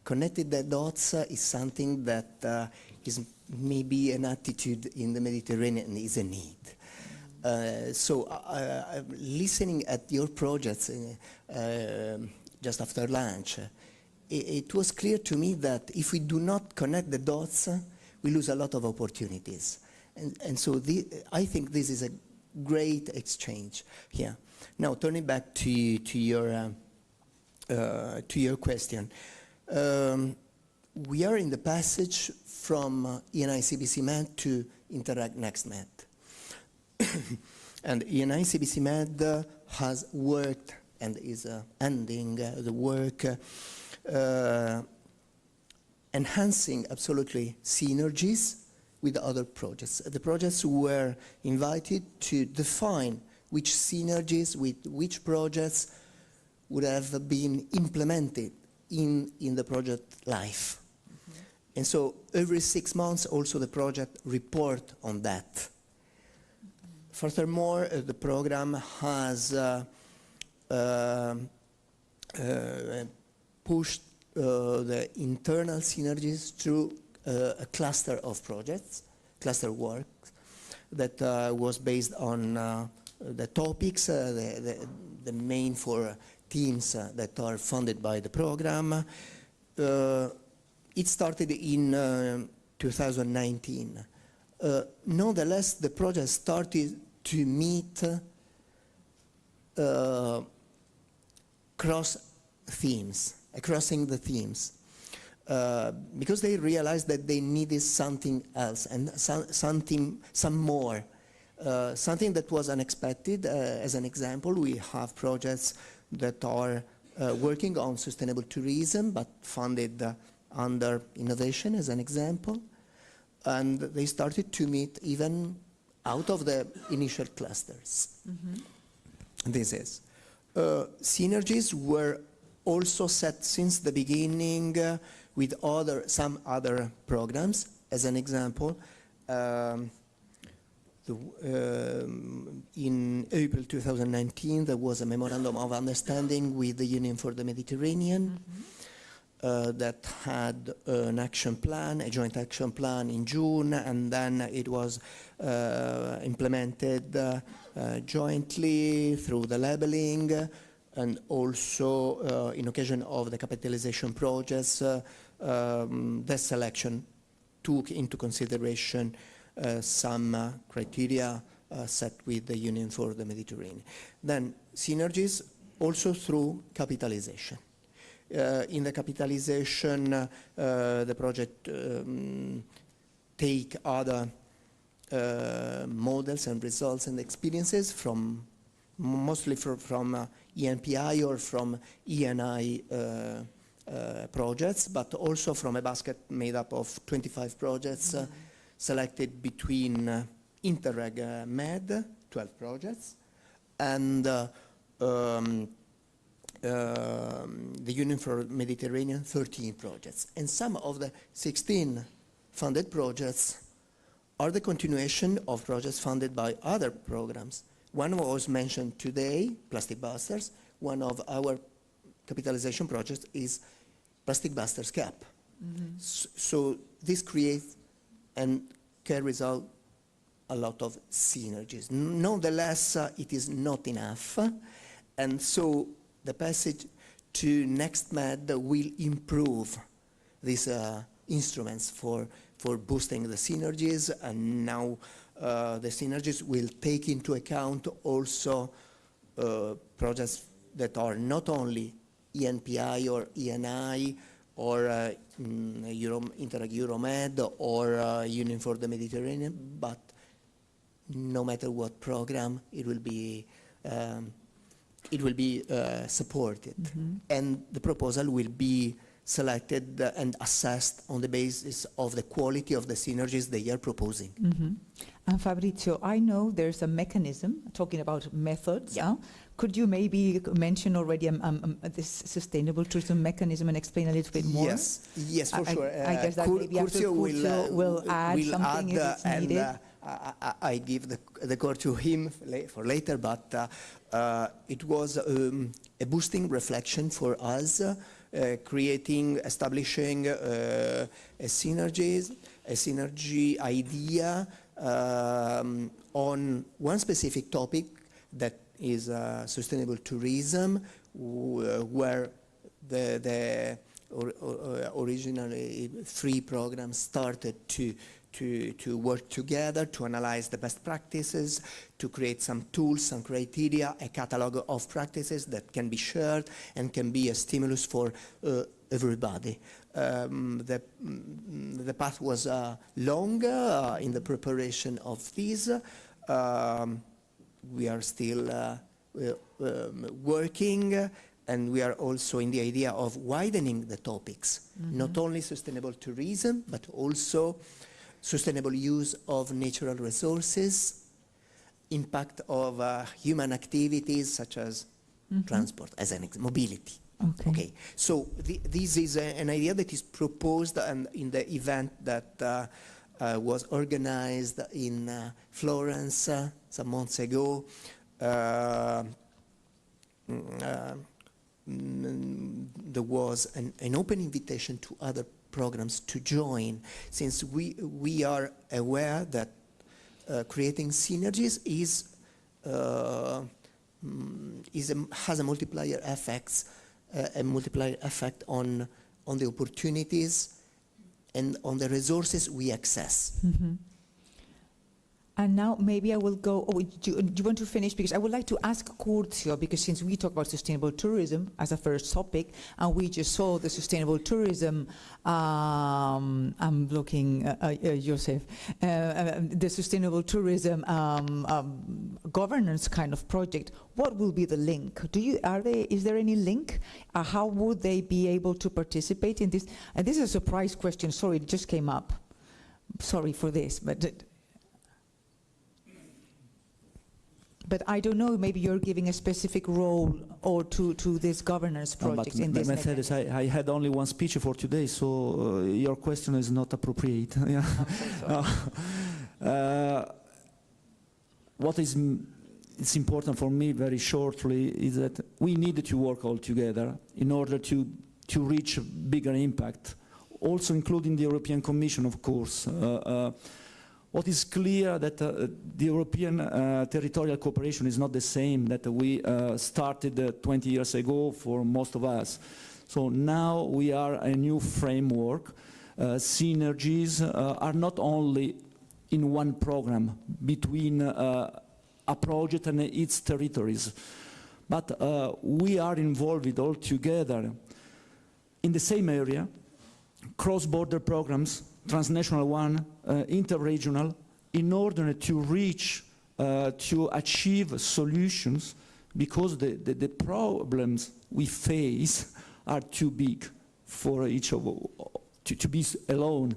connected the dots is something that is maybe an attitude in the Mediterranean, is a need. So listening at your projects just after lunch, it was clear to me that if we do not connect the dots, we lose a lot of opportunities. And so I think this is a great exchange here. Now, turning back to your question. We are in the passage from ENI CBC Med to Interreg Next Med. And ENI CBC Med has worked and is ending the work enhancing absolutely synergies with other projects. The projects were invited to define which synergies with which projects would have been implemented in the project life. Mm-hmm. And so every 6 months also the project report on that. Mm-hmm. Furthermore, the program has pushed the internal synergies through a cluster of projects, cluster work, that was based on the topics, the main 4 teams that are funded by the program. It started in 2019. Nonetheless, the project started to meet crossing the themes, because they realized that they needed something else and some more. Something that was unexpected. As an example, we have projects that are working on sustainable tourism, but funded under innovation, as an example. And they started to meet even out of the initial clusters. Mm-hmm. This is. Synergies were also set since the beginning with some other programs. As an example, in April 2019, there was a memorandum of understanding with the Union for the Mediterranean. Mm-hmm. That had an action plan, a joint action plan in June, and then it was implemented jointly through the labeling, and also in occasion of the capitalization projects, the selection took into consideration some criteria set with the Union for the Mediterranean. Then synergies also through capitalization. In the capitalization, the project take other models and results and experiences mostly from ENPI or from ENI projects, but also from a basket made up of 25 projects selected between Interreg Med, 12 projects, and the Union for Mediterranean, 13 projects. And some of the 16 funded projects are the continuation of projects funded by other programs. One was mentioned today, Plastic Busters. One of our capitalization projects is Plastic Busters CAP. Mm-hmm. So this creates and carries out a lot of synergies. Nonetheless, it is not enough. And so the passage to Next Med will improve these instruments for boosting the synergies, and now the synergies will take into account also projects that are not only ENPI or ENI or Interreg Euromed or Union for the Mediterranean, but no matter what program, it will be supported. And the proposal will be selected and assessed on the basis of the quality of the synergies they are proposing. And Fabrizio, I know there's a mechanism, talking about methods. Could you maybe mention already this sustainable tourism mechanism and explain a little bit more? Yes, for sure. I guess that maybe after Curcio will add something if it's needed. I give the call to him for later, but it was a boosting reflection for us, establishing a synergy idea on one specific topic, that is sustainable tourism, where the originally 3 programs started to work together, to analyze the best practices, to create some tools, some criteria, a catalog of practices that can be shared and can be a stimulus for everybody. The path was long in the preparation of these. We are still working, and we are also in the idea of widening the topics, not only sustainable tourism, but also sustainable use of natural resources, impact of human activities such as transport, as an mobility. Okay. So this is an idea that is proposed in the event that was organized in Florence some months ago. There was an open invitation to other programs to join, since we are aware that creating synergies has a multiplier effect on the opportunities and on the resources we access. And now maybe I will go, do you want to finish? Because I would like to ask Curcio, because since we talk about sustainable tourism as a first topic, and we just saw the sustainable tourism, I'm looking, Joseph, the sustainable tourism governance kind of project, what will be the link? Is there any link? How would they be able to participate in this? And this is a surprise question, sorry, it just came up. Sorry for this, but I don't know, maybe you're giving a specific role or to this governance project in this Mercedes, I had only one speech for today, so your question is not appropriate. What is it's important for me very shortly is that we need to work all together in order to reach bigger impact, also including the European Commission, of course. What is clear that the European territorial cooperation is not the same that we started 20 years ago for most of us. So now we are a new framework. Synergies are not only in one program between a project and its territories, but we are involved all together in the same area, cross-border programs, transnational one, interregional, in order to reach, to achieve solutions, because the problems we face are too big for each of to be alone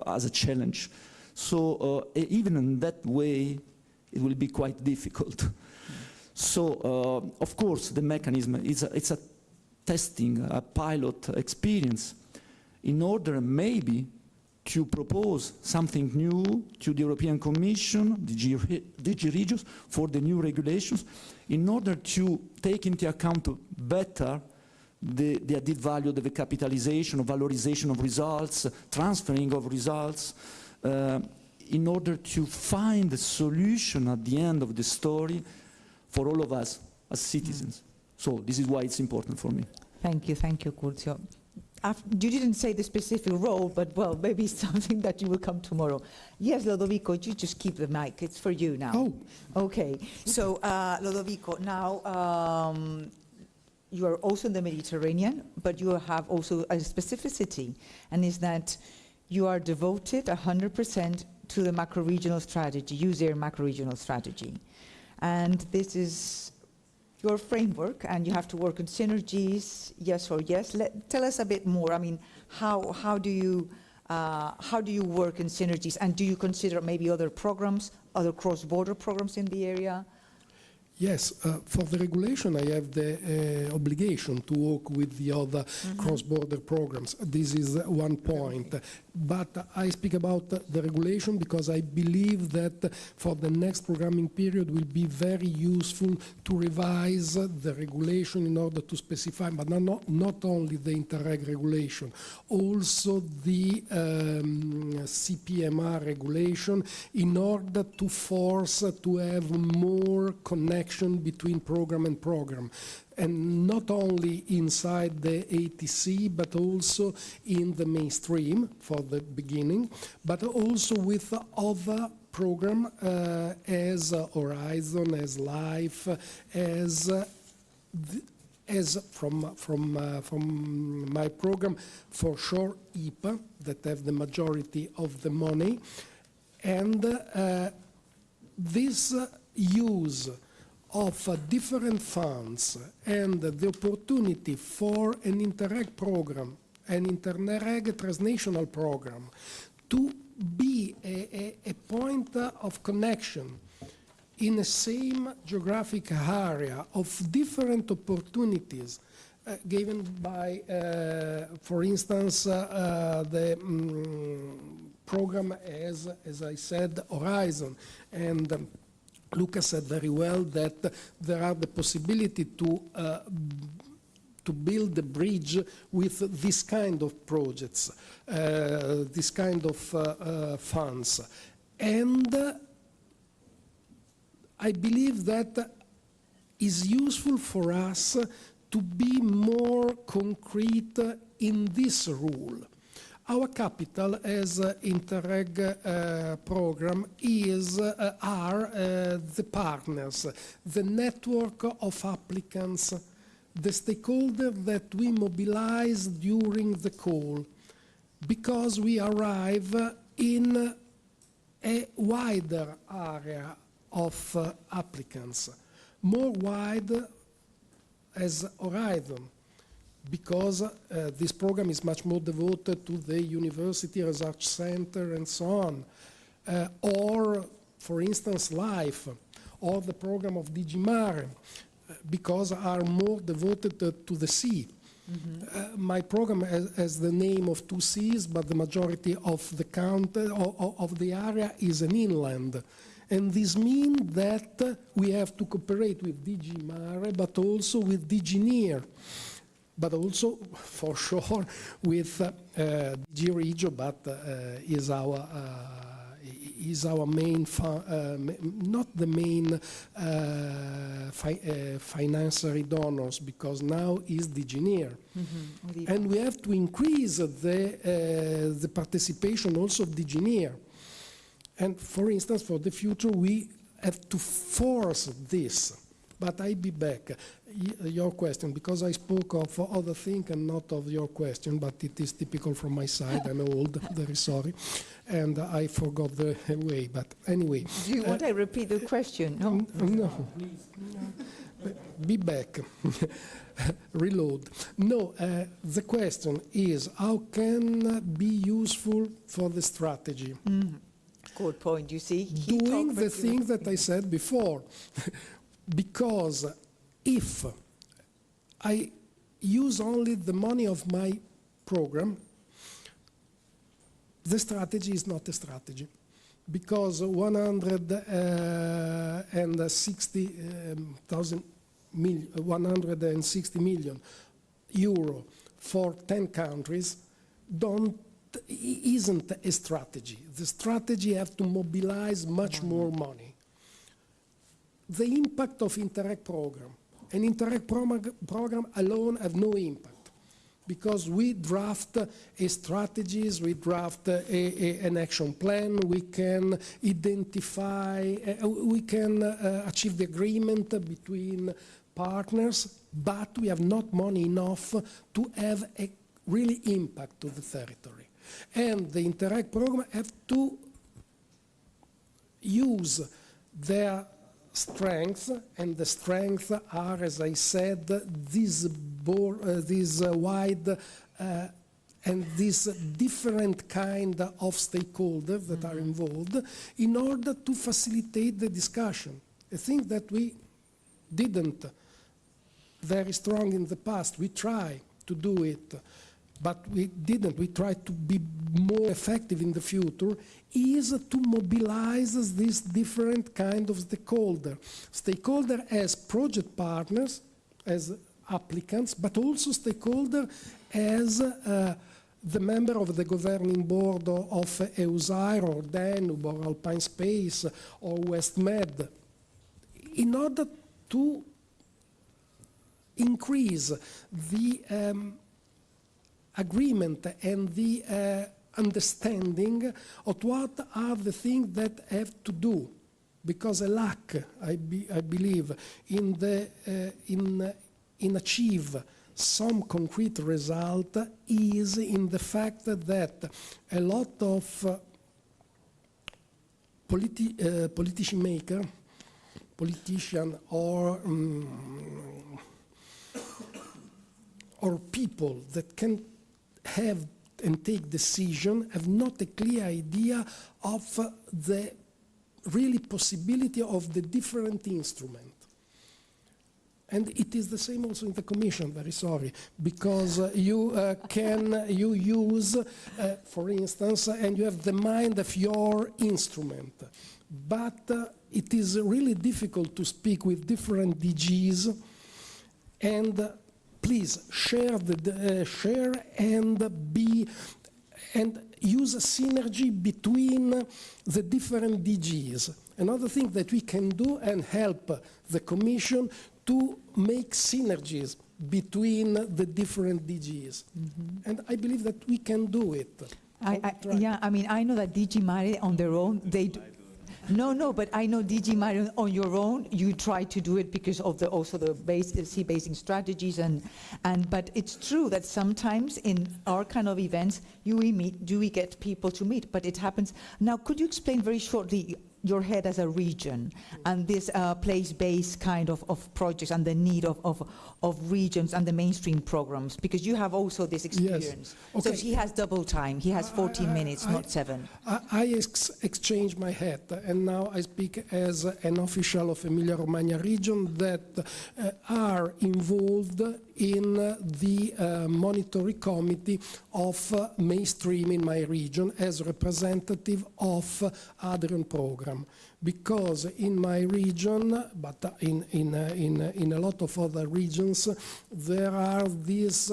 as a challenge. So even in that way, it will be quite difficult. So of course, the mechanism it's a testing, a pilot experience, in order maybe to propose something new to the European Commission, DG Regios, for the new regulations, in order to take into account better the added value of the capitalization, of valorization of results, transferring of results, in order to find a solution at the end of the story for all of us as citizens. So this is why it's important for me. Thank you, Curcio. You didn't say the specific role, but well, maybe something that you will come tomorrow. Yes, Lodovico, you just keep the mic. It's for you now. Oh. Okay. So, Lodovico, now you are also in the Mediterranean, but you have also a specificity, and is that you are devoted 100% to the macro-regional strategy, user macro-regional strategy. And this is your framework, and you have to work on synergies, yes or yes. Tell us a bit more. I mean, how do you work in synergies, and do you consider maybe other programs, other cross-border programs in the area? Yes, for the regulation I have the obligation to work with the other cross-border programs. This is one point. But I speak about the regulation because I believe that for the next programming period will be very useful to revise the regulation in order to specify, but not only the Interreg regulation, also the CPMR regulation, in order to force to have more connection between program and program, and not only inside the ATC, but also in the mainstream for the beginning, but also with other program as Horizon, as Life, as from my program, for sure IPA, that have the majority of the money, and this use of different funds and the opportunity for an Interreg program, an Interreg transnational program, to be a point of connection in the same geographic area of different opportunities given by, for instance, the program as I said, Horizon, and Luca said very well that there are the possibility to build a bridge with this kind of projects, this kind of funds. And I believe that is useful for us to be more concrete in this rule. Our capital as Interreg program are the partners, the network of applicants, the stakeholders that we mobilize during the call, because we arrive in a wider area of applicants, more wide as Horizon, because this program is much more devoted to the university research center and so on, or, for instance, Life, or the program of DG Mare, because are more devoted to the sea. My program has the name of two seas, but the majority of the country, of the area is an inland. And this means that we have to cooperate with DG Mare, but also with DG NEAR, but also, for sure, with DG Regio, but is our main, not the main financiary donors, because now is DG NEAR. And we have to increase the participation also of DG NEAR. And for instance, for the future, we have to force this. But I'll be back. Your question, because I spoke of other things and not of your question, but it is typical from my side. I'm old, very sorry, and I forgot the way. But anyway. Do you want I repeat the question? No. No. Be back. Reload. No, the question is how can be useful for the strategy? Good point, you see. Doing the things that I said before. Because if I use only the money of my program, the strategy is not a strategy. Because 160 million euro for 10 countries isn't a strategy. The strategy has to mobilize much more money. The impact of Interreg program. An Interreg program alone have no impact, because we draft strategies, we draft an action plan, we can identify, we can achieve the agreement between partners, but we have not money enough to have a really impact to the territory. And the Interreg program have to use their strengths, and the strengths are, as I said, this wide and these different kind of stakeholders that are involved in order to facilitate the discussion. I think that we didn't very strong in the past. We try to do it, but we didn't. We try to be more effective in the future, is to mobilize this different kind of stakeholder. Stakeholder as project partners, as applicants, but also stakeholder as the member of the governing board of EUSAIR or Danube or Alpine Space or WestMed, in order to increase the agreement and the understanding of what are the things that have to do. Because a lack, I believe, in achieve some concrete result is in the fact that a lot of politician or people that can have and take decision have not a clear idea of the really possibility of the different instrument. And it is the same also in the Commission, very sorry, because you use, for instance, and you have the mind of your instrument. But it is really difficult to speak with different DGs, and please share and use a synergy between the different DGs. Another thing that we can do and help the Commission to make synergies between the different DGs. And I believe that we can do it. Yeah, I mean, I know that DG Mare on their own, they do. No, but I know DG Mare on your own, you try to do it because of also the sea basing strategies but it's true that sometimes in our kind of events, we get people to meet, but it happens. Now, could you explain very shortly your head as a region and this place-based kind of projects and the need of regions and the mainstream programs, because you have also this experience. Yes. Okay. So he has double time. He has 14 minutes, not 7. I exchange my head, and now I speak as an official of Emilia-Romagna region that are involved in the monitoring committee of mainstream in my region as representative of Adrian program. Because in my region, but in a lot of other regions, there are these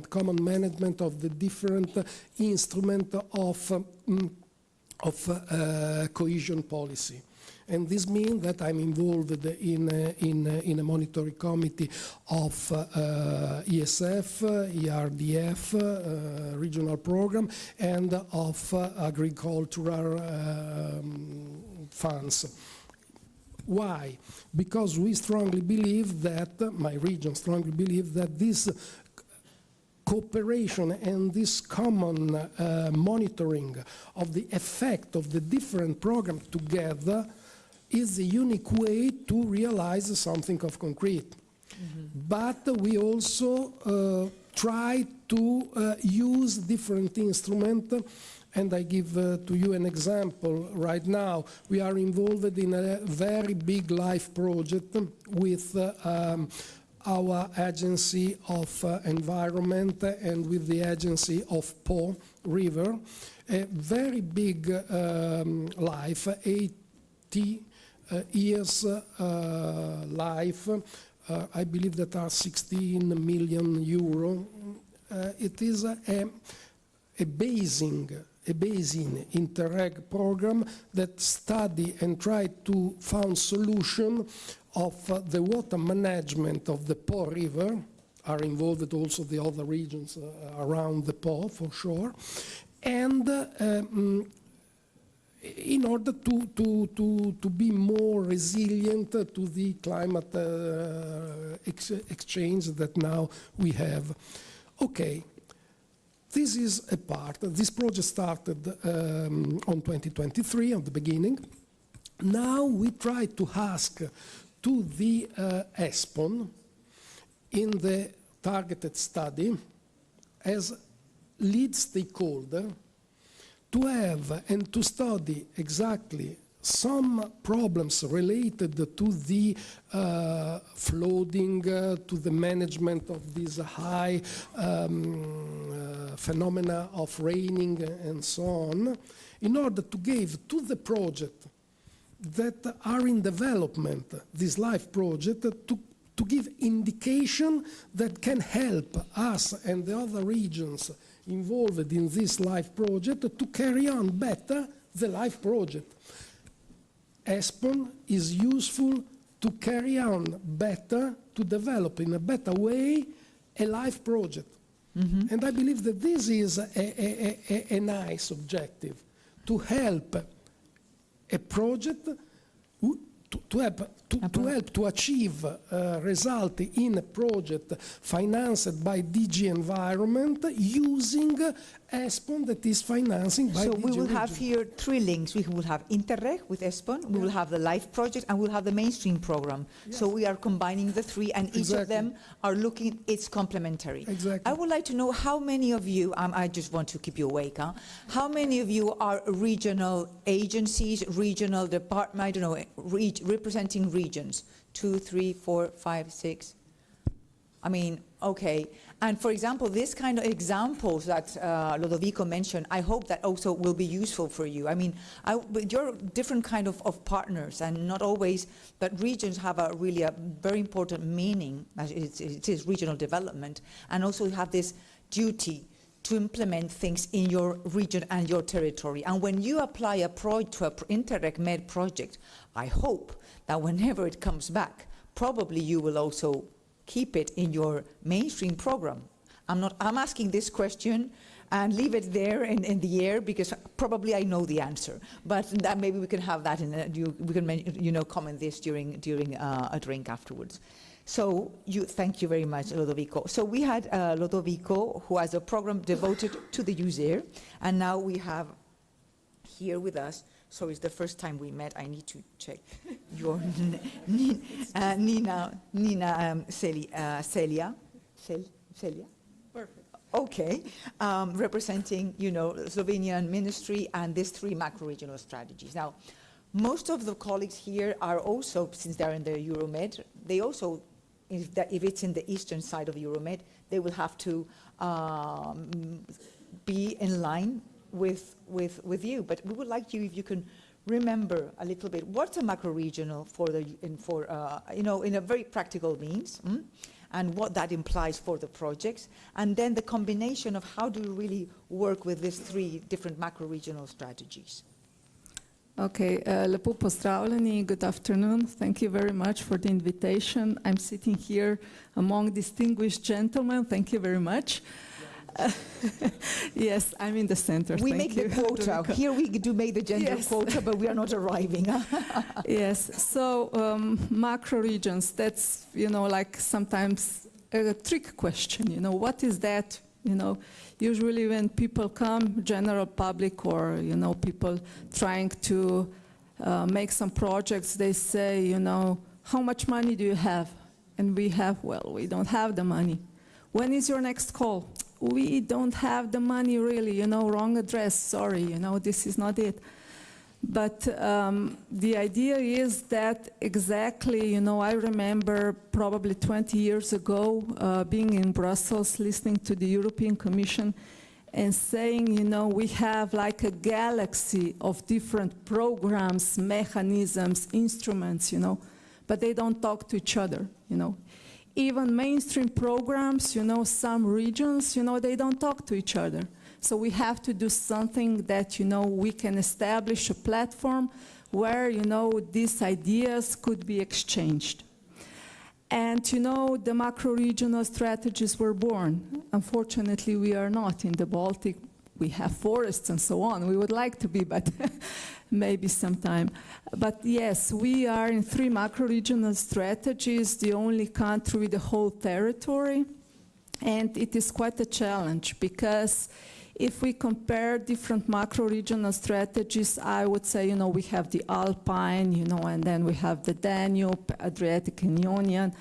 common management of the different instrument of cohesion policy. And this means that I'm involved in a monitoring committee of ESF, ERDF, regional program, and of agricultural funds. Why? Because we strongly believe that, my region strongly believes that this cooperation and this common monitoring of the effect of the different programs together is a unique way to realize something of concrete. But we also try to use different instruments, and I give to you an example. Right now, we are involved in a very big life project with our Agency of Environment and with the Agency of Po River, a very big life, 80 years life. I believe that are 16 million euro. It is a basing Interreg program that study and try to find solution of the water management of the Po River. Are involved also the other regions around the Po, for sure. And in order to be more resilient to the climate exchange that now we have. Okay, this is a part. This project started on 2023, at the beginning. Now we try to ask to the ESPON in the targeted study as lead stakeholder to have and to study exactly some problems related to the flooding, to the management of these high phenomena of raining and so on, in order to give to the project that are in development, this LIFE project, to give indication that can help us and the other regions involved in this LIFE project to carry on better the LIFE project. ESPON is useful to carry on better, to develop in a better way a LIFE project. Mm-hmm. And I believe that this is a nice objective, to help a project to help to achieve result in a project financed by DG Environment using ESPON that is financing by DG So we will have Region. here three links. We will have Interreg with ESPON, we will have the LIFE project, and we'll have the mainstream program. Yes. So we are combining the three, and each of them are looking, it's complementary. Exactly. I would like to know how many of you, I just want to keep you awake, how many of you are regional agencies, regional department, I don't know, representing regions? 2, 3, 4, 5, 6. I mean, okay. And for example, this kind of examples that Lodovico mentioned, I hope that also will be useful for you. I mean, you're different kind of partners, and not always, but regions have a really a very important meaning, as it is regional development, and also have this duty to implement things in your region and your territory. And when you apply a to an Interreg-Med project, I hope that whenever it comes back, probably you will also keep it in your mainstream program. I'm asking this question and leave it there in the air, because probably I know the answer. But that maybe we can have that we can comment this during a drink afterwards. So thank you very much, Lodovico. So we had Lodovico, who has a program devoted to the user, and now we have here with us. So it's the first time we met. I need to check your Nina Celia. Perfect. Okay, representing Slovenian Ministry and these three macro-regional strategies. Now, most of the colleagues here are also, since they're in the Euromed, they also, if it's in the eastern side of Euromed, they will have to be in line with you. But we would like you, if you can remember a little bit, what's a macro-regional in a very practical means, and what that implies for the projects, and then the combination of how do you really work with these three different macro-regional strategies. Okay, lepo pozdravljeni, good afternoon. Thank you very much for the invitation. I'm sitting here among distinguished gentlemen. Thank you very much. Yes, I'm in the center. We make the quota. Here we do make the gender quota, but we are not arriving. Yes, so macro regions, that's, like sometimes a trick question. What is that? Usually when people come, general public or, people trying to make some projects, they say, how much money do you have? And we have, well, we don't have the money. When is your next call? We don't have the money really, wrong address, sorry, this is not it. But the idea is that exactly, I remember probably 20 years ago being in Brussels, listening to the European Commission and saying, we have like a galaxy of different programs, mechanisms, instruments, but they don't talk to each other, Even mainstream programs, some regions, they don't talk to each other. So we have to do something that, we can establish a platform where, these ideas could be exchanged. And, the macro-regional strategies were born. Unfortunately, we are not in the Baltic. We have forests and so on. We would like to be, but maybe sometime. But yes, we are in 3 macro-regional strategies, the only country with the whole territory. And it is quite a challenge because if we compare different macro-regional strategies, I would say, we have the Alpine, and then we have the Danube, Adriatic and Ionian.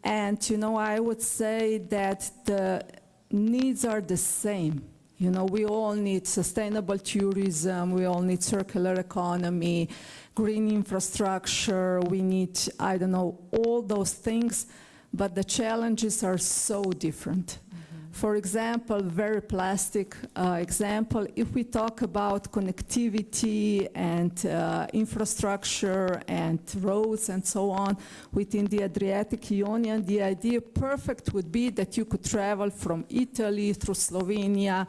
And, I would say that the needs are the same. We all need sustainable tourism, we all need circular economy, green infrastructure, we need, all those things, but the challenges are so different. For example, very plastic example, if we talk about connectivity and infrastructure and roads and so on within the Adriatic Ionian, the idea perfect would be that you could travel from Italy through Slovenia,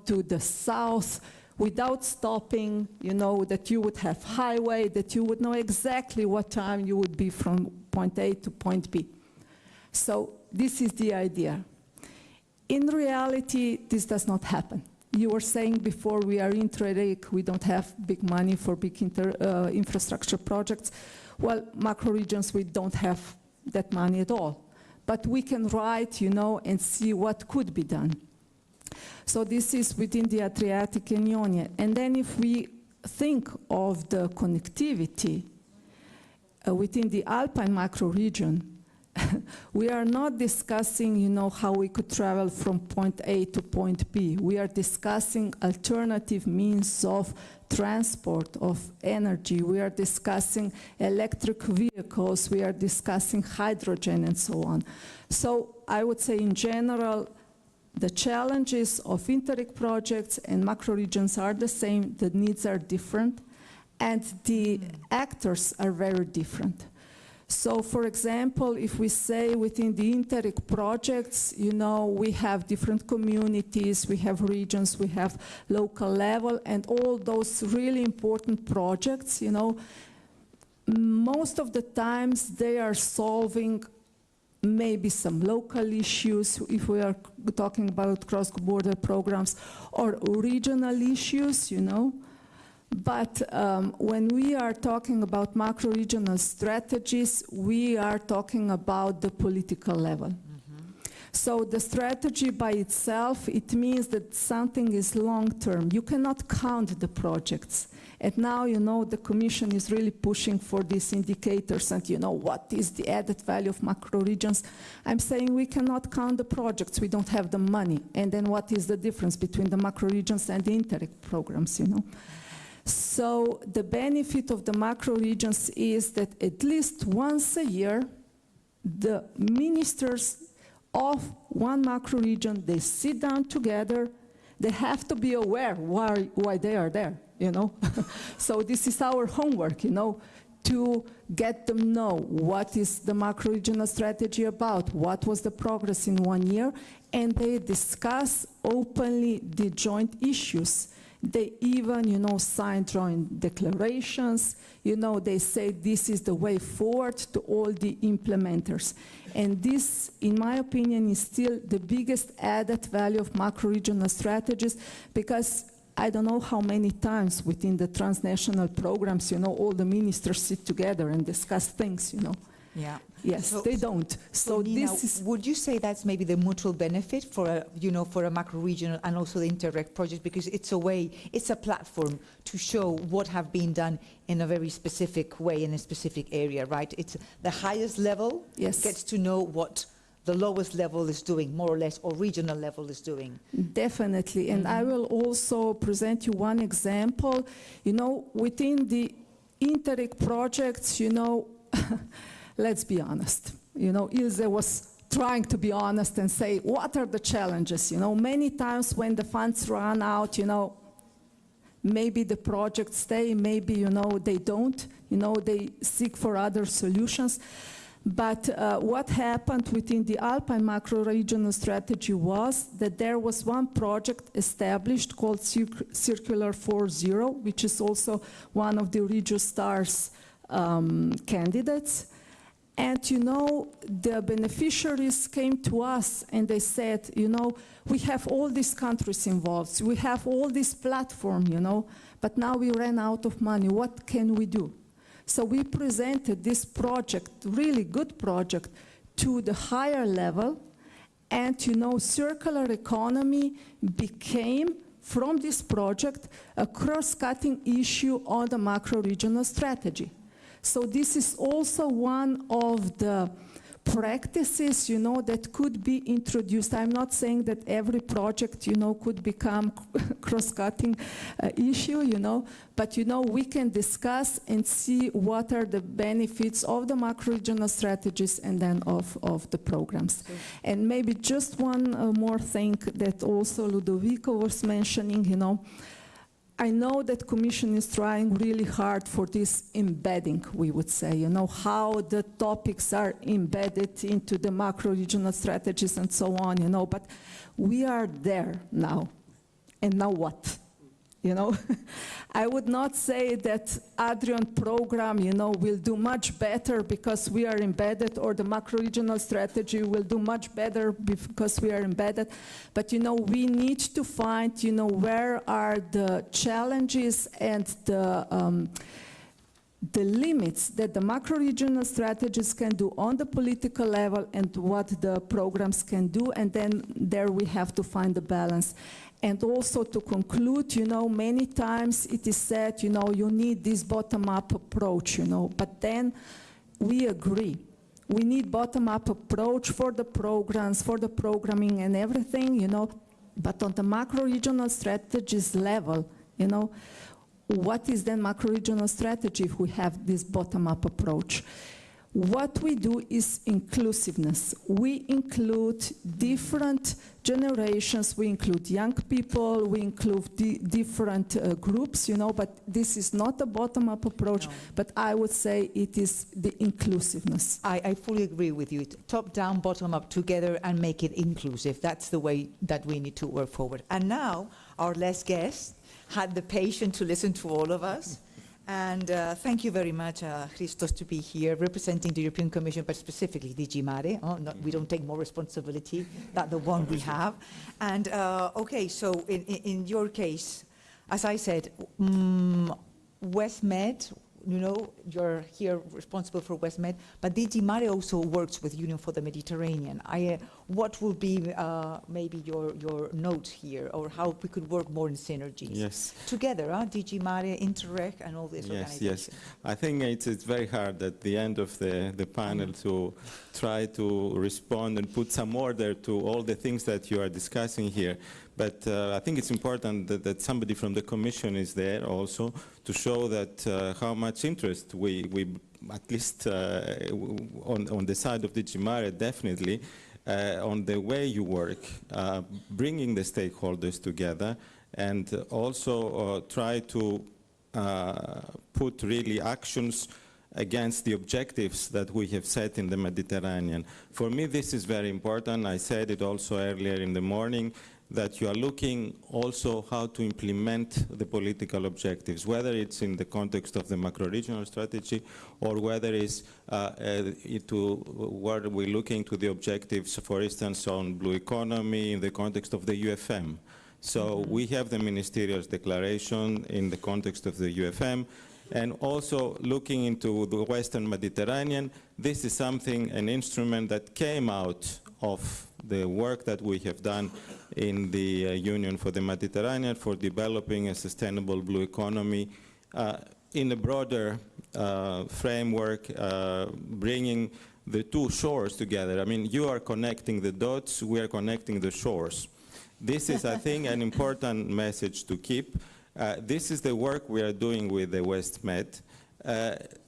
to the south without stopping, that you would have highway, that you would know exactly what time you would be from point A to point B. So this is the idea. In reality, this does not happen. You were saying before we are Interreg, we don't have big money for big infrastructure projects. Well, macro regions, we don't have that money at all. But we can write, and see what could be done. So this is within the Adriatic and Ionian. And then if we think of the connectivity within the Alpine macro region, we are not discussing, how we could travel from point A to point B. We are discussing alternative means of transport, of energy. We are discussing electric vehicles. We are discussing hydrogen and so on. So I would say in general, the challenges of Interreg projects and macro regions are the same. The needs are different, and the actors are very different. So, for example, if we say within the Interreg projects, we have different communities, we have regions, we have local level, and all those really important projects, most of the times they are solving maybe some local issues, if we are talking about cross-border programs, or regional issues, But when we are talking about macro-regional strategies, we are talking about the political level. So the strategy by itself, it means that something is long-term. You cannot count the projects. And now, the Commission is really pushing for these indicators and, what is the added value of macro-regions. I'm saying we cannot count the projects. We don't have the money. And then what is the difference between the macro-regions and the Interreg programs, So the benefit of the macro regions is that at least once a year, the ministers of one macro region, they sit down together, they have to be aware why they are there, So this is our homework, to get them know what is the macro regional strategy about, what was the progress in 1 year, and they discuss openly the joint issues. They even, sign joint declarations. They say this is the way forward to all the implementers. And this, in my opinion, is still the biggest added value of macro-regional strategies, because I don't know how many times within the transnational programs, all the ministers sit together and discuss things, Yeah. Yes, they don't. So Nina, this is. Would you say that's maybe the mutual benefit for for a macro-regional and also the Interreg project, because it's a platform to show what have been done in a very specific way in a specific area, right? It's the highest level gets to know what the lowest level is doing, more or less, or regional level is doing. Definitely, and I will also present you one example. Within the Interreg projects, let's be honest. Ilse was trying to be honest and say, what are the challenges? Many times when the funds run out, maybe the projects stay, maybe, they don't. They seek for other solutions. But what happened within the Alpine macro-regional strategy was that there was one project established called Circular 4.0, which is also one of the Regio Stars candidates. And, you know, the beneficiaries came to us and they said, you know, we have all these countries involved, we have all this platform, you know, but now we ran out of money. What can we do? So we presented this project, really good project, to the higher level. And, you know, circular economy became, from this project, a cross-cutting issue on the macro-regional strategy. So this is also one of the practices, you know, that could be introduced. I'm not saying that every project, you know, could become cross-cutting issue, you know, but, you know, we can discuss and see what are the benefits of the macro-regional strategies and then of the programs. And maybe just one more thing that also Ludovico was mentioning, you know, I know that Commission is trying really hard for this embedding, we would say, you know, how the topics are embedded into the macro-regional strategies and so on, you know, but we are there now. And now what? You know, I would not say that Adrian program, you know, will do much better because we are embedded, or the macro-regional strategy will do much better because we are embedded. But, you know, we need to find, you know, where are the challenges and the limits that the macro-regional strategies can do on the political level and what the programs can do, and then there we have to find the balance. And also to conclude, you know, many times it is said, you know, you need this bottom-up approach, you know, but then we agree. We need bottom-up approach for the programs, for the programming and everything, you know, but on the macro-regional strategies level, you know, what is then macro-regional strategy if we have this bottom-up approach? What we do is inclusiveness. We include different generations, we include young people, we include different groups, you know, but this is not a bottom-up approach, but I would say it is the inclusiveness. I fully agree with you. Top-down, bottom-up, together, and make it inclusive. That's the way that we need to work forward. And now, our last guest had the patience to listen to all of us. And thank you very much, Christos, to be here representing the European Commission, but specifically DG Mare. We don't take more responsibility than the one we have. And okay, so in your case, as I said, WestMed, you know, you're here responsible for WestMed, but DG Mare also works with Union for the Mediterranean. What will be maybe your note here, or how we could work more in synergies? Yes. Together, DG Mare, Interreg, and all these organizations. Yes. I think it's very hard at the end of the panel to try to respond and put some order to all the things that you are discussing here. But I think it's important that somebody from the Commission is there also to show that how much interest we at least on the side of DG Mare, definitely, on the way you work, bringing the stakeholders together, and also try to put really actions against the objectives that we have set in the Mediterranean. For me, this is very important. I said it also earlier in the morning, that you are looking also how to implement the political objectives, whether it's in the context of the macro-regional strategy or whether it's where we're looking to the objectives, for instance, on blue economy in the context of the UFM. So we have the ministerial declaration in the context of the UFM, and also looking into the Western Mediterranean. This is something, an instrument that came out of the work that we have done in the Union for the Mediterranean for developing a sustainable blue economy in a broader framework, bringing the two shores together. I mean, you are connecting the dots, we are connecting the shores. This is, I think, an important message to keep. This is the work we are doing with the WestMed,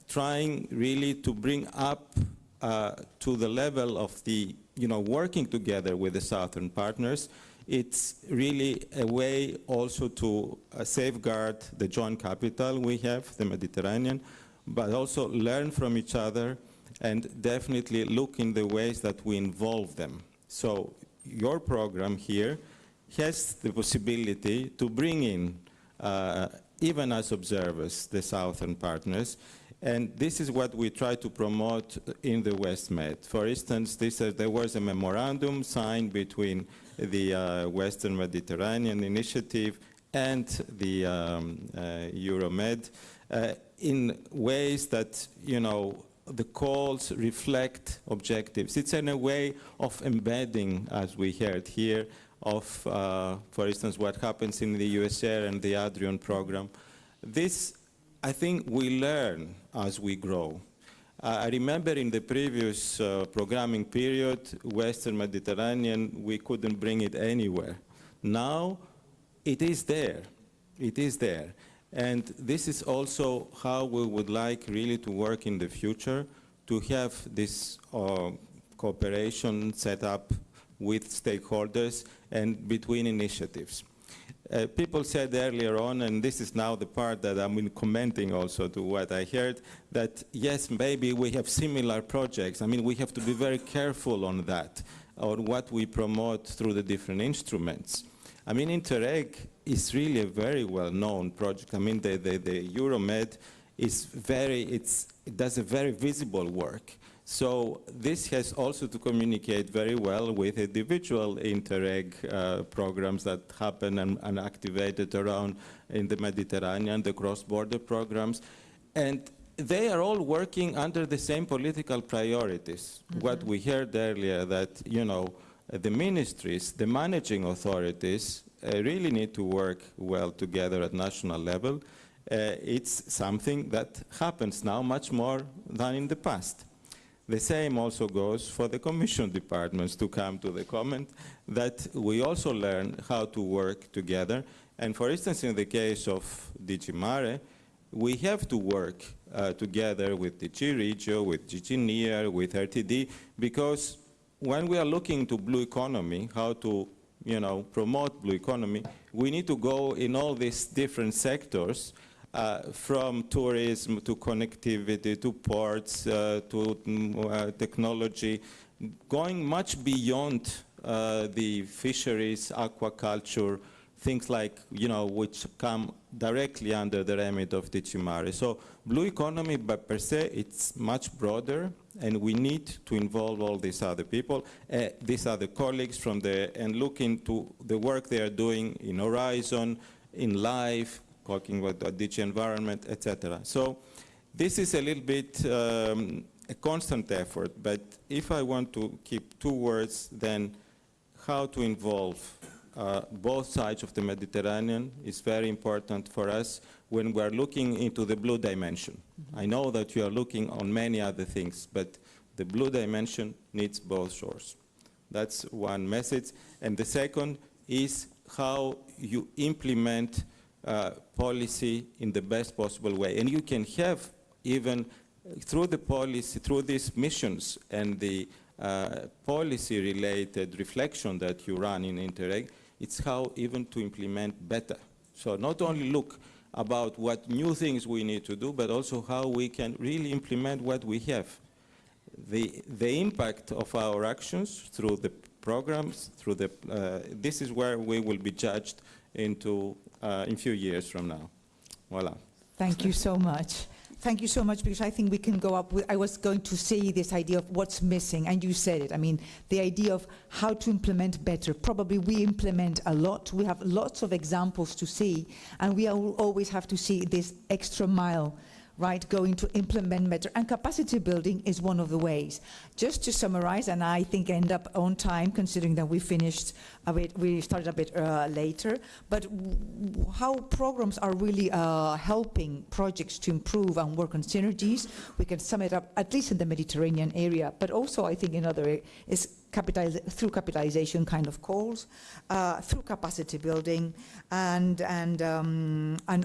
trying really to bring up to the level of the, working together with the southern partners. It's really a way also to safeguard the joint capital we have, the Mediterranean, but also learn from each other and definitely look in the ways that we involve them. So your program here has the possibility to bring in, even as observers, the southern partners, And this is what we try to promote in the WestMed. For instance, there was a memorandum signed between the Western Mediterranean Initiative and the Euromed in ways that, you know, the calls reflect objectives. It's in a way of embedding, as we heard here, of, for instance, what happens in the USR and the Adrian program. This, I think, we learn as we grow. I remember in the previous programming period, Western Mediterranean, we couldn't bring it anywhere. Now, it is there. It is there. And this is also how we would like really to work in the future, to have this cooperation set up with stakeholders and between initiatives. People said earlier on, and this is now the part that I'm commenting also to what I heard, that yes, maybe we have similar projects. I mean, we have to be very careful on that, on what we promote through the different instruments. I mean, Interreg is really a very well-known project. I mean, the Euromed is it does a very visible work. So this has also to communicate very well with individual Interreg programs that happen and activated around in the Mediterranean, the cross-border programs. And they are all working under the same political priorities. Mm-hmm. What we heard earlier, that, you know, the ministries, the managing authorities really need to work well together at national level. It's something that happens now much more than in the past. The same also goes for the Commission departments, to come to the comment, that we also learn how to work together. And for instance, in the case of DG Mare, we have to work together with DG Regio, with DG NEAR, with RTD, because when we are looking to blue economy, how to, you know, promote blue economy, we need to go in all these different sectors, from tourism to connectivity to ports to technology, going much beyond the fisheries, aquaculture, things like, you know, which come directly under the remit of DG Mare. So blue economy, but per se, it's much broader, and we need to involve all these other people, these other colleagues from there, and look into the work they are doing in Horizon, in LIFE, talking about the DG Environment, etc. So this is a little bit a constant effort, but if I want to keep two words, then how to involve both sides of the Mediterranean is very important for us when we're looking into the blue dimension. Mm-hmm. I know that you are looking on many other things, but the blue dimension needs both shores. That's one message. And the second is how you implement policy in the best possible way. And you can have, even through the policy, through these missions and the policy-related reflection that you run in Interreg, it's how even to implement better. So not only look about what new things we need to do, but also how we can really implement what we have. The impact of our actions through the programs, through the, this is where we will be judged into in few years from now. Voila. Thank you so much. Thank you so much, because I think we can go up with, I was going to say this idea of what's missing, and you said it. I mean, the idea of how to implement better. Probably we implement a lot. We have lots of examples to see, and we always have to see this extra mile, right, going to implement better. And capacity building is one of the ways. Just to summarize, and I think end up on time, considering that we finished a bit, we started a bit later, but how programs are really helping projects to improve and work on synergies. We can sum it up, at least in the Mediterranean area, but also I think in other is through capitalization kind of calls, through capacity building, and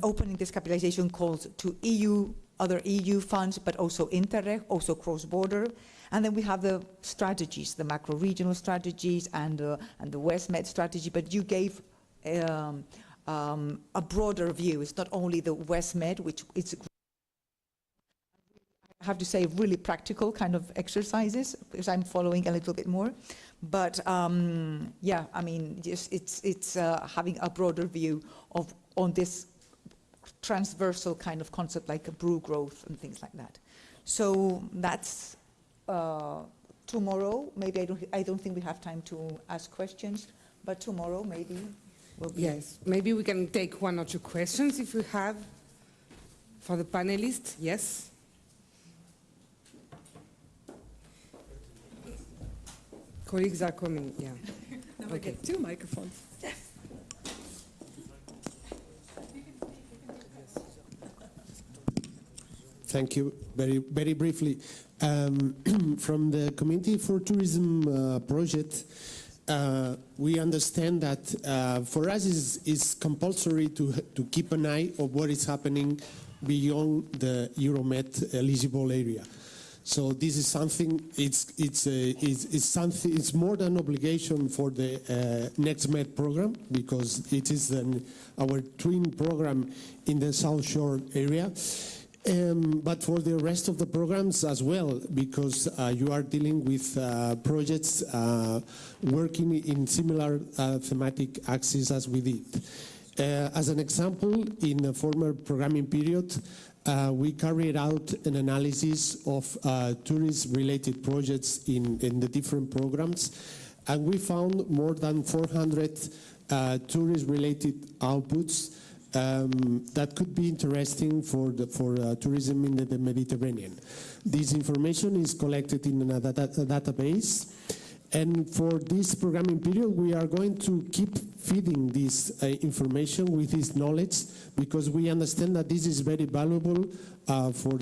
opening this capitalization calls to EU, other EU funds, but also Interreg, also cross-border. And then we have the strategies, the macro-regional strategies and the WestMed strategy, but you gave a broader view. It's not only the WestMed, which is, I have to say, really practical kind of exercises, because I'm following a little bit more. But yeah, I mean, just it's having a broader view on this transversal kind of concept like a brew growth and things like that. So that's tomorrow. Maybe I don't think we have time to ask questions, but tomorrow maybe will be. Yes, maybe we can take 1 or 2 questions if we have for the panelists. Yes. Colleagues are coming, yeah. Now we get 2 microphones. Thank you. Very briefly, from the Community for Tourism project, we understand that for us it's compulsory to keep an eye on what is happening beyond the Euromed eligible area. So this is something. It's something. It's more than obligation for the NextMed program because it is our twin program in the South Shore area. But for the rest of the programs as well, because you are dealing with projects working in similar thematic axes as we did. As an example, in the former programming period, we carried out an analysis of tourist-related projects in the different programs, and we found more than 400 tourist-related outputs that could be interesting for tourism in the Mediterranean. This information is collected in a database, and for this programming period, we are going to keep feeding this information with this knowledge because we understand that this is very valuable for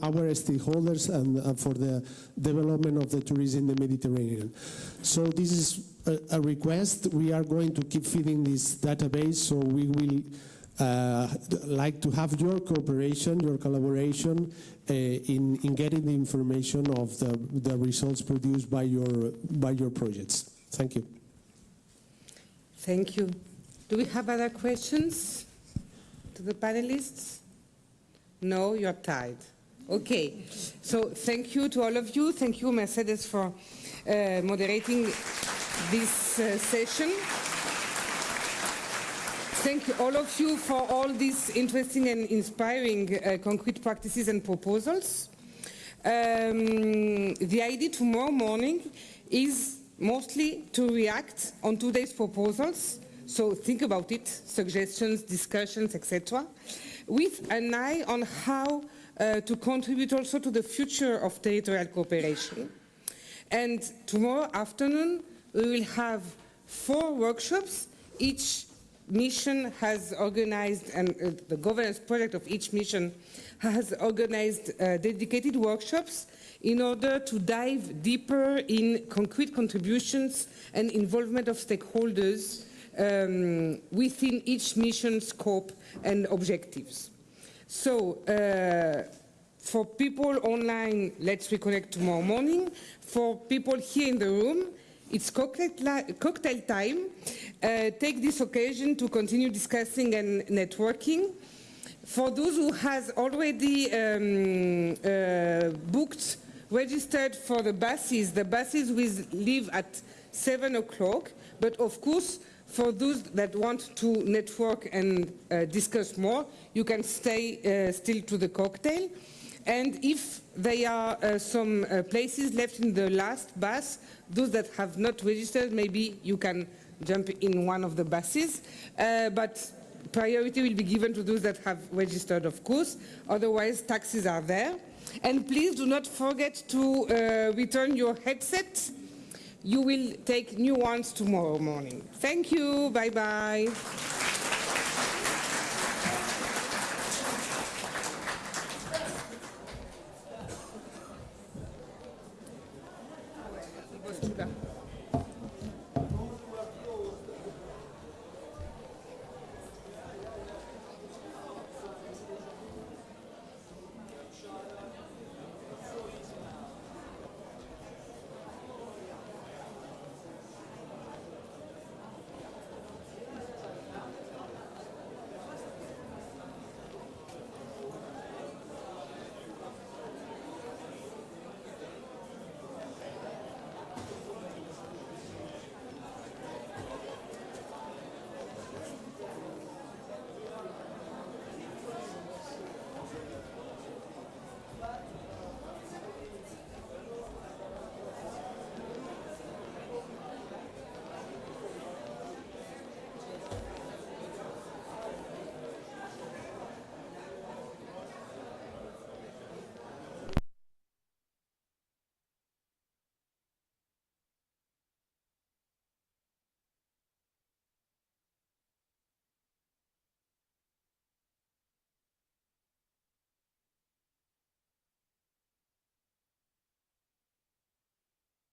our stakeholders and for the development of the tourism in the Mediterranean. So this is a request. We are going to keep feeding this database, so we will like to have your cooperation, your collaboration in getting the information of the results produced by your projects. Thank you. Thank you. Do we have other questions to the panelists? No, you're tired. Okay. So thank you to all of you. Thank you, Mercedes, for moderating this session. Thank you, all of you, for all these interesting and inspiring concrete practices and proposals. The idea tomorrow morning is mostly to react on today's proposals, so think about it, suggestions, discussions, etc., with an eye on how to contribute also to the future of territorial cooperation. And tomorrow afternoon, we will have 4 workshops. Each mission has organized, and the governance project of each mission has organized dedicated workshops in order to dive deeper in concrete contributions and involvement of stakeholders within each mission scope and objectives. So, for people online, let's reconnect tomorrow morning. For people here in the room, it's cocktail time. Take this occasion to continue discussing and networking. For those who has already registered for the buses will leave at 7 o'clock. But of course, for those that want to network and discuss more, you can stay still to the cocktail. And if there are some places left in the last bus, those that have not registered, maybe you can jump in one of the buses. But priority will be given to those that have registered, of course. Otherwise, taxis are there. And please do not forget to return your headset. You will take new ones tomorrow morning. Thank you. Bye-bye. Super.